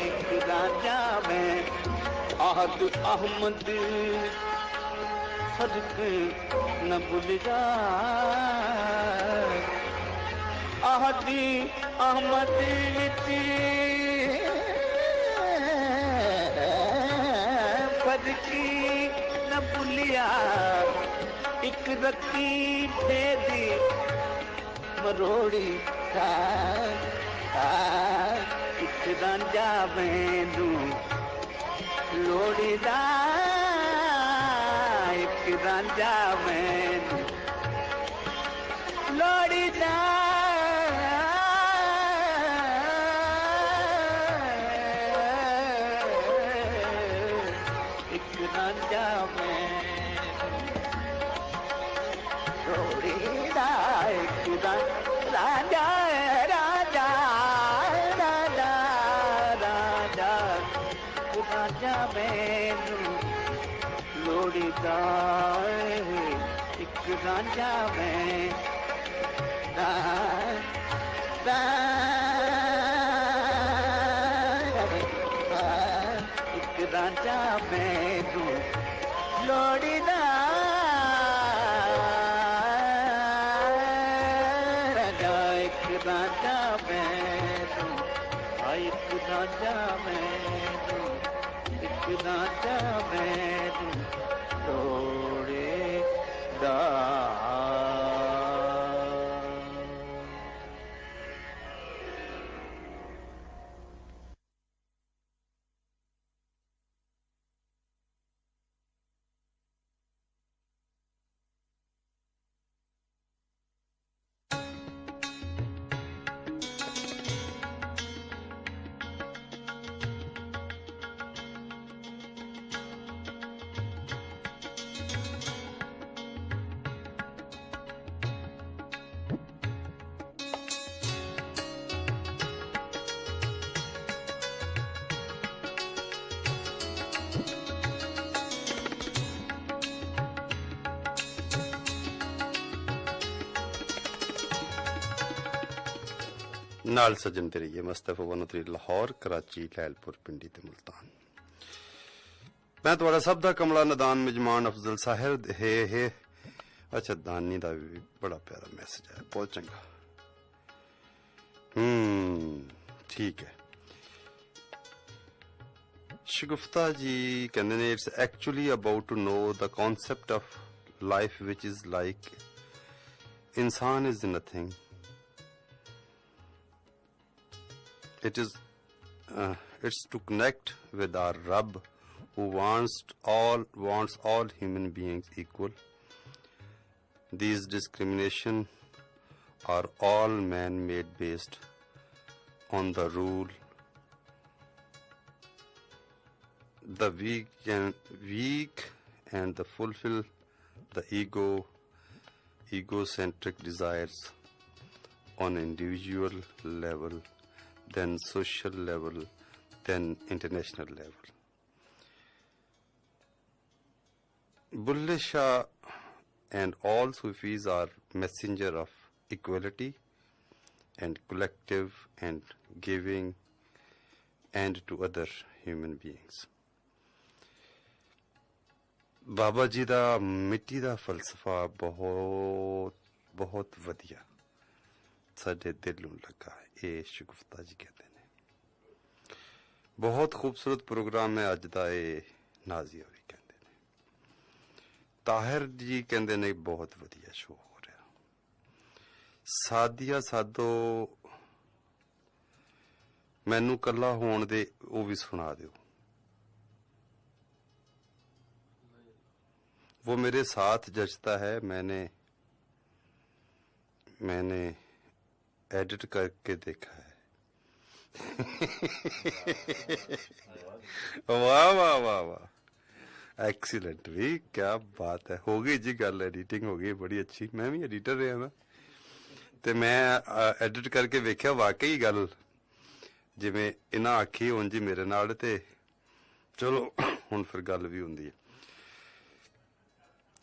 एक रांझा मैं आहद अहमद सदक न भूलगा आहदी अहमद फदकी न भूलिया एक रखी दी मरोड़ी एक रांझा मैनू लोड़दा एक रांझा मैनू लोड़दा एक रांझा मैनू लोड़दा एक रांझा राजा राजा राजा रांझा मैनू लोड़दा एक रांझा मैं एक रांझा मैनू लोड़दा राजा एक रांझा मैनू एक रांझा मैनू एक रांझा मैनू लोड़दा नाल सजन ते रहिए मुस्तफा बनतरी लाहौर कराची लैलपुर पिंडी ते मुल्तान। मैं तुहाड़ा सब दा कमला नदान मिजमान अफजल साहिर है अच्छा दानी दा भी बड़ा प्यारा मैसेज है, बहुत चंगा। ठीक है। ਸ਼ਗੁਫਤਾ ਜੀ ਕਹਿੰਦੇ ਨੇ it's actually about to know the concept of life ਵਿਚ ਇਜ਼ ਲਾਈਕ ਇਨਸਾਨ is nothing it is it's to connect with our Rabb who wants all human beings equal. These discrimination are all man-made based on the rule the weak and the fulfill the egocentric desires on individual level, then social level, then international level. Bulleh Shah and all Sufis are messenger of equality and collective and giving and to other human beings. Baba ji ਦਾ ਮਿੱਟੀ ਦਾ ਫਲਸਫਾ ਬਹੁਤ ਬਹੁਤ ਵਧੀਆ ਸਾਡੇ ਦਿਲ ਨੂੰ ਲੱਗਾ। ਇਹ ਸ਼ਗੁਫਤਾ ਜੀ ਕਹਿੰਦੇ ਨੇ ਬਹੁਤ ਖੂਬਸੂਰਤ ਪ੍ਰੋਗਰਾਮ ਹੈ ਅੱਜ ਦਾ। ਇਹ ਨਾਜ਼ੀਆ ਵੀ ਕਹਿੰਦੇ ਨੇ, ਤਾਹਿਰ ਜੀ ਕਹਿੰਦੇ ਨੇ ਬਹੁਤ ਵਧੀਆ ਸ਼ੋਅ ਹੋ ਰਿਹਾ। ਸਾਦੀਆ ਸਾਦੋ ਮੈਨੂੰ ਕੱਲਾ ਹੋਣ ਦੇ ਉਹ ਵੀ ਸੁਣਾ ਦਿਓ। वो मेरे साथ जचता है, मैंने एडिट करके देखा है। वाह वाह वाह वाह, एक्सीलेंट भी, क्या बात है। हो गई जी गल, एडिटिंग हो गई बड़ी अच्छी। मैं भी एडिटर रहा मैं ते मैं एडिट करके वेख्या वाकई गल जिवें इन्हां आखी उंज ही मेरे नाल ते चलो हुण फिर गल भी हुंदी है।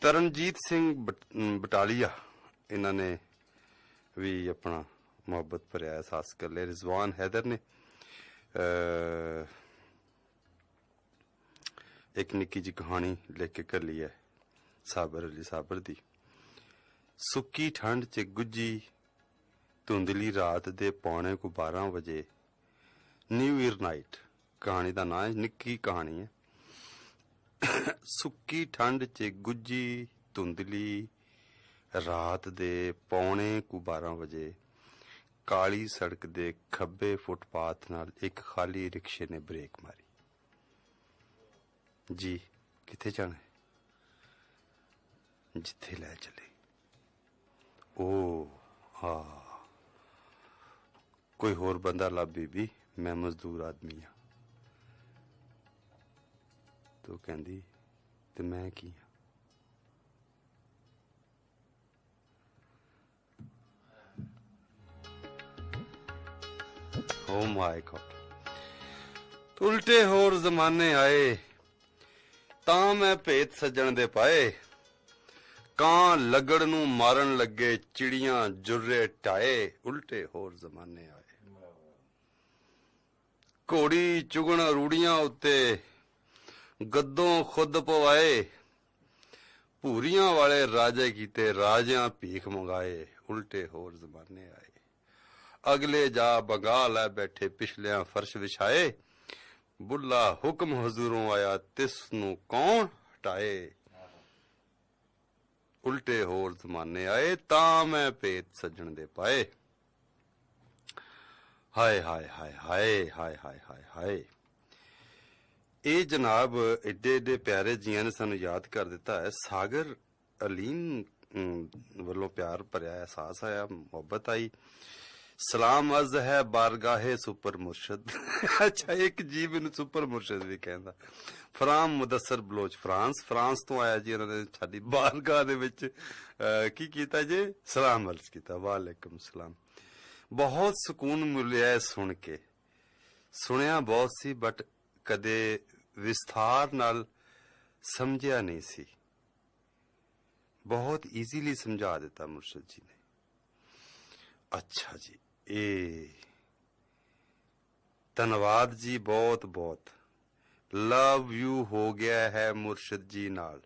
तरनजीत सिंह बटालिया इन्हों ने भी अपना मुहब्बत भरिया एहसास कर लिया। रिजवान हैदर ने एक निक्की जी कहानी लिख के कर ली है, साबर अली साबर दी। सुक्की ठंड च गुज्जी धुंधली रात दे पौने को 12 बजे न्यू ईयर नाइट, कहानी का नाम है, निक्की कहानी है। सुक्की ठंड च गुज्जी धुंधली रात दे पौने को 12 बजे काली सड़क दे खब्बे फुटपाथ नाल एक खाली रिक्शे ने ब्रेक मारी। जी किथे जाना है? जिथे लै चले। ओ हाँ, कोई होर बंदा लब बीबी, मैं मजदूर आदमी हाँ। तो कहंदी ते मैं की हां? Oh my God. उल्टे होर जमाने आए तां मैं भेत सज्जण दे पाए। कां लगड़ नूं मारन लगे, चिड़ियां जुर्रे टाए। उल्टे होर जमाने आए। घोड़ी चुगण रूड़ियां उत्ते गद्दों खुद पवाए। भूरियां वाले राजे कीते, राजियां भीख मंगाए। उल्टे होर जमाने आए। अगले जा बगा लै बैठे, पिछलियां फर्श विछाए। बुला हुक्म हजूरों आया, तिस नूं कौन हटाए। उल्टे होर जमाने आए तां मैं भेत सज्जण दे पाए। हाय हाय हाय हाय हाय हाय हाय हाय। ਇਹ ਜਨਾਬ ਏਡੇ ਏਡੇ ਪਿਆਰੇ ਜੀਆਂ ਨੇ ਸਾਨੂੰ ਯਾਦ ਕਰ ਦਿੱਤਾ ਹੈ। ਸਾਗਰ ਅਲੀਮ ਵੱਲੋਂ ਪਿਆਰ ਭਰਿਆ ਅਹਿਸਾਸ ਆਇਆ, ਮੁਹੱਬਤ ਆਈ। ਸਲਾਮ ਅਰਜ਼ ਹੈ ਬਾਰਗਾਹੇ ਸੁਪਰ ਮੁਰਸ਼ਦ। ਅੱਛਾ, ਇੱਕ ਜੀ ਮੈਨੂੰ ਸੁਪਰ ਮੁਰਸ਼ਦ ਵੀ ਕਹਿੰਦਾ। ਫਰਾਮ ਮੁਦੱਸਰ ਬਲੋਚ, ਫਰਾਂਸ ਤੋਂ ਆਇਆ ਜੀ। ਉਹਨਾਂ ਨੇ ਸਾਡੀ ਬਾਰਗਾਹ ਦੇ ਵਿੱਚ ਕੀ ਕੀਤਾ ਜੀ? ਸਲਾਮ ਅਰਜ਼ ਕੀਤਾ। ਵਾਲੇਕੁਮ ਸਲਾਮ। ਬਹੁਤ ਸਕੂਨ ਮਿਲਿਆ ਸੁਣ ਕੇ। ਸੁਣਿਆ ਬਹੁਤ ਸੀ ਬਟ ਕਦੇ ਵਿਸਥਾਰ ਨਾਲ ਸਮਝਿਆ ਨਹੀਂ ਸੀ। ਬਹੁਤ ਈਜ਼ੀਲੀ ਸਮਝਾ ਦਿੱਤਾ ਮੁਰਸ਼ਦ ਜੀ ਨੇ। ਅੱਛਾ ਜੀ, ਇਹ ਧੰਨਵਾਦ ਜੀ, ਬਹੁਤ ਬਹੁਤ ਲਵ ਯੂ ਹੋ ਗਿਆ ਹੈ ਮੁਰਸ਼ਦ ਜੀ ਨਾਲ।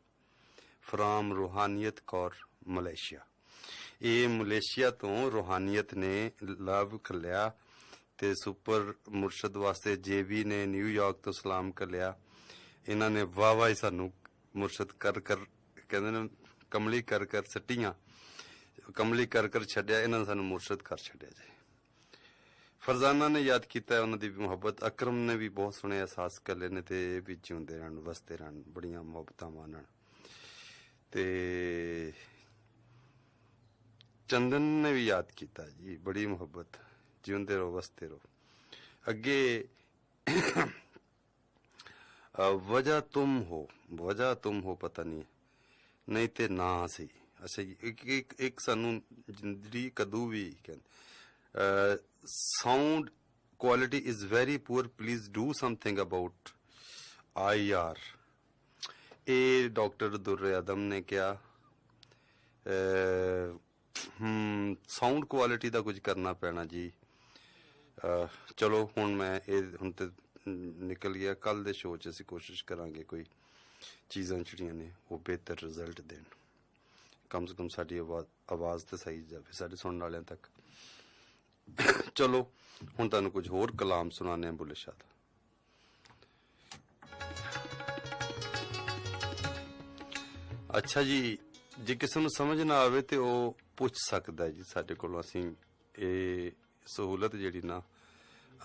From Roohaniyat Kaur, Malaysia. ਇਹ ਮਲੇਸ਼ੀਆ ਤੋਂ ਰੂਹਾਨੀਅਤ ਨੇ ਲਵ ਖਲਿਆ ਤੇ ਸੁਪਰ ਮੁਰਸ਼ਦ ਵਾਸਤੇ ਜੇਬੀ ਨੇ ਨਿਊਯਾਰਕ ਤੋਂ ਸਲਾਮ ਘੱਲਿਆ। ਇਹਨਾਂ ਨੇ ਵਾਹ ਹੀ ਸਾਨੂੰ ਮੁਰਸ਼ਦ ਕਰ ਕਹਿੰਦੇ ਨੇ ਕਮਲੀ ਕਰ ਸੱਟੀਆਂ, ਕਮਲੀ ਕਰ ਛੱਡਿਆ। ਇਹਨਾਂ ਨੇ ਸਾਨੂੰ ਮੁਰਸ਼ਦ ਕਰ ਛੱਡਿਆ ਜੀ। ਫਰਜ਼ਾਨਾ ਨੇ ਯਾਦ ਕੀਤਾ ਉਹਨਾਂ ਦੀ ਮੁਹੱਬਤ। ਅਕਰਮ ਨੇ ਵੀ ਬਹੁਤ ਸੋਹਣੇ ਅਹਿਸਾਸ ਘੱਲੇ ਨੇ ਤੇ ਇਹ ਵੀ ਜਿਉਂਦੇ ਰਹਿਣ, ਵਸਦੇ ਰਹਿਣ, ਬੜੀਆਂ ਮੁਹੱਬਤਾਂ ਮਾਣਨ। ਤੇ ਚੰਦਨ ਨੇ ਵੀ ਯਾਦ ਕੀਤਾ ਜੀ, ਬੜੀ ਮੁਹੱਬਤ, ਜਿਉਂਦੇ ਰਹੋ, ਵਸਦੇ ਰਹੋ। ਅੱਗੇ ਵਜ੍ਹਾ ਤੁਮ ਹੋ ਪਤਾ ਨਹੀਂ ਤੇ ਨਾ ਸੀ। ਅੱਛਾ ਜੀ, ਇੱਕ ਸਾਨੂੰ ਜ਼ਿੰਦਗੀ ਕਦੋਂ ਵੀ ਕਹਿੰਦੇ sound quality is very poor, please do something about IR। ਇਹ ਡਾਕਟਰ ਦੁਰ ਆਦਮ ਨੇ ਕਿਹਾ ਸਾਊਂਡ ਕੁਆਲਿਟੀ ਦਾ ਕੁਝ ਕਰਨਾ ਪੈਣਾ ਜੀ। ਚਲੋ ਹੁਣ ਤੇ ਨਿਕਲ ਗਿਆ। ਕੱਲ ਦੇ ਸ਼ੋਅ 'ਚ ਅਸੀਂ ਕੋਸ਼ਿਸ਼ ਕਰਾਂਗੇ ਕੋਈ ਚੀਜ਼ਾਂ ਜਿਹੜੀਆਂ ਨੇ ਉਹ ਬਿਹਤਰ ਰਿਜ਼ਲਟ ਦੇਣ। ਕਮ ਸੇ ਕਮ ਸਾਡੀ ਆਵਾਜ਼ ਤੇ ਸਹੀ ਜਾਵੇ ਸਾਡੇ ਸੁਣਨ ਵਾਲਿਆਂ ਤੱਕ। ਚਲੋ ਹੁਣ ਤੁਹਾਨੂੰ ਕੁਝ ਹੋਰ ਕਲਾਮ ਸੁਣਾਉਂਦੇ ਹਾਂ ਬੁੱਲੇ ਸ਼ਾਹ ਦਾ। ਅੱਛਾ ਜੀ, ਜੇ ਕਿਸੇ ਨੂੰ ਸਮਝ ਨਾ ਆਵੇ ਤੇ ਉਹ ਪੁੱਛ ਸਕਦਾ ਜੀ ਸਾਡੇ ਕੋਲੋਂ। ਅਸੀਂ ਇਹ ਸਹੂਲਤ ਜਿਹੜੀ ਨਾ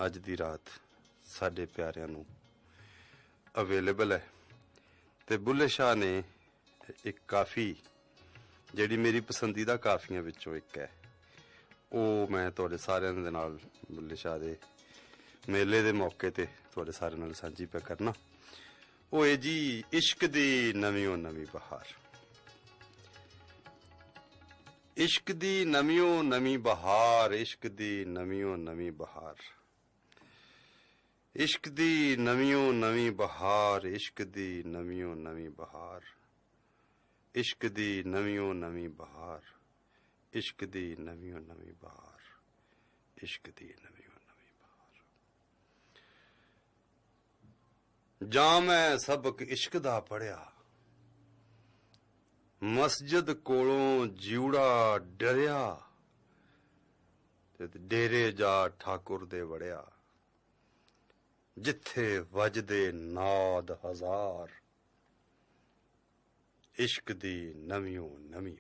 ਅੱਜ ਦੀ ਰਾਤ ਸਾਡੇ ਪਿਆਰਿਆਂ ਨੂੰ ਅਵੇਲੇਬਲ ਹੈ। ਤੇ ਬੁੱਲੇ ਸ਼ਾਹ ਨੇ ਇੱਕ ਕਾਫੀ ਜਿਹੜੀ ਮੇਰੀ ਪਸੰਦੀਦਾ ਕਾਫੀਆਂ ਵਿੱਚੋਂ ਇੱਕ ਹੈ, ਉਹ ਮੈਂ ਤੁਹਾਡੇ ਸਾਰਿਆਂ ਦੇ ਨਾਲ ਬੁੱਲੇ ਸ਼ਾਹ ਦੇ ਮੇਲੇ ਦੇ ਮੌਕੇ ਤੇ ਤੁਹਾਡੇ ਸਾਰਿਆਂ ਨਾਲ ਸਾਂਝੀ ਪਿਆ ਕਰਨਾ। ਉਹ ਹੈ ਜੀ ਇਸ਼ਕ ਦੀ ਨਵੀਂ ਬਹਾਰ। ਇਸ਼ਕ ਦੀ ਨਵੀਂ ਬਹਾਰ, ਇਸ਼ਕ ਦੀ ਨਵੀਂ ਬਹਾਰ, ਇਸ਼ਕ ਦੀ ਨਵੀਂ ਬਹਾਰ, ਇਸ਼ਕ ਦੀ ਨਵੀਂ ਬਹਾਰ, ਇਸ਼ਕ ਦੀ ਨਵੀਂ ਬਹਾਰ, ਇਸ਼ਕ ਦੀ ਨਵੀਂ ਬਹਾਰ, ਇਸ਼ਕ ਦੀ ਨਵੀਂ ਬਹਾਰ। ਜਾਂ ਮੈਂ ਸਬਕ ਇਸ਼ਕ ਦਾ ਪੜਿਆ, ਮਸਜਿਦ ਕੋਲੋਂ ਜਿਉੜਾ ਡਰਿਆ, ਤੇ ਡੇਰੇ ਜਾ ਠਾਕੁਰ ਦੇ ਵੜਿਆ, ਜਿੱਥੇ ਵੱਜਦੇ ਨਾਦ ਹਜ਼ਾਰ, ਇਸ਼ਕ ਦੀ ਨਵੀਂ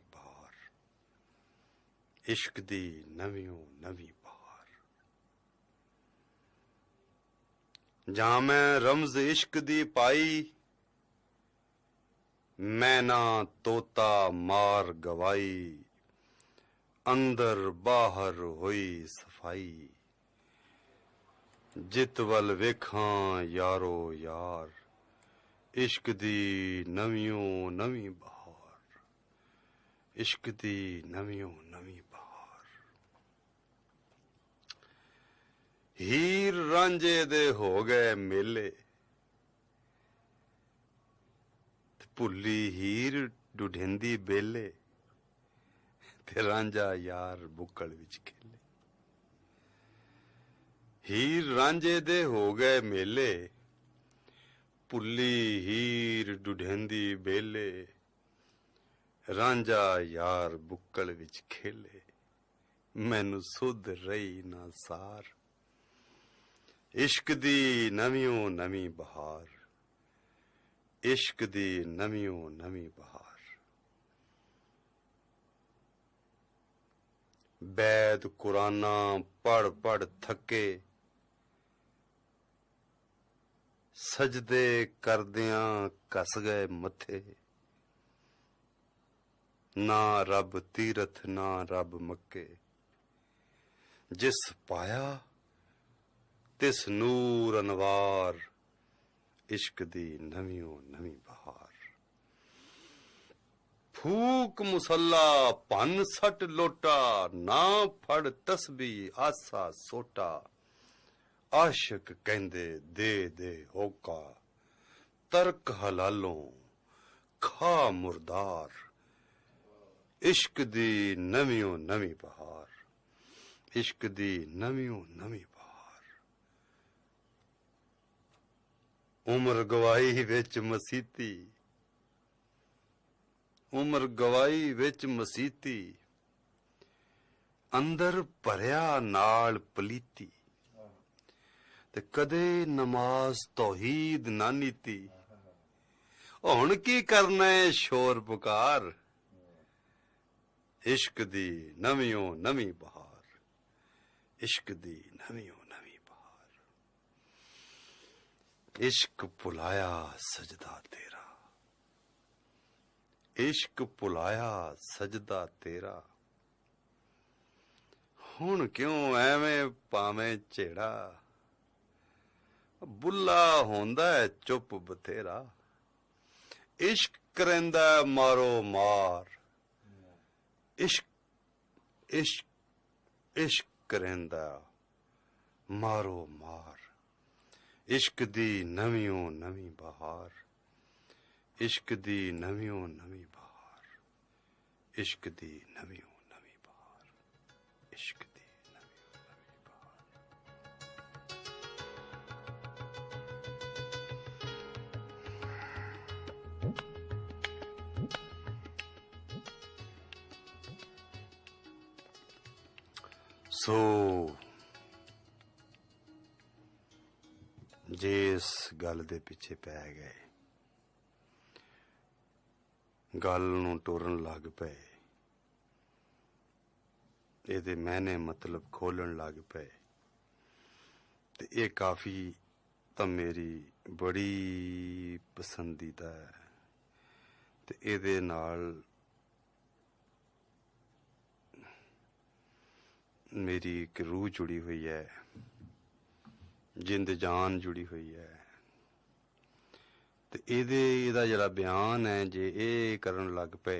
ਬਹਾਰ, ਇਸ਼ਕ ਦੀ ਨਵੀਂ ਬਹਾਰ। ਜਾਂ ਮੈਂ ਰਮਜ਼ ਇਸ਼ਕ ਦੀ ਪਾਈ, ਮੈਂ ਨਾ ਤੋਤਾ ਮਾਰ ਗਵਾਈ, ਅੰਦਰ ਬਾਹਰ ਹੋਈ ਸਫਾਈ, ਜਿਤ ਵੱਲ ਵੇਖਾਂ ਯਾਰੋ ਯਾਰ, ਇਸ਼ਕ ਦੀ ਨਵੀਂ ਬਹਾਰ, ਇਸ਼ਕ ਦੀ ਨਵੀਂ ਬਹਾਰ। ਹੀਰ ਰਾਂਝੇ ਦੇ ਹੋ ਗਏ ਮੇਲੇ, ਭੁੱਲੀ ਹੀਰ ਡੁਢਿੰਦੀ ਬੇਲੇ, ਤੇ ਰਾਂਝਾ ਯਾਰ ਬੁੱਕਲ ਵਿੱਚ ਖੇਲੇ। ਹੀਰ ਰਾਂਝੇ ਦੇ ਹੋ ਗਏ ਮੇਲੇ, ਭੁੱਲੀ ਹੀਰ ਡੁਢਿੰਦੀ ਬੇਲੇ, ਰਾਂਝਾ ਯਾਰ ਬੁੱਕਲ ਵਿੱਚ ਖੇਲੇ, ਮੈਨੂੰ ਸੁਧ ਰਹੀ ਨਾ ਸਾਰ, ਇਸ਼ਕ ਦੀ ਨਵੀਂ ਬਹਾਰ, ਇਸ਼ਕ ਦੀ ਨਵੀਂ ਬਹਾਰ। ਬੈਦ ਕੁਰਾਨਾ ਪੜ ਥੱਕੇ, ਸਜਦੇ ਕਰਦਿਆਂ ਕੱਸ ਗਏ ਮੱਥੇ, ਨਾ ਰੱਬ ਤੀਰਥ ਨਾ ਰੱਬ ਮੱਕੇ, ਜਿਸ ਪਾਇਆ ਤਿਸ ਨੂਰ ਅਨਵਾਰ, ਇਸ਼ਕ ਦੀ ਨਵੀਂ ਬਹਾਰ। ਫੂਕ ਮੁਸੱਲਾ ਭੰਨ ਸੱਟ ਲੋਟਾ, ਨਾ ਫੜ ਤਸਬੀ ਆਸਾ ਸੋਟਾ, ਆਸ਼ਿਕ ਕਹਿੰਦੇ ਦੇ ਹੋਕਾ, ਤਰਕ ਹਲਾਲੋਂ ਖਾ ਮੁਰਦਾਰ, ਇਸ਼ਕ ਦੀ ਨਵੀਂ ਬਹਾਰ, ਇਸ਼ਕ ਦੀ ਨਵੀਂ ਬਹਾਰ। ਉਮਰ ਗਵਾਈ ਵਿੱਚ ਮਸੀਤੀ, ਉਮਰ ਗਵਾਈ ਵਿੱਚ ਮਸੀਤੀ, ਅੰਦਰ ਭਰਿਆ ਨਾਲ ਪਲੀਤੀ, ਤੇ ਕਦੇ ਨਮਾਜ਼ ਤੌਹੀਦ ਨਾ ਨੀਤੀ। ਹੁਣ ਕੀ ਕਰਨਾ ਏ ਸ਼ੋਰ ਪੁਕਾਰ, ਇਸ਼ਕ ਦੀ ਨਵੀਓਂ ਨਵੀਂ ਬਹਾਰ, ਇਸ਼ਕ ਦੀ ਨਵੀਓਂ ਨਵੀਂ ਬਹਾਰ। इश्क भुलाया सजदा तेरा, इश्क भुलाया सजदा तेरा। हुण क्यों एवें पावें झेड़ा, बुला होंदा है चुप बथेरा। इश्क करैंदा मारो मार, इश्क इश्क इश्क करैंदा मारो मार। इश्क दी नवीओं नवी बहार, इश्क दी नवीओं नवी बहार, इश्क दी नवीओं नवी बहार, इश्क दी नवीओं नवी बहार। सो जिस गल दे पिछे पै गए, गल नूं टोरन लग पे, इहदे मैने मतलब खोलन लग पे, ते ये काफी तां मेरी बड़ी पसंदीदा है। ते इहदे नाल मेरी एक रूह जुड़ी हुई है, जिंद जान जुड़ी हुई है। ते इहदा जिहड़ा बयान है, जे ये करन लग पे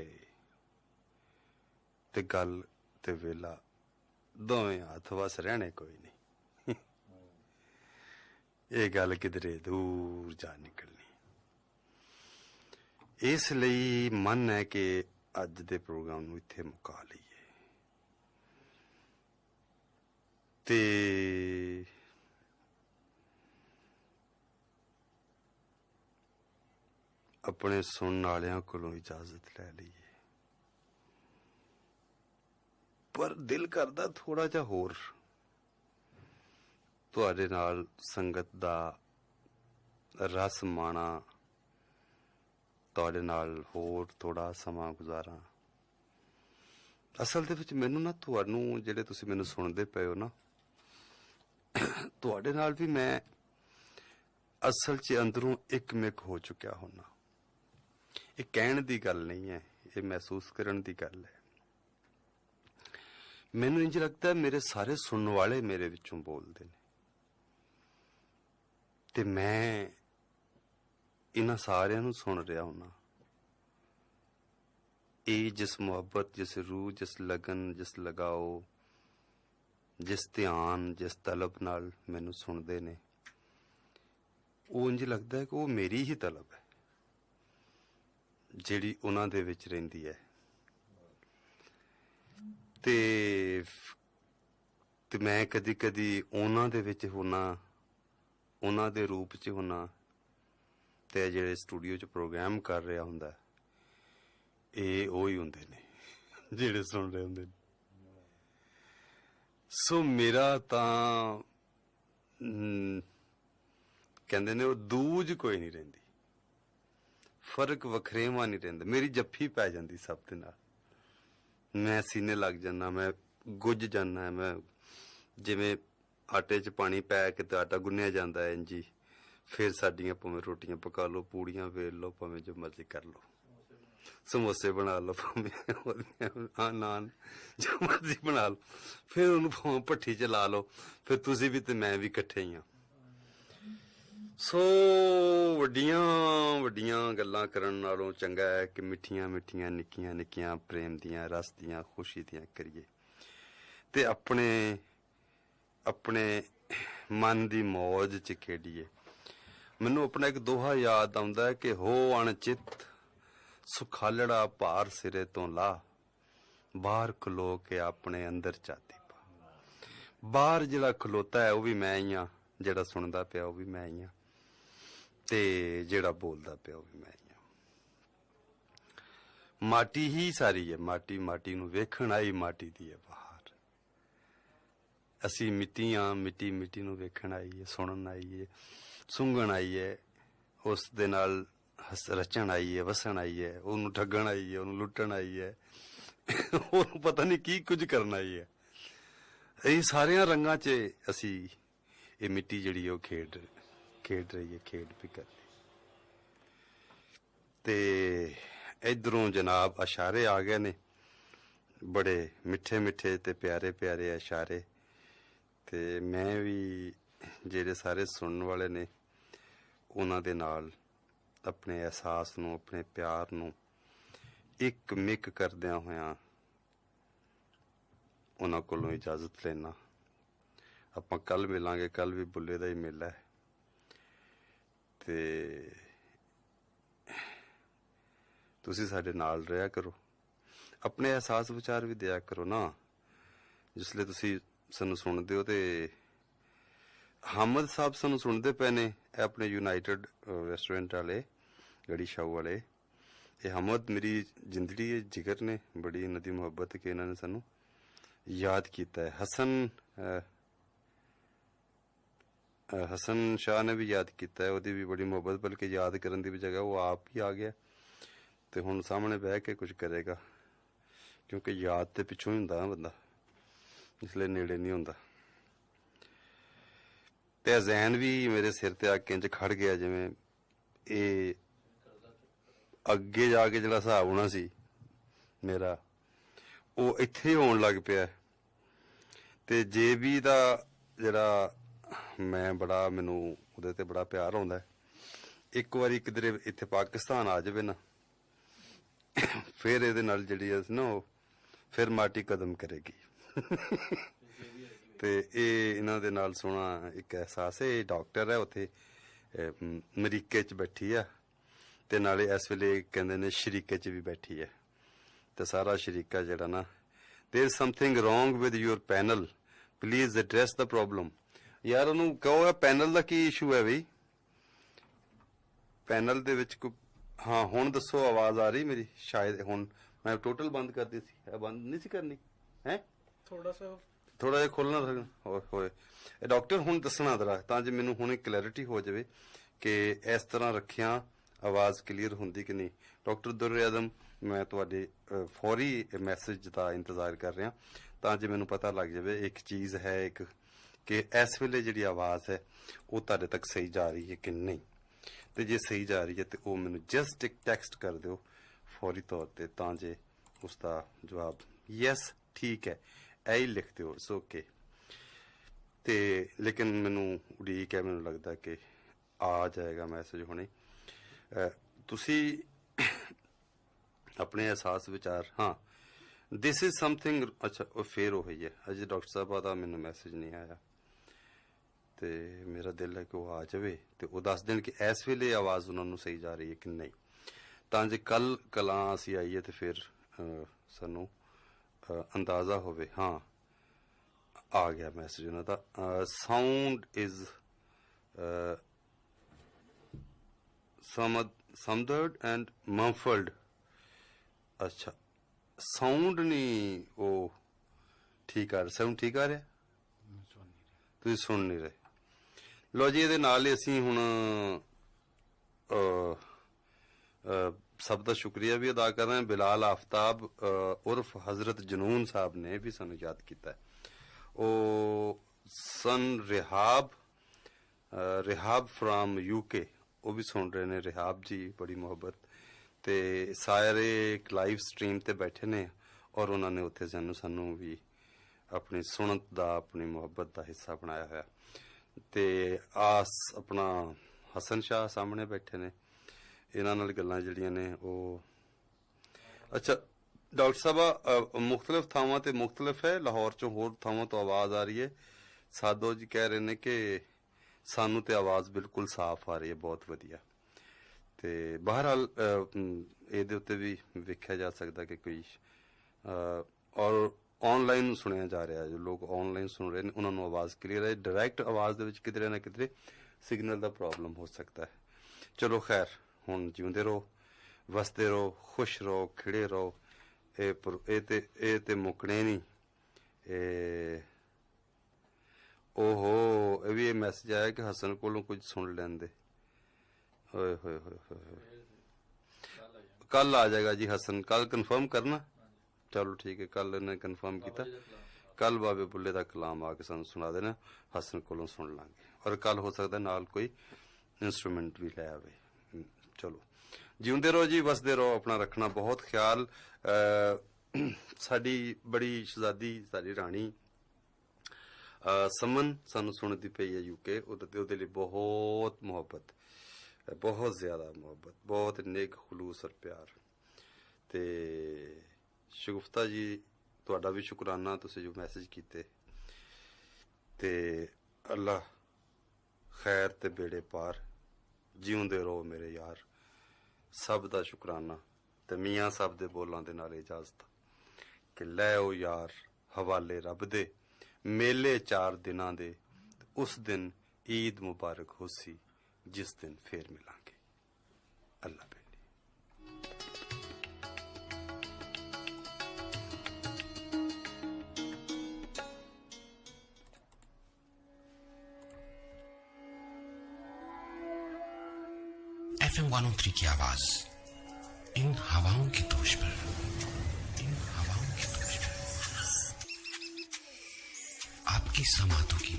ते गल ते वेला दोवें हथ वस रहने कोई नहीं। ये गल किधरे दूर जा निकलनी। इसलिए मन है कि अज दे प्रोग्राम नूं इत्थे मुका लईए। ते अपने सुनने वालियां कोलों इजाजत लै लईए। पर दिल करदा थोड़ा जा होर तुहाडे नाल संगत दा रस माणा, तुहाडे नाल होर थोड़ा समा गुजारा। असल दे विच मैनूं ना तुहानूं जिहड़े तुसीं मैनूं सुणदे पए हो ना, तुहाडे नाल भी मैं असल च अंदरों इकमिक हो चुकिया होना। ये कहण दी गल नहीं है, ये महसूस करन दी गल है। मैनूं इंज लगता है मेरे सारे सुनने वाले मेरे विचों बोलदे ने, ते मैं इन्हां सारियां नूं सुन रहा होना। ये जिस मुहब्बत, जिस रूह, जिस लगन, जिस लगाओ, जिस ध्यान, जिस तलब नाल मैनूं सुनदे ने, वो इंज लगदा है कि वो मेरी ही तलब है ਜਿਹੜੀ ਉਹਨਾਂ ਦੇ ਵਿੱਚ ਰਹਿੰਦੀ ਹੈ। ਤੇ ਮੈਂ ਕਦੀ ਕਦੀ ਉਹਨਾਂ ਦੇ ਵਿੱਚ ਹੋਣਾ, ਉਹਨਾਂ ਦੇ ਰੂਪ 'ਚ ਹੋਣਾ, ਤੇ ਜਿਹੜੇ ਸਟੂਡੀਓ 'ਚ ਪ੍ਰੋਗਰਾਮ ਕਰ ਰਿਹਾ ਹੁੰਦਾ, ਇਹ ਉਹ ਹੀ ਹੁੰਦੇ ਨੇ ਜਿਹੜੇ ਸੁਣ ਰਹੇ ਹੁੰਦੇ ਨੇ। ਸੋ ਮੇਰਾ ਤਾਂ ਕਹਿੰਦੇ ਨੇ ਉਹ ਦੂਜ ਕੋਈ ਨਹੀਂ ਰਹਿੰਦੀ, फर्क वखरेवा नहीं रहिंदा। मेरी जफ्फी पै जाती सब दे नाल, मैं सीने लग जाना, मैं गुज जाना। मैं जिवें आटे च पानी पै के ते आटा गुन्निया जाता है, इंजी फिर साडियां भावें रोटियां पका लो, पूड़ियां वेल लो, भावें जो मर्जी कर लो, समोसे बना लो, भावें नान जो मर्जी बना लो, फिर उन्होंने भावें भट्ठी च ला लो, फिर तुसी भी ते मैं भी कट्ठे ही हाँ। सो वड्डियां वड्डियां गल्लां करन नालों चंगा है कि मिठियां मिठियां निक्कियां निक्कियां प्रेम दियां, रस दियां, खुशी दियां करिए ते अपने अपने मन दी मौज च खेडिए। मैनूं अपना एक दोहा याद आउंदा है कि हो अणचित सुखालड़ा भार सिरे तो ला, बाहर खलो के अपने अंदर चाती पा। बाहर जिहड़ा खलोता है वह भी मैं ही हाँ, जिहड़ा सुनदा पिया वह भी मैं ही हाँ, ते जिहड़ा बोलदा पिया वह भी मैं ही हाँ। माटी ही सारी है, माटी माटी नूं वेखण आई माटी दी है बहार। ਅਸੀਂ ਮਿੱਟੀ ਆ, ਮਿੱਟੀ ਮਿੱਟੀ ਨੂੰ ਵੇਖਣ ਆਈਏ, ਸੁਣਨ ਆਈਏ, ਸੁੰਘਣ ਆਈਏ, ਉਸ ਦੇ ਨਾਲ ਰਚਣ ਆਈਏ, ਵਸਣ ਆਈਏ, ਉਹਨੂੰ ਠੱਗਣ ਆਈਏ, ਉਹਨੂੰ ਲੁੱਟਣ ਆਈਏ, ਉਹਨੂੰ ਪਤਾ ਨਹੀਂ ਕੀ ਕੁਝ ਕਰਨ ਆਈਏ। ਇਹ ਸਾਰਿਆਂ ਰੰਗਾਂ 'ਚ ਅਸੀਂ ਇਹ ਮਿੱਟੀ ਜਿਹੜੀ ਉਹ ਖੇਡ ਰਹੀ ਹੈ, ਖੇਡ ਵੀ ਕਰ ਰਹੀ। ਤੇ ਇਧਰੋਂ ਜਨਾਬ ਇਸ਼ਾਰੇ ਆ ਗਏ ਨੇ, ਬੜੇ ਮਿੱਠੇ ਮਿੱਠੇ ਤੇ ਪਿਆਰੇ ਪਿਆਰੇ ਇਸ਼ਾਰੇ। ਤੇ ਮੈਂ ਵੀ ਜਿਹੜੇ ਸਾਰੇ ਸੁਣਨ ਵਾਲੇ ਨੇ ਉਹਨਾਂ ਦੇ ਨਾਲ ਆਪਣੇ ਅਹਿਸਾਸ ਨੂੰ, ਆਪਣੇ ਪਿਆਰ ਨੂੰ ਇੱਕ ਮਿਕ ਕਰਦਿਆਂ ਹੋਇਆਂ ਉਹਨਾਂ ਕੋਲੋਂ ਇਜਾਜ਼ਤ ਲੈਣਾ। ਆਪਾਂ ਕੱਲ ਮਿਲਾਂਗੇ, ਕੱਲ ਵੀ ਬੁੱਲੇ ਦਾ ਹੀ ਮੇਲਾ ਹੈ। ਤੇ ਤੁਸੀਂ ਸਾਡੇ ਨਾਲ ਰਿਹਾ ਕਰੋ, ਆਪਣੇ ਅਹਿਸਾਸ ਵਿਚਾਰ ਵੀ ਦਿਆ ਕਰੋ ਨਾ। ਜਿਸਲੇ ਤੁਸੀਂ ਸਾਨੂੰ ਸੁਣਦੇ ਹੋ ਤੇ ਹਾਮਦ ਸਾਹਿਬ ਸਾਨੂੰ ਸੁਣਦੇ ਪਏ ਨੇ, ਇਹ ਆਪਣੇ ਯੂਨਾਈਟਿਡ ਰੈਸਟੋਰੈਂਟ ਵਾਲੇ, ਗੜੀ ਸ਼ਾਹੂ ਵਾਲੇ। ਇਹ ਹਾਮਦ ਮੇਰੀ ਜ਼ਿੰਦਗੀ ਜਿਗਰ ਨੇ, ਬੜੀ ਇਹਨਾਂ ਦੀ ਮੁਹੱਬਤ ਕਿ ਇਹਨਾਂ ਨੇ ਸਾਨੂੰ ਯਾਦ ਕੀਤਾ ਹੈ। ਹਸਨ ਸ਼ਾਹ ਨੇ ਵੀ ਯਾਦ ਕੀਤਾ ਹੈ, ਉਹਦੀ ਵੀ ਬੜੀ ਮੁਹੱਬਤ, ਬਲਕਿ ਯਾਦ ਕਰਨ ਦੀ ਵੀ ਜਗ੍ਹਾ ਉਹ ਆਪ ਹੀ ਆ ਗਿਆ ਤੇ ਹੁਣ ਸਾਹਮਣੇ ਬਹਿ ਕੇ ਕੁਝ ਕਰੇਗਾ, ਕਿਉਂਕਿ ਯਾਦ ਤੇ ਪਿੱਛੋਂ ਹੀ ਹੁੰਦਾ ਬੰਦਾ, ਇਸ ਲਈ ਨੇੜੇ ਨਹੀਂ ਹੁੰਦਾ। ਤੇ ਜ਼ੈਨ ਵੀ ਮੇਰੇ ਸਿਰ ਤੇ ਆ ਕੇ ਇੰਝ ਖੜ ਗਿਆ ਜਿਵੇਂ ਇਹ ਅੱਗੇ ਜਾ ਕੇ ਜਿਹੜਾ ਹਿਸਾਬ ਹੋਣਾ ਸੀ ਮੇਰਾ, ਉਹ ਇੱਥੇ ਹੋਣ ਲੱਗ ਪਿਆ। ਤੇ JB ਦਾ ਜਿਹੜਾ ਮੈਨੂੰ ਉਹਦੇ ਤੇ ਬੜਾ ਪਿਆਰ ਆਉਂਦਾ। ਇੱਕ ਵਾਰੀ ਕਿਧਰੇ ਇੱਥੇ ਪਾਕਿਸਤਾਨ ਆ ਜਾਵੇ ਨਾ, ਫਿਰ ਇਹਦੇ ਨਾਲ ਜਿਹੜੀ ਹੈ ਨਾ ਉਹ ਫਿਰ ਮਾਟੀ ਕਦਮ ਕਰੇਗੀ। ਤੇ ਇਹ ਇਹਨਾਂ ਦੇ ਨਾਲ ਸੋਹਣਾ ਇੱਕ ਅਹਿਸਾਸ ਹੈ। ਇਹ ਡਾਕਟਰ ਹੈ, ਉੱਥੇ ਅਮਰੀਕੇ 'ਚ ਬੈਠੀ ਆ ਤੇ ਨਾਲੇ ਇਸ ਵੇਲੇ ਕਹਿੰਦੇ ਨੇ ਸ਼ਰੀਕੇ 'ਚ ਵੀ ਬੈਠੀ ਹੈ। ਤੇ ਸਾਰਾ ਸ਼ਰੀਕਾ ਜਿਹੜਾ ਨਾ, there is something wrong with your panel, please address the problem। ਯਾਰ ਉਹਨੂੰ ਕਹੋ ਪੈਨਲ ਦਾ ਕੀ ਇਸ਼ੂ ਹੈ ਬਈ, ਪੈਨਲ ਦੇ ਵਿੱਚ ਕੋਈ। ਹਾਂ ਹੁਣ ਦੱਸੋ, ਆਵਾਜ਼ ਆ ਰਹੀ ਮੇਰੀ? ਸ਼ਾਇਦ ਹੁਣ ਮੈਂ ਟੋਟਲ ਬੰਦ ਕਰਦੀ ਸੀ, ਬੰਦ ਨਹੀਂ ਸੀ ਕਰਨੀ ਹੈ, ਥੋੜਾ ਜਿਹਾ ਖੋਲਣਾ ਹੋਏ। ਡਾਕਟਰ ਹੁਣ ਦੱਸਣਾ ਜ਼ਰਾ, ਤਾਂ ਜੇ ਮੈਨੂੰ ਹੁਣ ਕਲੈਰਿਟੀ ਹੋ ਜਾਵੇ ਕਿ ਇਸ ਤਰ੍ਹਾਂ ਰੱਖਿਆ ਆਵਾਜ਼ ਕਲੀਅਰ ਹੁੰਦੀ ਕਿ ਨਹੀਂ। ਡਾਕਟਰ ਦੁਰ ਆਜ਼ਮ, ਮੈਂ ਤੁਹਾਡੇ ਫੌਰੀ ਮੈਸੇਜ ਦਾ ਇੰਤਜ਼ਾਰ ਕਰ ਰਿਹਾ, ਤਾਂ ਜੇ ਮੈਨੂੰ ਪਤਾ ਲੱਗ ਜਾਵੇ ਇੱਕ ਚੀਜ਼ ਹੈ ਇੱਕ, ਕਿ ਇਸ ਵੇਲੇ ਜਿਹੜੀ ਆਵਾਜ਼ ਹੈ ਉਹ ਤੁਹਾਡੇ ਤੱਕ ਸਹੀ ਜਾ ਰਹੀ ਹੈ ਕਿ ਨਹੀਂ। ਤੇ ਜੇ ਸਹੀ ਜਾ ਰਹੀ ਹੈ ਤੇ ਉਹ ਮੈਨੂੰ ਜਸਟ ਇੱਕ ਟੈਕਸਟ ਕਰ ਦਿਓ ਫੌਰੀ ਤੌਰ ਤੇ, ਤਾਂ ਜੇ ਉਸ ਦਾ ਜਵਾਬ ਯੈਸ ਠੀਕ ਹੈ ਇਹ ਹੀ ਲਿਖ ਦਿਓ, ਇਟਸ ਓਕੇ। ਤੇ ਲੇਕਿਨ ਮੈਨੂੰ ਉਡੀਕ ਹੈ, ਮੈਨੂੰ ਲੱਗਦਾ ਕਿ ਆ ਜਾਏਗਾ ਮੈਸੇਜ ਹੁਣੇ। ਤੁਸੀਂ ਆਪਣੇ ਅਹਿਸਾਸ ਵਿਚਾਰ, ਹਾਂ ਦਿਸ ਇਜ਼ ਸਮਥਿੰਗ। ਅੱਛਾ ਉਹ ਫੇਰ ਉਹ ਹੀ ਹੈ, ਅਜੇ ਡਾਕਟਰ ਸਾਹਿਬ ਦਾ ਮੈਨੂੰ ਮੈਸੇਜ ਨਹੀਂ ਆਇਆ ਤੇ ਮੇਰਾ ਦਿਲ ਹੈ ਕਿ ਉਹ ਆ ਜਾਵੇ ਤੇ ਉਹ ਦੱਸ ਦੇਣ ਕਿ ਇਸ ਵੇਲੇ ਆਵਾਜ਼ ਉਹਨਾਂ ਨੂੰ ਸਹੀ ਜਾ ਰਹੀ ਹੈ ਕਿ ਨਹੀਂ, ਤਾਂ ਜੇ ਕੱਲ ਕਲਾਂ ਅਸੀਂ ਆਈਏ ਤੇ ਫਿਰ ਸਾਨੂੰ ਅੰਦਾਜ਼ਾ ਹੋਵੇ। ਹਾਂ ਆ ਗਿਆ ਮੈਸੇਜ ਉਹਨਾਂ ਦਾ, ਸਾਊਂਡ ਇਜ਼ ਸਮਦਰਡ ਐਂਡ ਮਫਲਡ। ਅੱਛਾ ਸਾਊਂਡ ਨਹੀਂ ਉਹ ਠੀਕ ਆ ਰਿਹਾ, ਸਾਊਂਡ ਠੀਕ ਆ ਰਿਹਾ, ਤੁਸੀਂ ਸੁਣ ਨਹੀਂ ਰਹੇ। ਲੋ ਜੀ, ਇਹਦੇ ਨਾਲ ਹੀ ਅਸੀਂ ਹੁਣ ਸਭ ਦਾ ਸ਼ੁਕਰੀਆ ਵੀ ਅਦਾ ਕਰ ਰਹੇ ਹਾਂ। ਬਿਲਾਲ ਆਫਤਾਬ ਉਰਫ ਹਜ਼ਰਤ ਜਨੂਨ ਸਾਹਿਬ ਨੇ ਵੀ ਸਾਨੂੰ ਯਾਦ ਕੀਤਾ। ਉਹ ਸਨ ਰਿਹਾਬ ਫਰਾਮ UK, ਉਹ ਵੀ ਸੁਣ ਰਹੇ ਨੇ। ਰਿਹਾਬ ਜੀ ਬੜੀ ਮੁਹੱਬਤ, ਤੇ ਸਾਰੇ ਇੱਕ ਲਾਈਵ ਸਟਰੀਮ ਤੇ ਬੈਠੇ ਨੇ ਔਰ ਉਹਨਾਂ ਨੇ ਉੱਥੇ ਸਾਨੂੰ ਵੀ ਆਪਣੀ ਸੁਣਨ ਦਾ, ਆਪਣੀ ਮੁਹੱਬਤ ਦਾ ਹਿੱਸਾ ਬਣਾਇਆ ਹੋਇਆ। ਤੇ ਆਪਣਾ ਹਸਨ ਸ਼ਾਹ ਸਾਹਮਣੇ ਬੈਠੇ ਨੇ, ਇਹਨਾਂ ਨਾਲ ਗੱਲਾਂ ਜਿਹੜੀਆਂ ਨੇ ਉਹ। ਅੱਛਾ ਡਾਕਟਰ ਸਾਹਿਬ, ਮੁਖਤਲਿਫ ਥਾਵਾਂ ਤੇ ਮੁਖਤਲਿਫ ਹੈ, ਲਾਹੌਰ ਚੋਂ ਹੋਰ ਥਾਵਾਂ ਤੋਂ ਆਵਾਜ਼ ਆ ਰਹੀ ਹੈ। ਸਾਦੋ ਜੀ ਕਹਿ ਰਹੇ ਨੇ ਕਿ ਸਾਨੂੰ ਤੇ ਆਵਾਜ਼ ਬਿਲਕੁਲ ਸਾਫ਼ ਆ ਰਹੀ ਹੈ, ਬਹੁਤ ਵਧੀਆ। ਤੇ ਬਹਰਹਾਲ ਇਹਦੇ ਉੱਤੇ ਵੀ ਵੇਖਿਆ ਜਾ ਸਕਦਾ ਕਿ ਕੋਈ ਔਰ ਆਨਲਾਈਨ ਸੁਣਿਆ ਜਾ ਰਿਹਾ, ਜੋ ਲੋਕ ਆਨਲਾਈਨ ਸੁਣ ਰਹੇ ਨੇ ਉਹਨਾਂ ਨੂੰ ਆਵਾਜ਼ ਕਲੀਅਰ ਹੈ। ਡਾਇਰੈਕਟ ਆਵਾਜ਼ ਦੇ ਵਿੱਚ ਕਿਧਰੇ ਨਾ ਕਿਧਰੇ ਸਿਗਨਲ ਦਾ ਪ੍ਰੋਬਲਮ ਹੋ ਸਕਦਾ ਹੈ। ਚਲੋ ਖੈਰ, ਹੁਣ ਜਿਉਂਦੇ ਰਹੋ, ਵਸਦੇ ਰਹੋ, ਖੁਸ਼ ਰਹੋ, ਖਿੜੇ ਰਹੋ। ਇਹ ਤੇ ਮੁੱਕਣੇ ਨਹੀਂ। ओहो ये भी मैसेज आया कि हसन कोलों कुछ सुन लेंदे। ओए होए होए होए, कल आ जाएगा जी हसन, कल कंफर्म करना। चलो ठीक है, कल इन्हें कंफर्म किया, कल बाबे बुल्ले का कलाम आके सानू सुना देना, हसन कोलों सुन लांगे। और कल हो सकता है नाल कोई इंस्ट्रूमेंट भी लै आवे। चलो जिउंदे रहो जी, वसदे रहो, अपना रखना बहुत ख्याल। साडी बड़ी शहजादी, साडी राणी समन सानू सुनदी पई है यूके, ओदे लिए बहुत मुहब्बत, बहुत ज्यादा मुहब्बत, बहुत नेक खलूस और प्यार। ते शगुफ्ता जी तुहाडा भी शुकराना, तुसीं जो मैसेज कीते। ते अल्लाह खैर ते बेड़े पार, जिउंदे रहो मेरे यार, सब दा शुकराना। ते मियाँ साहब दे बोलां दे नाल इजाजत कि लै ओ यार हवाले रब दे, मेले 4 दिनां दे, उस दिन ईद मुबारक होसी जिस दिन फिर मिलांगे। अल्लाह बेली। FM 103 की आवाज इन हवाओं की दोष पर, इन हवाओं की दोष पर आपकी समातों की